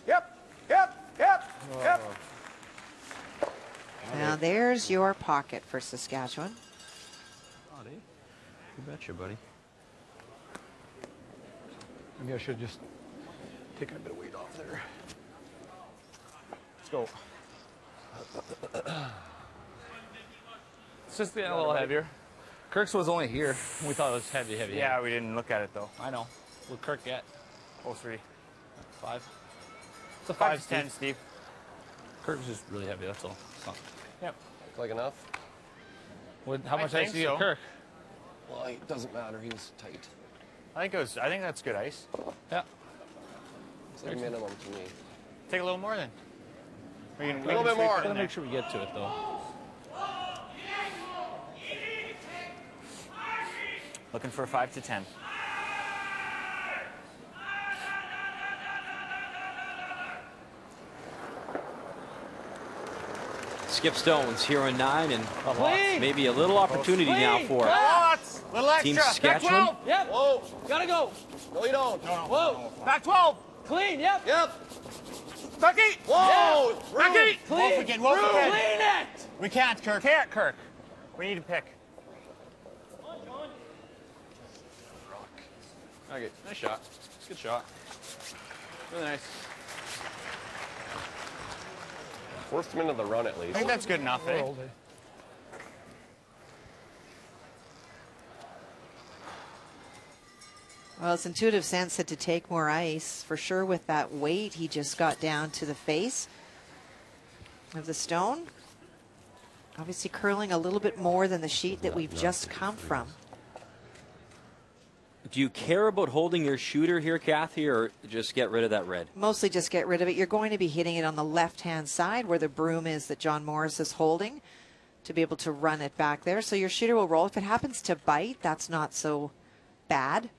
Yep. Now there's your pocket for Saskatchewan. You betcha, buddy. Maybe I should have just taken a bit of weight off there. Let's go. It's just getting a little heavier. Kirk's was only here. We thought it was heavy. Yeah, we didn't look at it though. I know. What'd Kirk get? 03. 5. It's a 5 to 10, Steve. Kirk's just really heavy, that's all. It's not. Yep. Like enough? How much ice do you get, Kirk? Well, it doesn't matter. He was tight. I think that's good ice. Yeah. It's like minimum to me. Take a little more then. A little bit more. Gotta make sure we get to it though. Looking for a 5 to 10. Skip Stones here in 9, and maybe a little opportunity now for Little extra. Team Saskatchewan. Back 12. Yep. Whoa. Gotta go. No, you don't. Whoa. Back 12. Clean. Yep. Yep. Becky. Whoa. Becky. Clean. Wolf again. Wolf again. Clean it. We can't, Kirk. Can't, Kirk. We need to pick. Okay, nice shot. It's a good shot. Really nice. Forced him into the run at I least. think that's good enough, eh? Well, his intuitive sense said to take more ice. For sure with that weight, he just got down to the face of the stone. Obviously curling a little bit more than the sheet that we've just come from. Do you care about holding your shooter here, Kathy, or just get rid of that red? Mostly just get rid of it. You're going to be hitting it on the left-hand side where the broom is that John Morris is holding to be able to run it back there. So your shooter will roll. If it happens to bite, that's not so bad.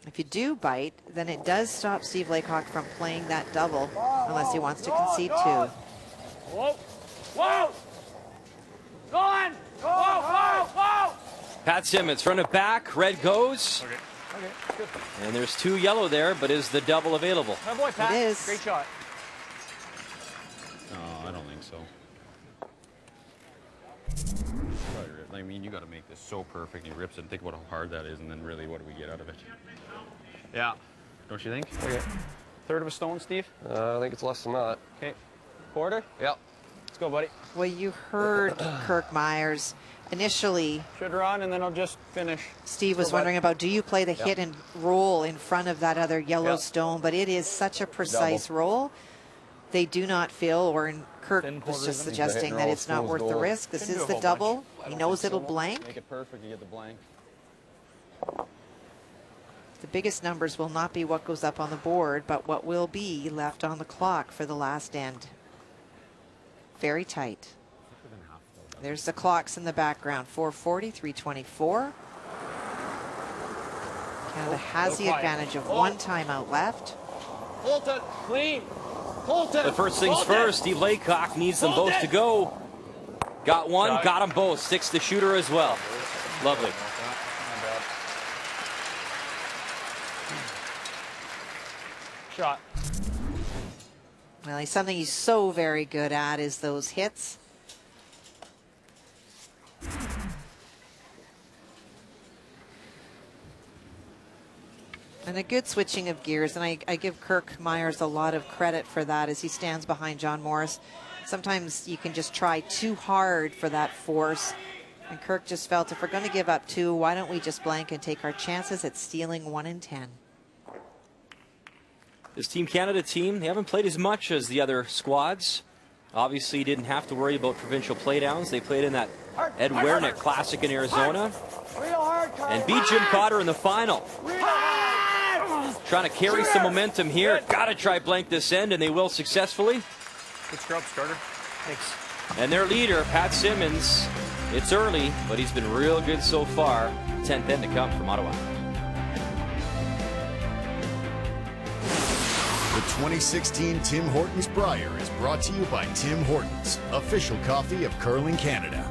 If you do bite, then it does stop Steve Laycock from playing that double unless he wants to concede two. Whoa. Whoa. Go on. Whoa, whoa, whoa. Pat Simmons, front of back, red goes. Okay, good. And there's 2 yellow there, but is the double available? Oh boy, Pat. It is. Great shot. No, I don't think so. I mean, you got to make this so perfect. He rips it and think about how hard that is, and then really, what do we get out of it? Yeah. Don't you think? Okay. Third of a stone, Steve? I think it's less than that. Okay. Quarter? Yep. Let's go, buddy. Well, you heard Kirk Myers initially. Should run, and then I'll just finish. Steve was wondering about, do you play the hit and roll in front of that other yellow stone? But it is such a precise roll. They do not feel, or Kirk was just suggesting that it's not worth the risk. This is the double. He knows it'll blank. Make it perfect, you get the blank. The biggest numbers will not be what goes up on the board, but what will be left on the clock for the last end. Very tight. There's the clocks in the background. 4:40, 3:24. Canada has the advantage of 1 timeout left. Hold it. Clean. Hold it. But first things first, Steve Laycock needs them both to go. Got one, got them both. 6 the shooter as well. Lovely. Shot. Well, something he's so very good at is those hits. And a good switching of gears, and I give Kirk Myers a lot of credit for that as he stands behind John Morris. Sometimes you can just try too hard for that force, and Kirk just felt, if we're going to give up 2, why don't we just blank and take our chances at stealing 1 in 10. This Team Canada team, they haven't played as much as the other squads. Obviously didn't have to worry about provincial playdowns. They played in that Ed Wernick Classic in Arizona and beat Jim Cotter in the final. Trying to carry some momentum here. Got to try blank this end, and they will successfully. Good scrub starter. Thanks. And their leader, Pat Simmons, it's early, but he's been real good so far. 10th end to come from Ottawa. The 2016 Tim Hortons Brier is brought to you by Tim Hortons, official coffee of Curling Canada.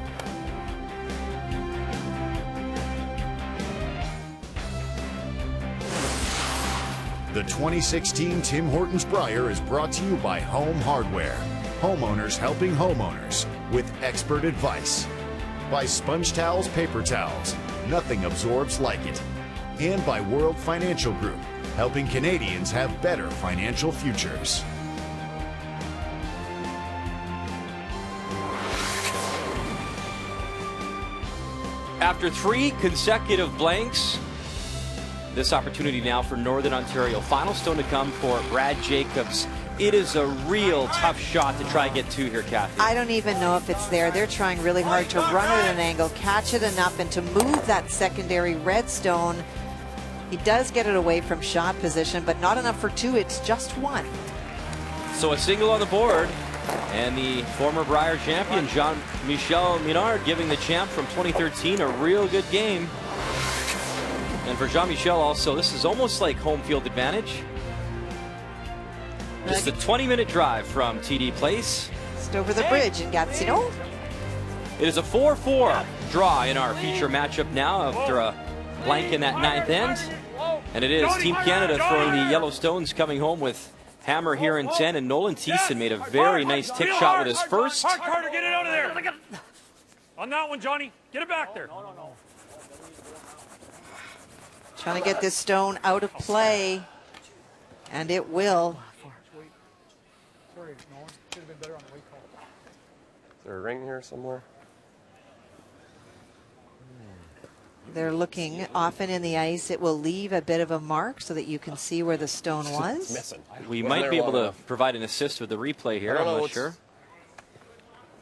The 2016 Tim Hortons Brier is brought to you by Home Hardware, homeowners helping homeowners with expert advice. By Sponge Towels Paper Towels, nothing absorbs like it. And by World Financial Group, helping Canadians have better financial futures. After 3 consecutive blanks, this opportunity now for Northern Ontario. Final stone to come for Brad Jacobs. It is a real tough shot to try and get 2 here, Kathy. I don't even know if it's there. They're trying really hard to run it at an angle, catch it enough, and to move that secondary red stone. He does get it away from shot position, but not enough for 2. It's just 1. So a single on the board, and the former Brier champion, Jean-Michel Minard, giving the champ from 2013 a real good game. And for Jean-Michel also, this is almost like home field advantage. Just a 20-minute drive from TD Place. Just over the bridge in Gatineau. It is a 4-4 draw in our feature matchup now after a blank in that ninth end. And it is Team Canada throwing the Yellowstones, coming home with hammer here in 10. And Nolan Thiessen made a very nice tip shot with his first. Carter, get it out of there. On that one, Johnny. Get it back there. Trying to get this stone out of play, and it will. Sorry, Nolan. Should have been better on the weight call. Is there a ring here somewhere? They're looking often in the ice. It will leave a bit of a mark so that you can see where the stone was. We might be able to provide an assist with the replay here. I'm not sure.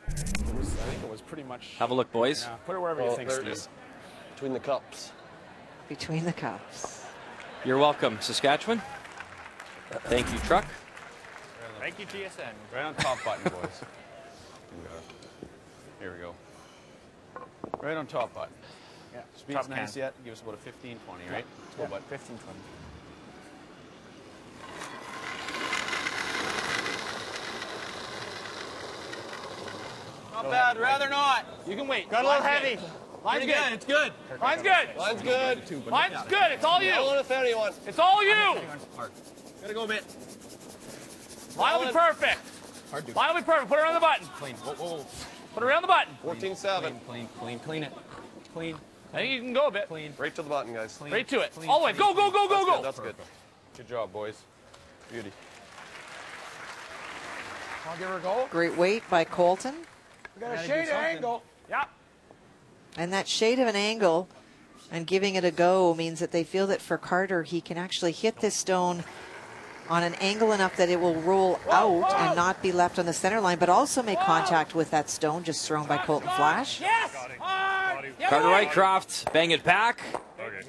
I think it was pretty much. Have a look, boys. Yeah, put it wherever you think, there it Steve. is. Between the cups. Between the cups. You're welcome, Saskatchewan. Thank you, Truck. Thank you, TSN. Right on top button, boys. Here we go. Right on top button. Yeah. Speed's Top nice can. yet. Give us about a 15, 20, right? Yeah, About 15, 20. Not bad, rather not. You can wait. Got a little heavy. Line's Pretty good. It's good. Line's good. Line's good. Line's good. It's all you. Don't want to offend anyone. It's all you. Gotta go a bit. Line will be perfect. Line will be perfect. Put it around the button. Clean. Whoa, whoa, whoa. Put it around the button. 14-7. Clean it. Clean. I think you can go a bit. Clean. Right to the button, guys. Clean. Right to it. Clean. All the way. Go, go, go, go, go. That's good. Good job, boys. Beauty. I'll give her a go. Great weight by Colton. We got a shade of angle. Yeah. And that shade of an angle and giving it a go means that they feel that for Carter, he can actually hit this stone on an angle enough that it will roll out and not be left on the center line, but also make contact with that stone just thrown by Colton Flash. Yes. Carter Rycroft, bang it back,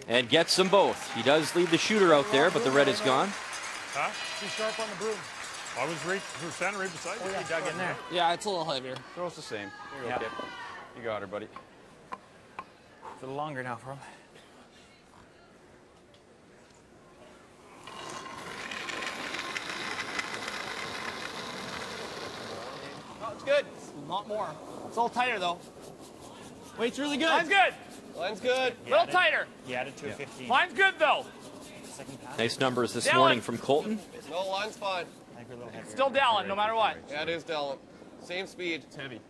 and gets them both. He does leave the shooter out there, but the red is gone. Huh? Be sharp on the broom. I was standing right beside you. You dug in there. Yeah, it's a little heavier. Throw us the same. Here you go, Yeah. Kip. You got her, buddy. It's a little longer now for him. Oh, it's good. Not more. It's a little tighter though. Weight's really good. Line's good. Line's good. A little tighter. He added to a 15. Line's good though. Nice numbers this Dallin. morning from Colton. No, line's fine. Still Dallin, no matter what. Yeah, it is Dallin. Same speed. It's heavy.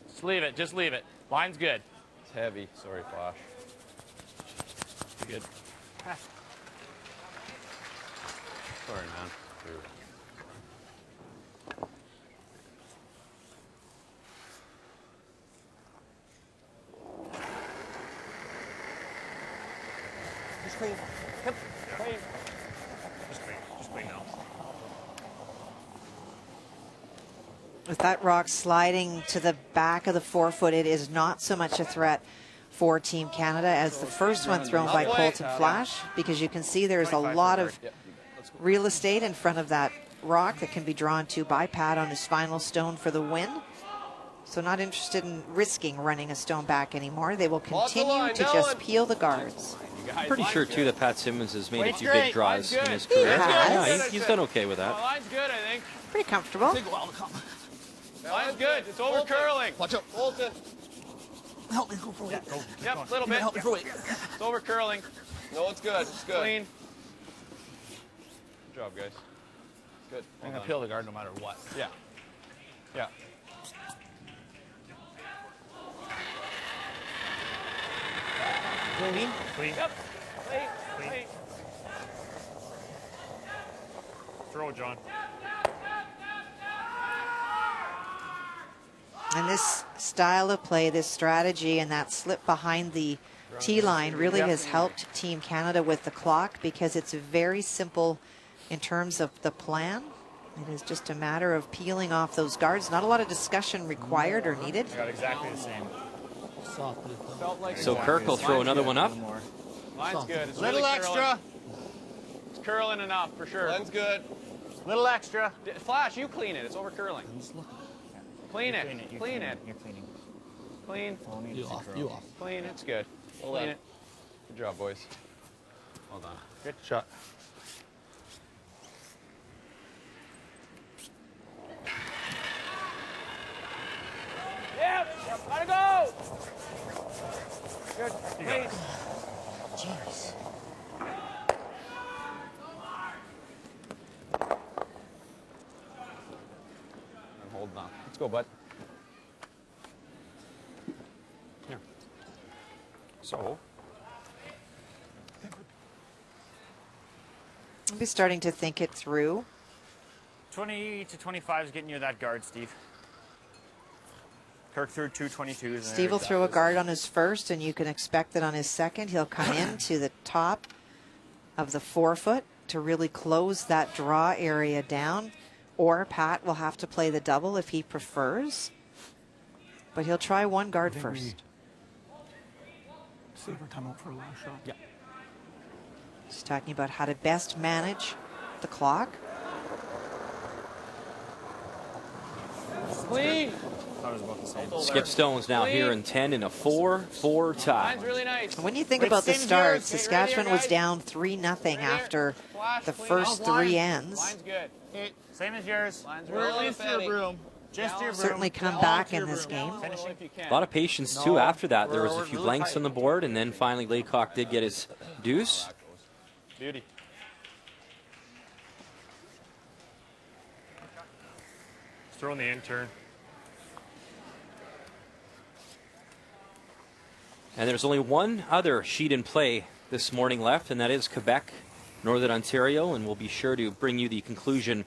Just leave it. Just leave it. Line's good. It's heavy. Sorry, Flash. Good. Sorry, man. Just clean. Yep. Clean. Just clean now. With that rock sliding to the back of the forefoot, it is not so much a threat for Team Canada as the first one thrown by Colton Flash, because you can see there's a lot of real estate in front of that rock that can be drawn to by Pat on his final stone for the win. So not interested in risking running a stone back anymore. They will continue to just peel the guards. I'm pretty sure, too, that Pat Simmons has made a few Great. big drives Line's in his good. career. He has. Yeah, he's done okay with that. Line's good, I think. Pretty comfortable. Take a while to come. Line's good. It's over curling. Watch out. Colton. Help me go for weight. Yep, a little bit. Help me for weight. It's over curling. No, it's good. It's good. Clean. Good job, guys. Good. I'm going to peel the guard no matter what. Yeah. Yeah. Clean. Clean. Yep. Clean. Clean. Throw, John. And this style of play, this strategy, and that slip behind the tee line really has helped Team Canada with the clock, because it's very simple in terms of the plan. It is just a matter of peeling off those guards. Not a lot of discussion required or needed. Got exactly the same. Felt like So Kirk will throw another one up. Line's good. It's Little really extra. Curling. It's curling enough for sure. Line's good. Little extra. Flash, you clean it. It's over curling. Clean it. Clean it. You're cleaning. Clean. You off. You off. Clean. It's good. Clean it. Good job, boys. Well done. Good shot. Wait. Jeez. I'm holding on. Let's go, bud. Here. So. I'll be starting to think it through. 20 to 25 is getting you that guard, Steve. Kirk threw 222s. Steve will throw a guard on his first, and you can expect that on his second, he'll come into the top of the forefoot to really close that draw area down. Or Pat will have to play the double if he prefers. But he'll try one guard first. Save our time out for a last shot. Yeah. He's talking about how to best manage the clock. Clean. I was about to say. Skip Stone's now here in 10 in a 4-4 tie. Mine's really nice. When you think about the start, Saskatchewan was down 3-0 after the first three ends. Mine's good. Same as yours. Mine's We're at least your broom. Just your broom. Certainly come back in this game. A lot of patience, too, after that. There was a few blanks on the board, and then finally Laycock did get his deuce. Beauty. Throw in the intern. And there's only one other sheet in play this morning left, and that is Quebec, Northern Ontario, and we'll be sure to bring you the conclusion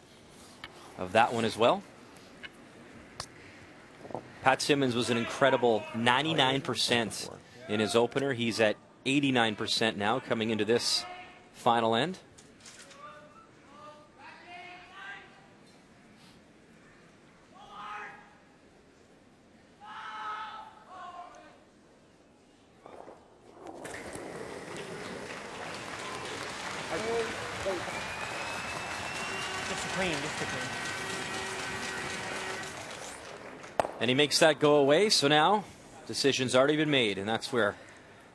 of that one as well. Pat Simmons was an incredible 99% in his opener. He's at 89% now coming into this final end. And he makes that go away, so now decision's already been made, and that's where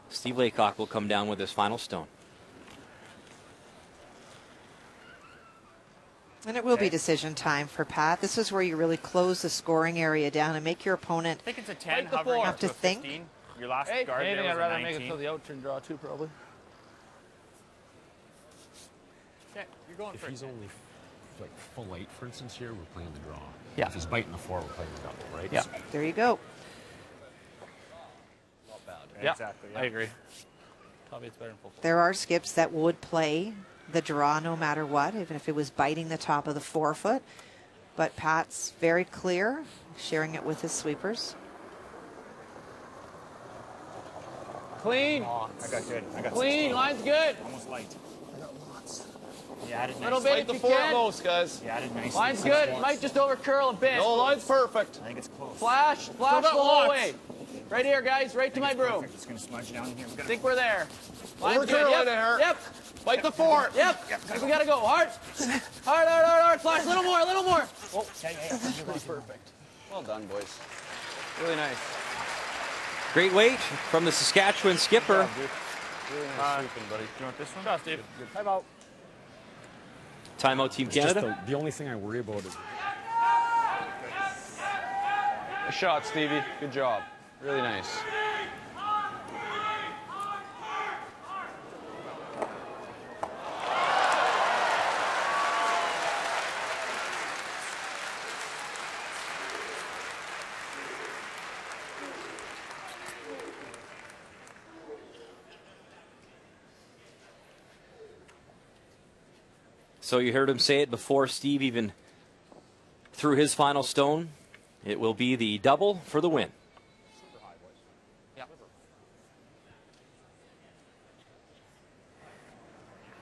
Steve Laycock will come down with his final stone. And it will be decision time for Pat. This is where you really close the scoring area down and make your opponent I think it's a 10 hovering have up to a think. 15. Your last Hey, guard Maybe there I'd was a rather 19. make it till the out-turn draw too, probably. Okay, you're going If for he's only like full 8, for instance, here, we're playing the draw. Yeah. If he's biting the 4, we're playing the double, right? Yeah. There you go. Not bad. Yeah, exactly. Yeah. I agree. Probably it's better than full. There are skips that would play the draw no matter what, even if it was biting the top of the forefoot. But Pat's very clear, sharing it with his sweepers. Clean. Oh, I got good. I got Clean. Line's good. almost light. You added nice. Little bit Like if the you 4 at can. most, guys. You added nice. Line's good. Might just over curl a bit. No, line's perfect. I think it's close. Flash the that whole once. way. Right here, guys. Right to my broom. Perfect. It's going to smudge down here. I think we're there. Line's Over good. curl Yep. in there. Yep. Bite the 4. Yep. We gotta go. Hard. Hard. Flash. Little more. Little more. Oh, yeah. Pretty perfect. Well done, boys. Really nice. Great weight from the Saskatchewan skipper. Really nice sweeping, buddy. You want this one? Shot, Steve. Time out. Timeout, Team It's just Canada. the only thing I worry about is Nice shot, Stevie. Good job. Really nice. So you heard him say it before Steve even threw his final stone. It will be the double for the win.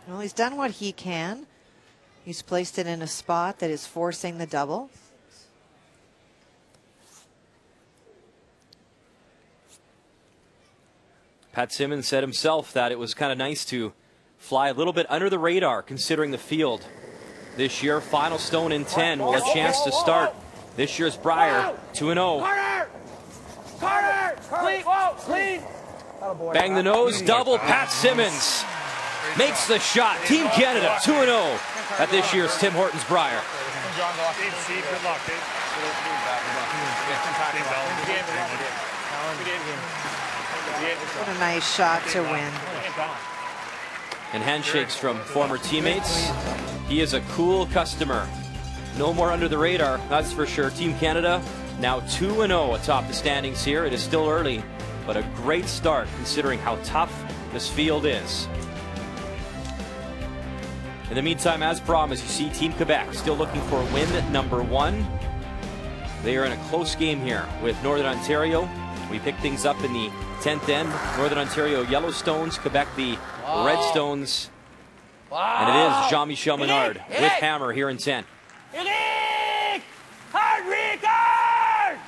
Well, he's done what he can. He's placed it in a spot that is forcing the double. Pat Simmons said himself that it was kind of nice to fly a little bit under the radar considering the field this year. Final stone in 10 will a chance to start this year's Brier 2-0. Carter. Clean. Clean. Bang the nose, double. Pat Simmons makes the shot. Team Canada 2-0 at this year's Tim Hortons Brier. Dave C, good luck, Dave. What a nice shot to win. And handshakes from former teammates. He is a cool customer. No more under the radar, that's for sure. Team Canada now 2-0 atop the standings here. It is still early, but a great start considering how tough this field is. In the meantime, as promised, you see Team Quebec still looking for win number 1. They are in a close game here with Northern Ontario. We pick things up in the 10th end. Northern Ontario Yellowstones, Quebec the Redstones. And it is Jean-Michel Menard with hammer here in 10. Eric! Hard, Rick, hard!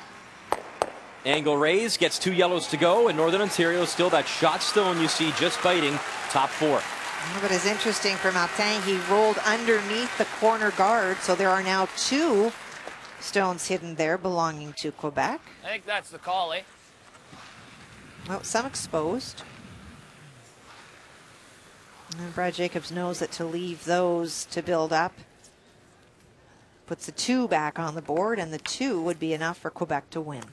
Angle raise, gets 2 yellows to go, and Northern Ontario still that shot stone you see just fighting top 4. But it's interesting for Martin, he rolled underneath the corner guard, so there are now 2 stones hidden there belonging to Quebec. I think that's the call, eh? Well, some exposed. And Brad Jacobs knows that to leave those to build up puts the 2 back on the board, and the 2 would be enough for Quebec to win.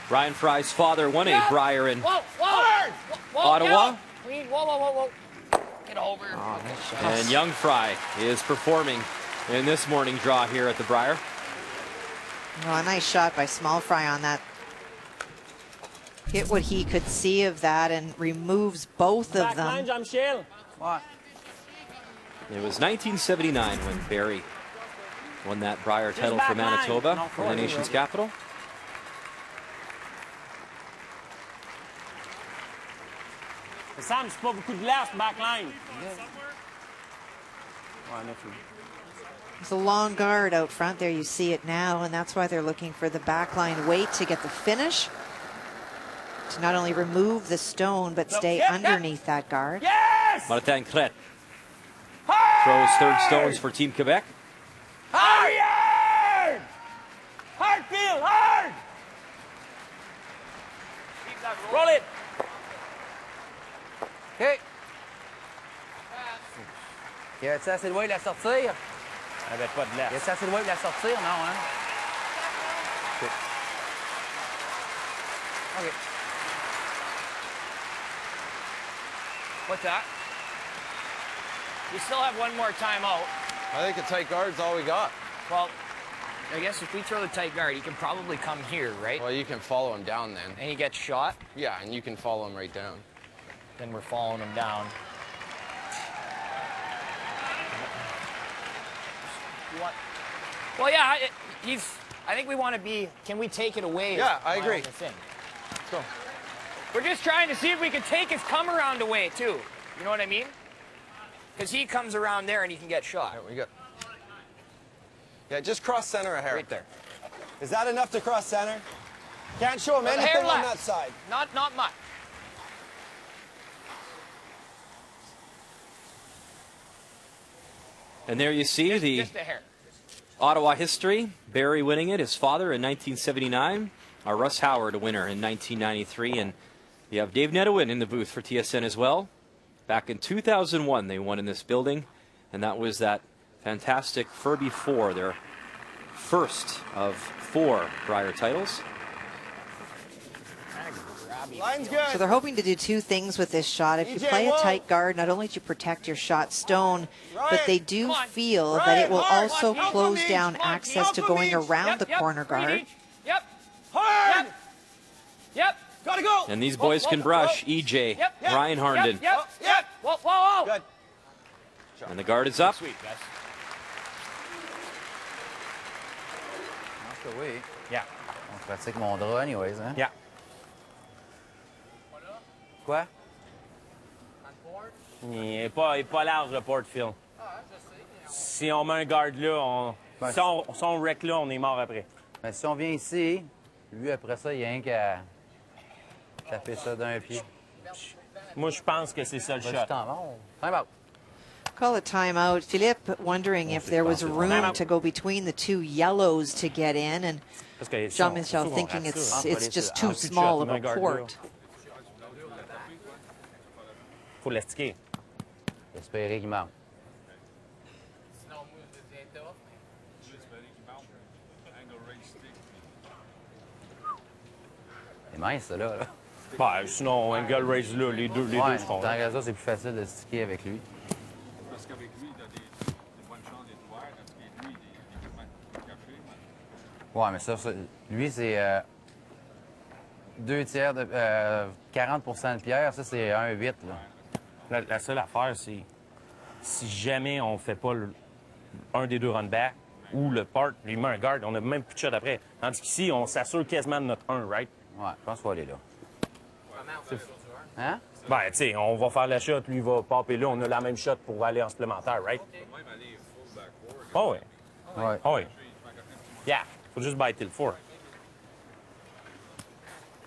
Brian Fry's father won a Brier in Ottawa. Whoa. Get over. And young Fry is performing in this morning draw here at the Brier. Well, a nice shot by Small Fry on that. Hit what he could see of that and removes both of them. It was 1979 when Barrie won that Brier title for Manitoba in the nation's capital. Sam, c'est pas beaucoup de glace, backline. There's a long guard out front there. You see it now, and that's why they're looking for the backline weight to get the finish. To not only remove the stone, but stay underneath that guard. Yes! Martin Crête throws third stones for Team Quebec. Hard! Hard field, hard! Roll it! OK. Y a-t-il assez de weight de la sortir? Avec pas de glace. Y a-t-il assez de weight de la sortir? Non, hein? OK. What's that? We still have one more timeout. I think a tight guard's all we got. Well, I guess if we throw the tight guard, he can probably come here, right? Well, you can follow him down then. And he gets shot? Yeah, and you can follow him right down. Then we're following him down. Well, yeah, I think we want to be. Can we take it away? Yeah, I agree. Let's go. We're just trying to see if we can take his come around away too. You know what I mean? Because he comes around there and he can get shot. There we go. Yeah, just cross center a hair. Right there. Is that enough to cross center? Can't show him anything on that side. Not much. And there you see the Just a hair. Ottawa history. Barrie winning it, his father in 1979. Russ Howard, a winner in 1993. And you have Dave Netowin in the booth for TSN as well. Back in 2001, they won in this building. And that was that fantastic Furby 4, their first of 4 Brier titles. Line's good. So they're hoping to do 2 things with this shot. If you play a tight guard, not only do you protect your shot stone, but they do feel that it will also close down access to going around the corner guard. Yep. Hard. Yep. Gotta go. And these boys can brush. EJ, Ryan Harnden. Yep. Whoa. Good. And the guard is up. Sweet, guys. Oui. Yeah. On pratique mon drap anyways, hein? Yeah. Quoi? Il est pas large le port Phil. Si on met un garde là, si on wreck là, on est mort après. Ben, si on vient ici, lui après ça, il y a rien qu'à taper ça d'un pied. Moi, je pense que c'est ça le shot. Time out. Call a timeout. Philippe wondering if there was room to go between the 2 yellows to get in, and Jean-Michel thinking it's just too small of a court. Faut l'estiquer. Espérer qu'il marque. C'est mince, ça, là. Ben, sinon, angle raise là, les deux Ouais, se font. tant que ça, c'est plus facile de sticker avec lui. Parce qu'avec lui, il a des bonnes chances d'être ouvert, parce que lui, il est complètement caché. Ouais, mais ça lui, c'est 2 tiers de 40% de pierre, ça, c'est 1,8. La seule affaire, c'est si jamais on fait pas un des deux run-back ou le part lui met un guard, on n'a même plus de shot après. Tandis qu'ici, on s'assure quasiment de notre 1, right? Ouais, je pense qu'il va aller là. Hein? Ben, tu sais, on va faire la shot, lui, il va popper là, on a la même shot pour aller en supplémentaire, right? Oh, ouais. Ouais. Oh, ouais. Yeah, faut juste buy till 4.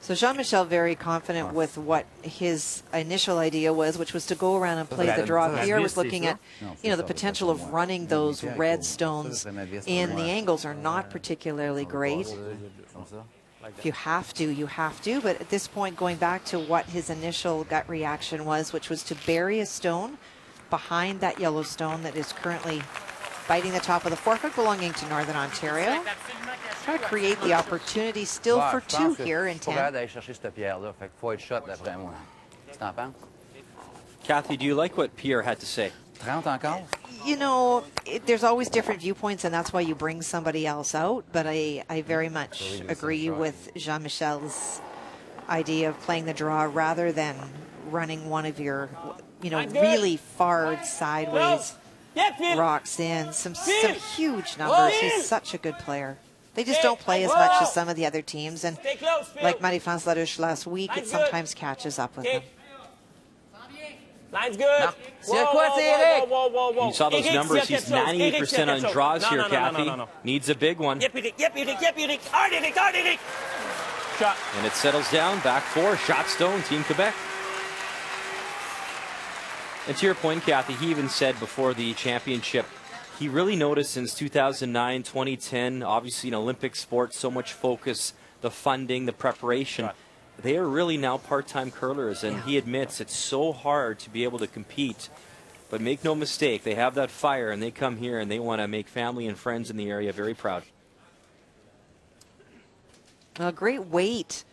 So Jean-Michel very confident with what his initial idea was, which was to go around and play the draw. Pierre was looking at, you know, the potential of running those red stones in. The angles are not particularly great. If you have to, you have to. But at this point, going back to what his initial gut reaction was, which was to bury a stone behind that yellow stone that is currently biting the top of the forfeit belonging to Northern Ontario. Try to create the opportunity still for 2 here in 10. D'aller chercher cette pierre-là, fait qu'il faut être shot d'après moi. Tu t'en penses? Kathy, do you like what Pierre had to say? 30 encore? You know, there's always different viewpoints, and that's why you bring somebody else out. But I very much agree with Jean-Michel's idea of playing the draw rather than running one of your, you know, really far sideways rocks in. Some huge numbers. He's such a good player. They just don't play as much as some of the other teams. And like Marie-France Larouche last week, it sometimes catches up with them. Line's good. You saw those numbers. He's 98% on draws here, Kathy. Needs a big one. Yep, Eric. Hard, Eric. Shot. And it settles down. Back 4. Shot stone. Team Quebec. And to your point, Kathy, he even said before the championship, he really noticed since 2009, 2010, obviously an Olympic sport, so much focus, the funding, the preparation. They are really now part-time curlers, and he admits it's so hard to be able to compete. But make no mistake, they have that fire, and they come here and they want to make family and friends in the area very proud. A great weight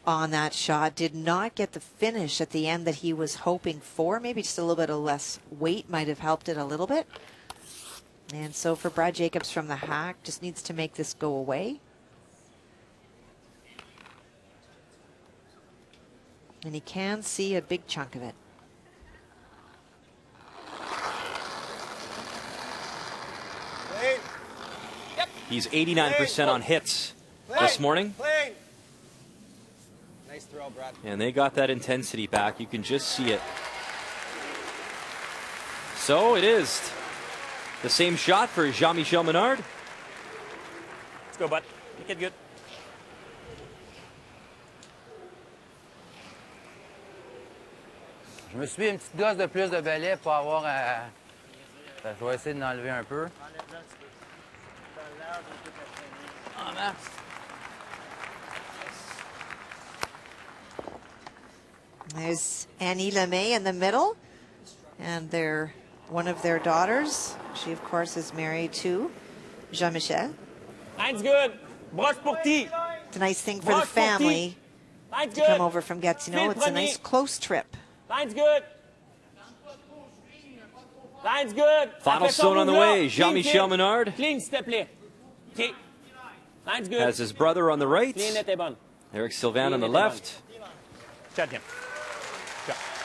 on that shot. Did not get the finish at the end that he was hoping for. Maybe just a little bit of less weight might have helped it a little bit. And so for Brad Jacobs from the hack, just needs to make this go away. And he can see a big chunk of it. He's 89% on hits this morning. Nice throw, Brad. And they got that intensity back. You can just see it. So it is the same shot for Jean-Michel Menard. Let's go, bud. Make it good. Je me suis mis une petite gosse de plus de balai pour avoir... je vais essayer de l'enlever un peu. Ah, merci. There's Annie Lemay in the middle, and one of their daughters. She, of course, is married to Jean-Michel. Line's good. Broche pour ti. It's a nice thing for the family to come over from Gatineau. It's a nice close trip. Line's good. Line's good. Final stone on the way. Jean-Michel Menard Clean, s'il te plaît. Okay. Line's good. has his brother on the right. Clean, était bonne. Eric Sylvain on the left. Shot him.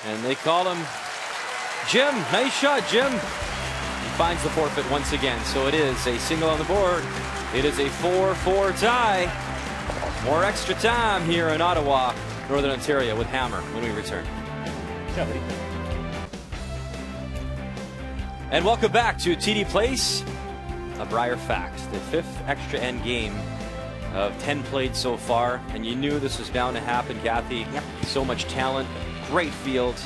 And they call him Jim. Nice shot, Jim. He finds the forfeit once again. So it is a single on the board. It is a 4-4 tie. More extra time here in Ottawa, Northern Ontario with Hammer when we return. And welcome back to TD Place. A Brier fact. The 5th extra end game of 10 played so far. And you knew this was bound to happen, Kathy. Yep. So much talent. Great field.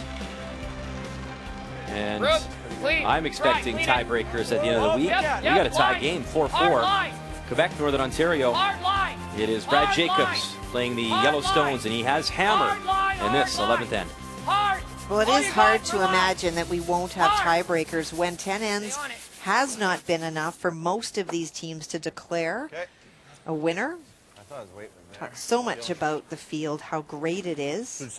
And I'm expecting tiebreakers at the end of the week. We got a tie game, 4-4. Quebec, Northern Ontario. It is Brad Jacobs playing the Yellowstones, and he has Hammer in this 11th end. Well, it is hard to imagine that we won't have tiebreakers when 10 ends has not been enough for most of these teams to declare a winner. I thought I was waiting there. Talk so much about the field, how great it is.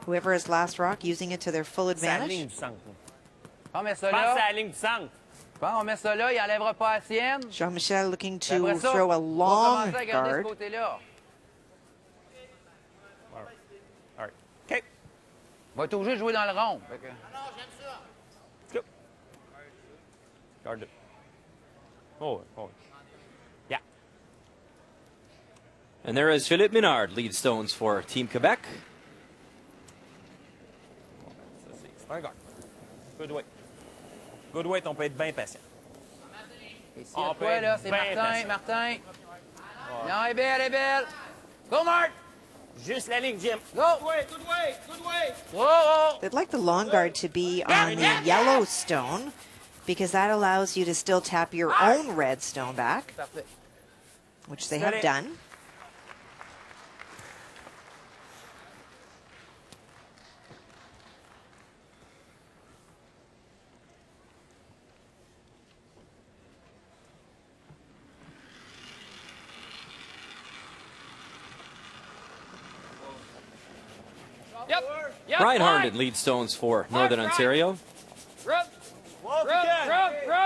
Whoever has last rock using it to their full advantage. On met ça là. Bon, on met ça là, il enlèvera pas la sienne. Jean-Michel looking to throw a long guard. OK. Va être obligé de jouer dans le rond. Guard it. Oh. Yeah. And there is Philippe Minard, lead stones for Team Quebec. C'est un guard. Good weight. Good weight, on peut être bien patient. Ici, à toi, là, c'est Martin. Non, elle est belle, elle est belle. Go, Mark! Juste la ligne, Jim. Go! Good way. Whoa! They'd like the long guard to be on the yellow stone because that allows you to still tap your own red stone back, which they have done. Brian Harnden lead stones for Northern Ontario.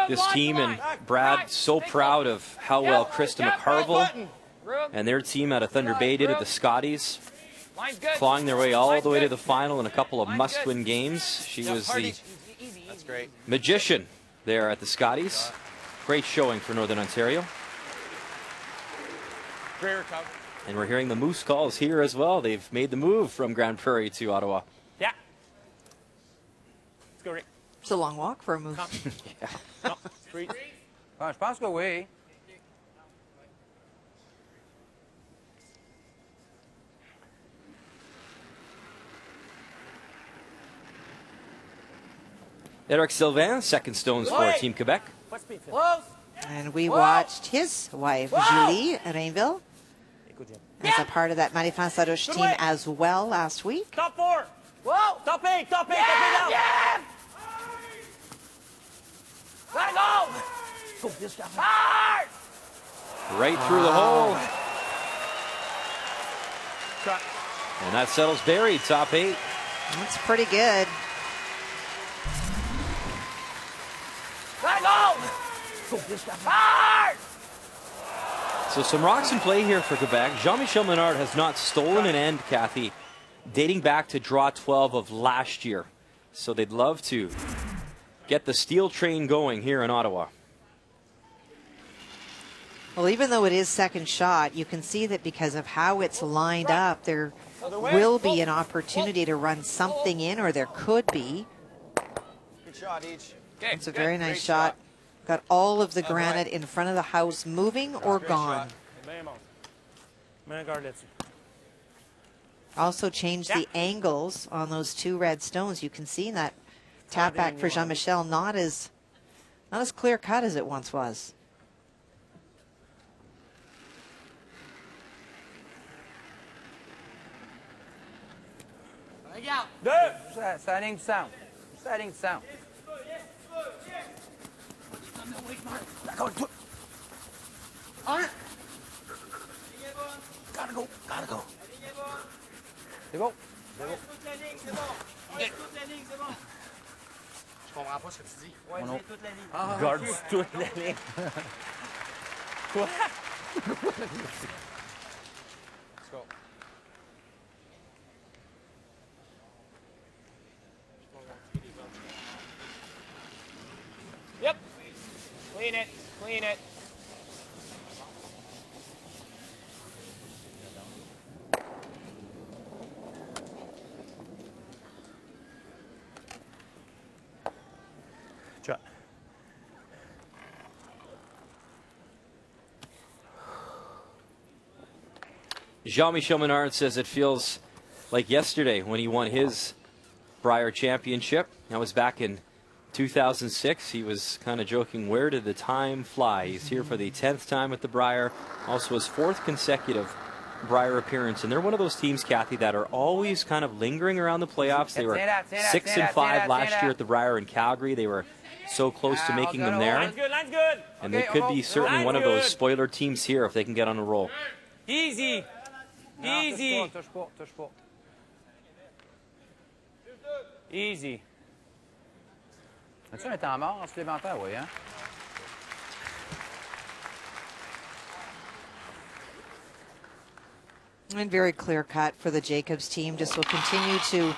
This team and Brad so proud of how well Krista McCarville and their team out of Thunder Bay did at the Scotties, clawing their way all the way to the final in a couple of must-win games. She was the magician there at the Scotties. Great showing for Northern Ontario. And we're hearing the Moose calls here as well. They've made the move from Grand Prairie to Ottawa. Yeah. Let's go, Rick. It's a long walk for a Moose. Yeah. No, street. Je pense que oui. Eric Sylvain, second stones for Team Quebec. And we watched his wife, Julie Rainville, as a part of that Manifest Larouche team as well last week. Top 4. Whoa. Top 8 down. Yeah! Let go! Hard! Right through the hole. And that settles Barry, top 8. That's pretty good. Let go! Hard! So some rocks in play here for Quebec. Jean-Michel Menard has not stolen an end, Kathy, dating back to draw 12 of last year. So they'd love to get the steel train going here in Ottawa. Well, even though it is second shot, you can see that because of how it's lined up, there will be an opportunity to run something in, or there could be. Good shot each. It's a very nice shot. Got all of the granite in front of the house moving or gone. Also changed the angles on those two red stones. You can see that tap back for Jean-Michel not as clear cut as it once was. C'est la ligne du centre. C'est la ligne du centre. D'accord, toi. Un. Gotta go. C'est bon. Je comprends pas ce que tu dis. Ouais, c'est toute la ligne. Garde toute la ligne. Quoi? Let's go. Yep. Clean it. Shot. Jean-Michel Menard says it feels like yesterday when he won his Brier championship. That was back in 2006. He was kind of joking, where did the time fly? He's here for the 10th time at the Brier, also his 4th consecutive Brier appearance, and they're one of those teams, Kathy, that are always kind of lingering around the playoffs. They were 6-5 last year at the Brier in Calgary. They were so close to making them there. Line's good, line's good. And they could be certainly one of those spoiler teams here if they can get on a roll. Easy. Easy. Easy. As-tu un temps mort en supplémentaire, oui, hein? And very clear cut for the Jacobs team. Just will continue to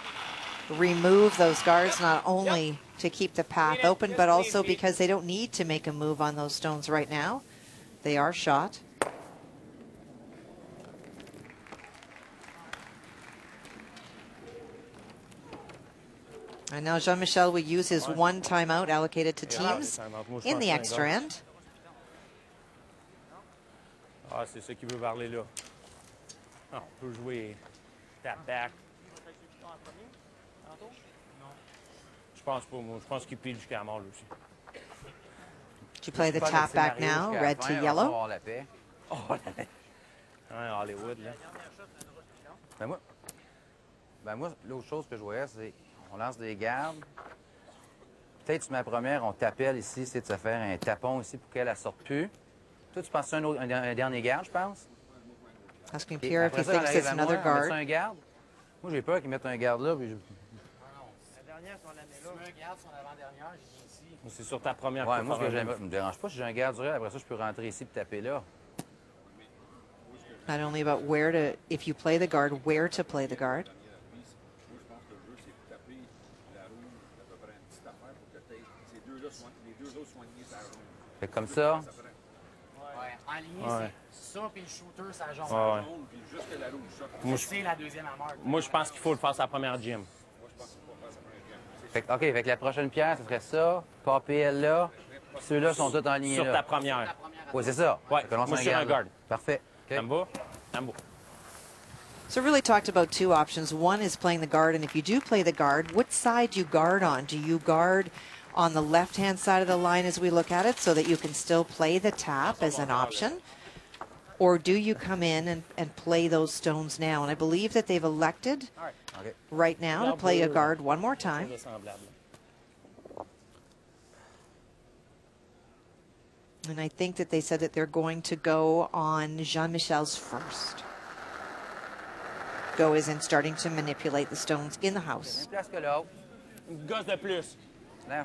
remove those guards, not only to keep the path open, but also because they don't need to make a move on those stones right now. They are shot. And now Jean-Michel will use his one timeout allocated to teams in the extra end. Ah, c'est ça qu'il veut parler là. Ah, on peut jouer tap back. Je pense pas, moi. Je pense qu'il pile jusqu'à la mort, lui aussi. Do you play the tap back now, red to yellow? Oh, la paix. Oh, la paix. Ouais, Hollywood, là. Ben moi, l'autre chose que je voyais, c'est on lance des gardes. Peut-être sur ma première, on t'appelle ici, c'est de se faire un tapon ici pour qu'elle ne sorte plus. Toi, tu penses un dernier garde, je pense? Asking Pierre if he thinks it's another guard. Un garde? Moi, j'ai peur qu'ils mettent un garde là. Puis La dernière, si on la met là, un garde sur l'avant-dernière, j'ai ici. C'est sur ta première. Ouais, moi, ce que j'aime, ça me dérange pas si j'ai un garde duré. Après ça, je peux rentrer ici et taper là. Not only about where to, if you play the guard, where to play the guard. Fait comme ça. Ouais, aligné, c'est ça, puis le shooter, ça jaune. C'est la deuxième armure. Moi, je pense qu'il faut le faire sa première gym. Fait que, OK, fait que la prochaine pierre, ce serait ça. Popper elle là. Ceux-là sont tous en ligne sur là. Ta première. Oui, c'est ça. Ouais, moi, sur un guard. Parfait. Ça me va? Ça me va. So really talked about two options. One is playing the guard, and if you do play the guard, what side do you guard on? Do you guard on the left-hand side of the line as we look at it so that you can still play the tap as an option? Or do you come in and play those stones now? And I believe that they've elected right now to play a guard one more time. And I think that they said that they're going to go on Jean-Michel's first. Go is in starting to manipulate the stones in the house. Une gosse de plus. Là.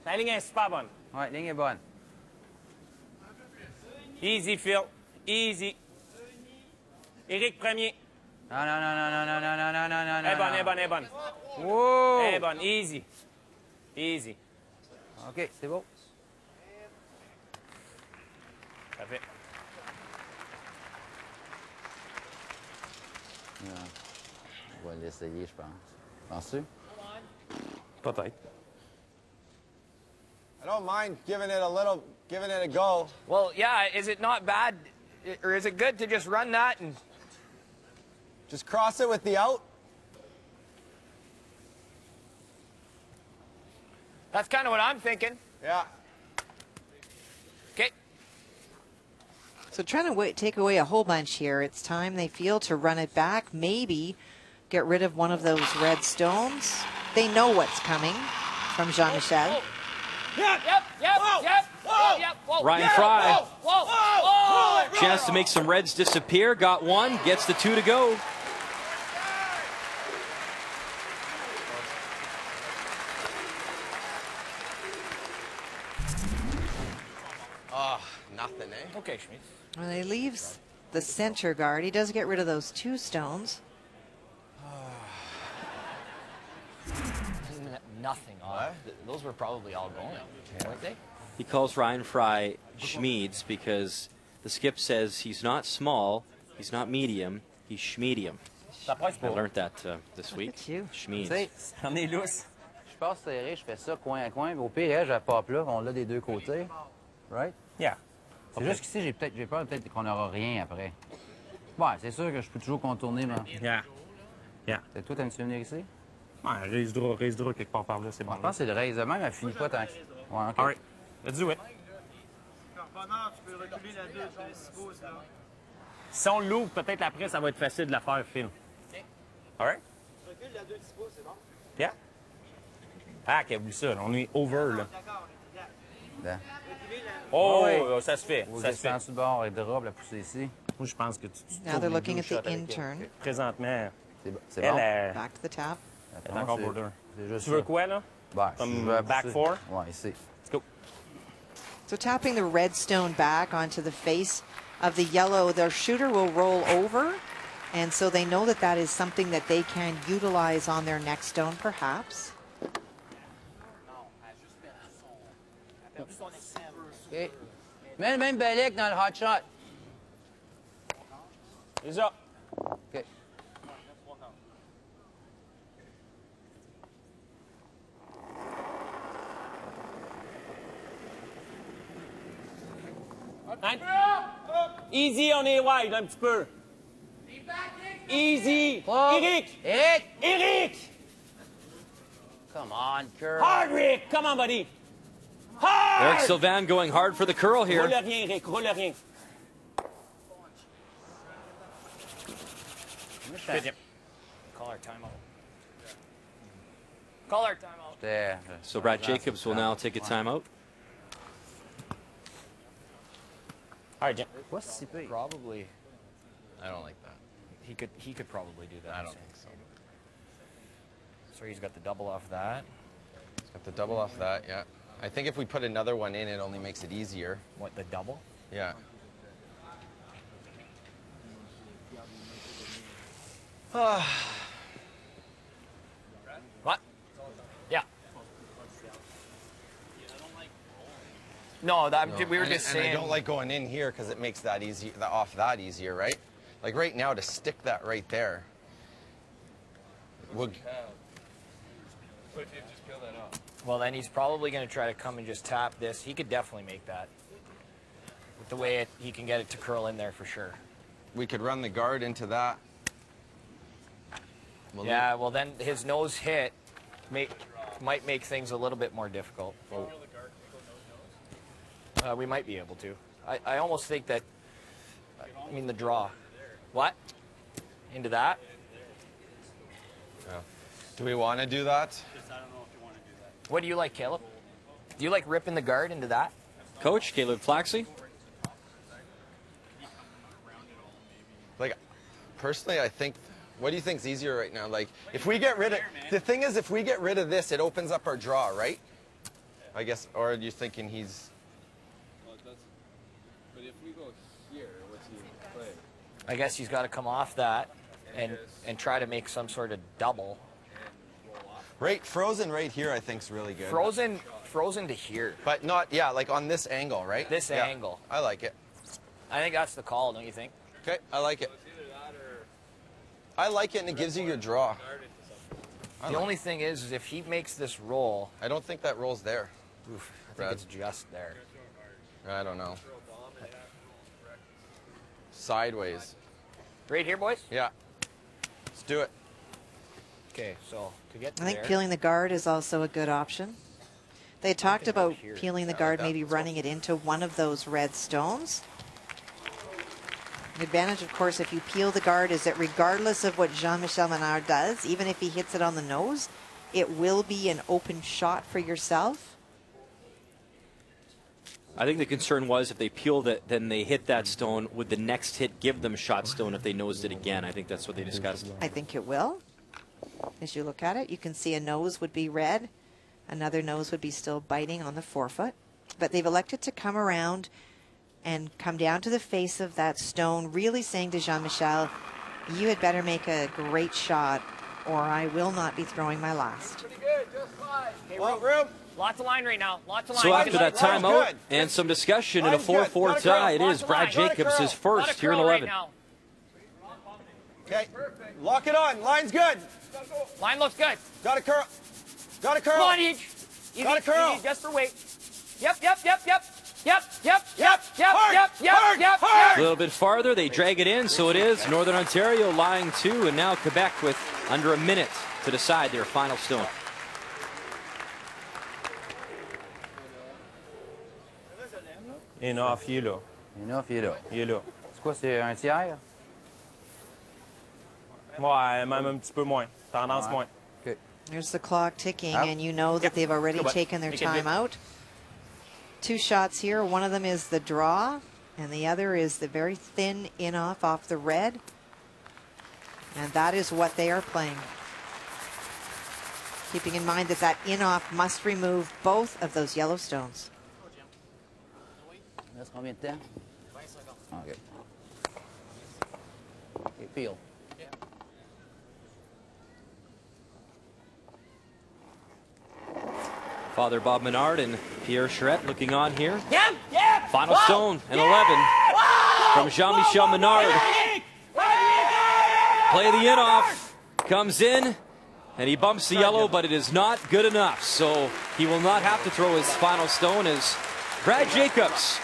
La ligne est super bonne. Ouais, la ligne est bonne. Easy, Phil. Easy. Éric, premier. Non. Elle est bonne. Wow. Elle est bonne. Easy. Easy. OK, c'est beau. Ça fait. On va l'essayer, je pense. Penses-tu? Peut-être. I don't mind giving it a go. Well, yeah, is it not bad, or is it good to just run that and just cross it with the out? That's kind of what I'm thinking. Yeah. Okay. So trying to take away a whole bunch here. It's time they feel to run it back, maybe get rid of one of those red stones. They know what's coming from Jean-Michel. Yep. Ryan Fry. Chance to make some reds disappear. Got one. Gets the two to go. Nothing, eh? Okay, Schmidt. Well, he leaves the center guard. He does get rid of those two stones. Nothing on. Those were probably all going, weren't they? He calls Ryan Fry Schmeeds because the skip says he's not small, he's not medium, he's schmedium. I learned that this week. Schmeeds. On est lousse. Je passe serré, je fais ça coin à coin. Au pire, je la pop là, on l'a des deux côtés. Right? Yeah. C'est juste qu'ici, j'ai peur peut-être qu'on n'aura rien après. Ouais, c'est sûr que je peux toujours contourner, mais... Yeah. Toi, t'aimes-tu venir ici? Ouais, raise draw quelque part par là, c'est bon. Je pense que c'est le raise de même, elle finit pas tant que... Ouais, OK. All right, let's do it. Carbonard, tu peux reculer la 2, tu fais les 6 pouces, là. Si on l'ouvre, peut-être après, ça va être facile de la faire, Phil. All right? Yeah. Ah, qu'elle voulu ça. On est over, là. Oh, oui. ça se fait. Vous Ça se fait. descendez sur le bord et drop la poussée ici. Moi, je pense que tu Now they're looking at the in-turn. Présentement, c'est elle bon. est... Back to the tap. Elle est encore border. juste Tu veux ça. quoi, là? Ben, Comme si je veux back pousser. four? Ouais, ici. Let's go. So tapping the red stone back onto the face of the yellow, their shooter will roll over. And so they know that that is something that they can utilize on their next stone, perhaps. OK. Mets le même balai que dans le hot shot. C'est ça. OK. Easy, on est wide un petit peu. Easy. Eric. Eric. Eric. Come on, curl. Hard, Rick. Come on, buddy. Hard. Eric Sylvain going hard for the curl here. Roule rien, Rick. Roule rien. Call our timeout. Call our timeout. So Brad Jacobs will now take a timeout. All right, Jim. What's CP? Probably. I don't like that. He could probably do that. I don't think so. So he's got the double off that. He's got the double off that, yeah. I think if we put another one in, it only makes it easier. What, the double? Yeah. What? Yeah. No, that, we were just saying. And I don't like going in here because it makes that easy, off that easier, right? Like right now, to stick that right there. Would. What if you just peel that off? Well, then he's probably going to try to come and just tap this. He could definitely make that. With the way he can get it to curl in there for sure. We could run the guard into that. Yeah, well then his nose hit might make things a little bit more difficult. We might be able to. I almost think that, I mean the draw. What? Into that? Yeah. Do we want to do that? What do you like, Caleb? Do you like ripping the guard into that? Coach, Caleb Flaxey. Like, personally, I think, what do you think's easier right now? Like, if we get rid of, the thing is, if we get rid of this, it opens up our draw, right? I guess, or are you thinking he's... Well, it does. But if we go here, what's he play? I guess he's got to come off that and try to make some sort of double. Right, frozen right here, I think's really good. Frozen to here. But not, yeah, like on this angle, right? This Yeah, angle. I like it. I think that's the call, don't you think? Okay, I like it. I like it, and it gives you your draw. The only thing is if he makes this roll... I don't think that roll's there. Oof, I think it's just there. I don't know. Sideways. Right here, boys? Yeah. Let's do it. Okay, so to get to I think there, peeling the guard is also a good option. They talked about peeling the guard, maybe running it into one of those red stones. The advantage, of course, if you peel the guard is that regardless of what Jean-Michel Menard does, even if he hits it on the nose, it will be an open shot for yourself. I think the concern was if they peeled it, then they hit that stone, would the next hit give them shot stone if they nosed it again? I think that's what they discussed. I think it will. As you look at it, you can see a nose would be red. Another nose would be still biting on the forefoot. But they've elected to come around and come down to the face of that stone, really saying to Jean-Michel, you had better make a great shot or I will not be throwing my last. Pretty good, just fine. Okay, room. Lots of line right now. Lots of line. So after that timeout and some discussion in a 4-4 tie, it is Brad Jacobs, his first here in 11. Okay, lock it on. Line's good. Line looks good. Got a curl. Got a curl. Come on, Each. Got a curl. Easy, just for weight. Yep. A little bit farther, they drag it in, so it is Northern Ontario lying 2, and now Quebec with under a minute to decide their final stone. Enough, yellow. Enough, yellow. Yellow. quoi, c'est un tiers? Ouais, même un petit peu moins. Tendance moins. OK. There's the clock ticking, Out. and you know that they've already taken their time out. 2 shots here. One of them is the draw, and the other is the very thin off the red. And that is what they are playing. Keeping in mind that that in-off must remove both of those yellow stones. Il reste combien de temps? 20 secondes. OK. OK, peel. Father Bob Menard and Pierre Charette looking on here. Yep. Final stone, an 11 from Jean-Michel Menard. Play the in-off, comes in, and he bumps the yellow, but it is not good enough. So he will not have to throw his final stone as Brad Jacobs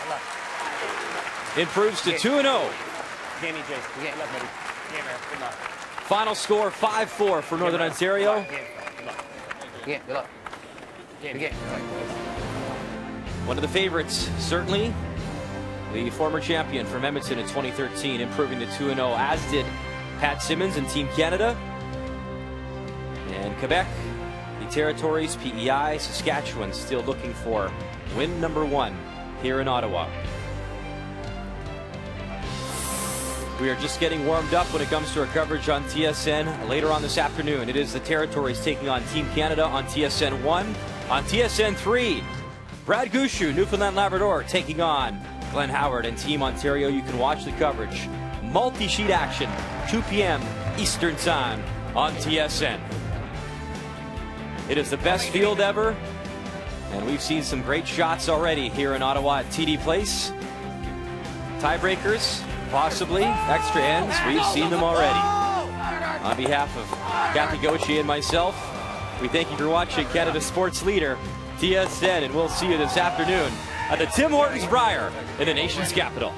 improves to 2-0. Final score 5-4 for Northern Ontario. Good luck. One of the favorites, certainly. The former champion from Edmonton in 2013, improving to 2-0, as did Pat Simmons and Team Canada. And Quebec, the territories, PEI, Saskatchewan, still looking for win number 1 here in Ottawa. We are just getting warmed up when it comes to our coverage on TSN. Later on this afternoon, it is the territories taking on Team Canada on TSN 1. On TSN 3, Brad Gushu, Newfoundland Labrador, taking on Glenn Howard and Team Ontario. You can watch the coverage. Multi-sheet action, 2 p.m. Eastern Time on TSN. It is the best field ever, and we've seen some great shots already here in Ottawa at TD Place. Tiebreakers, possibly, extra ends, we've seen them already. On behalf of Kathy Gauthier and myself, we thank you for watching Canada's sports leader, TSN, and we'll see you this afternoon at the Tim Hortons Brier in the nation's capital.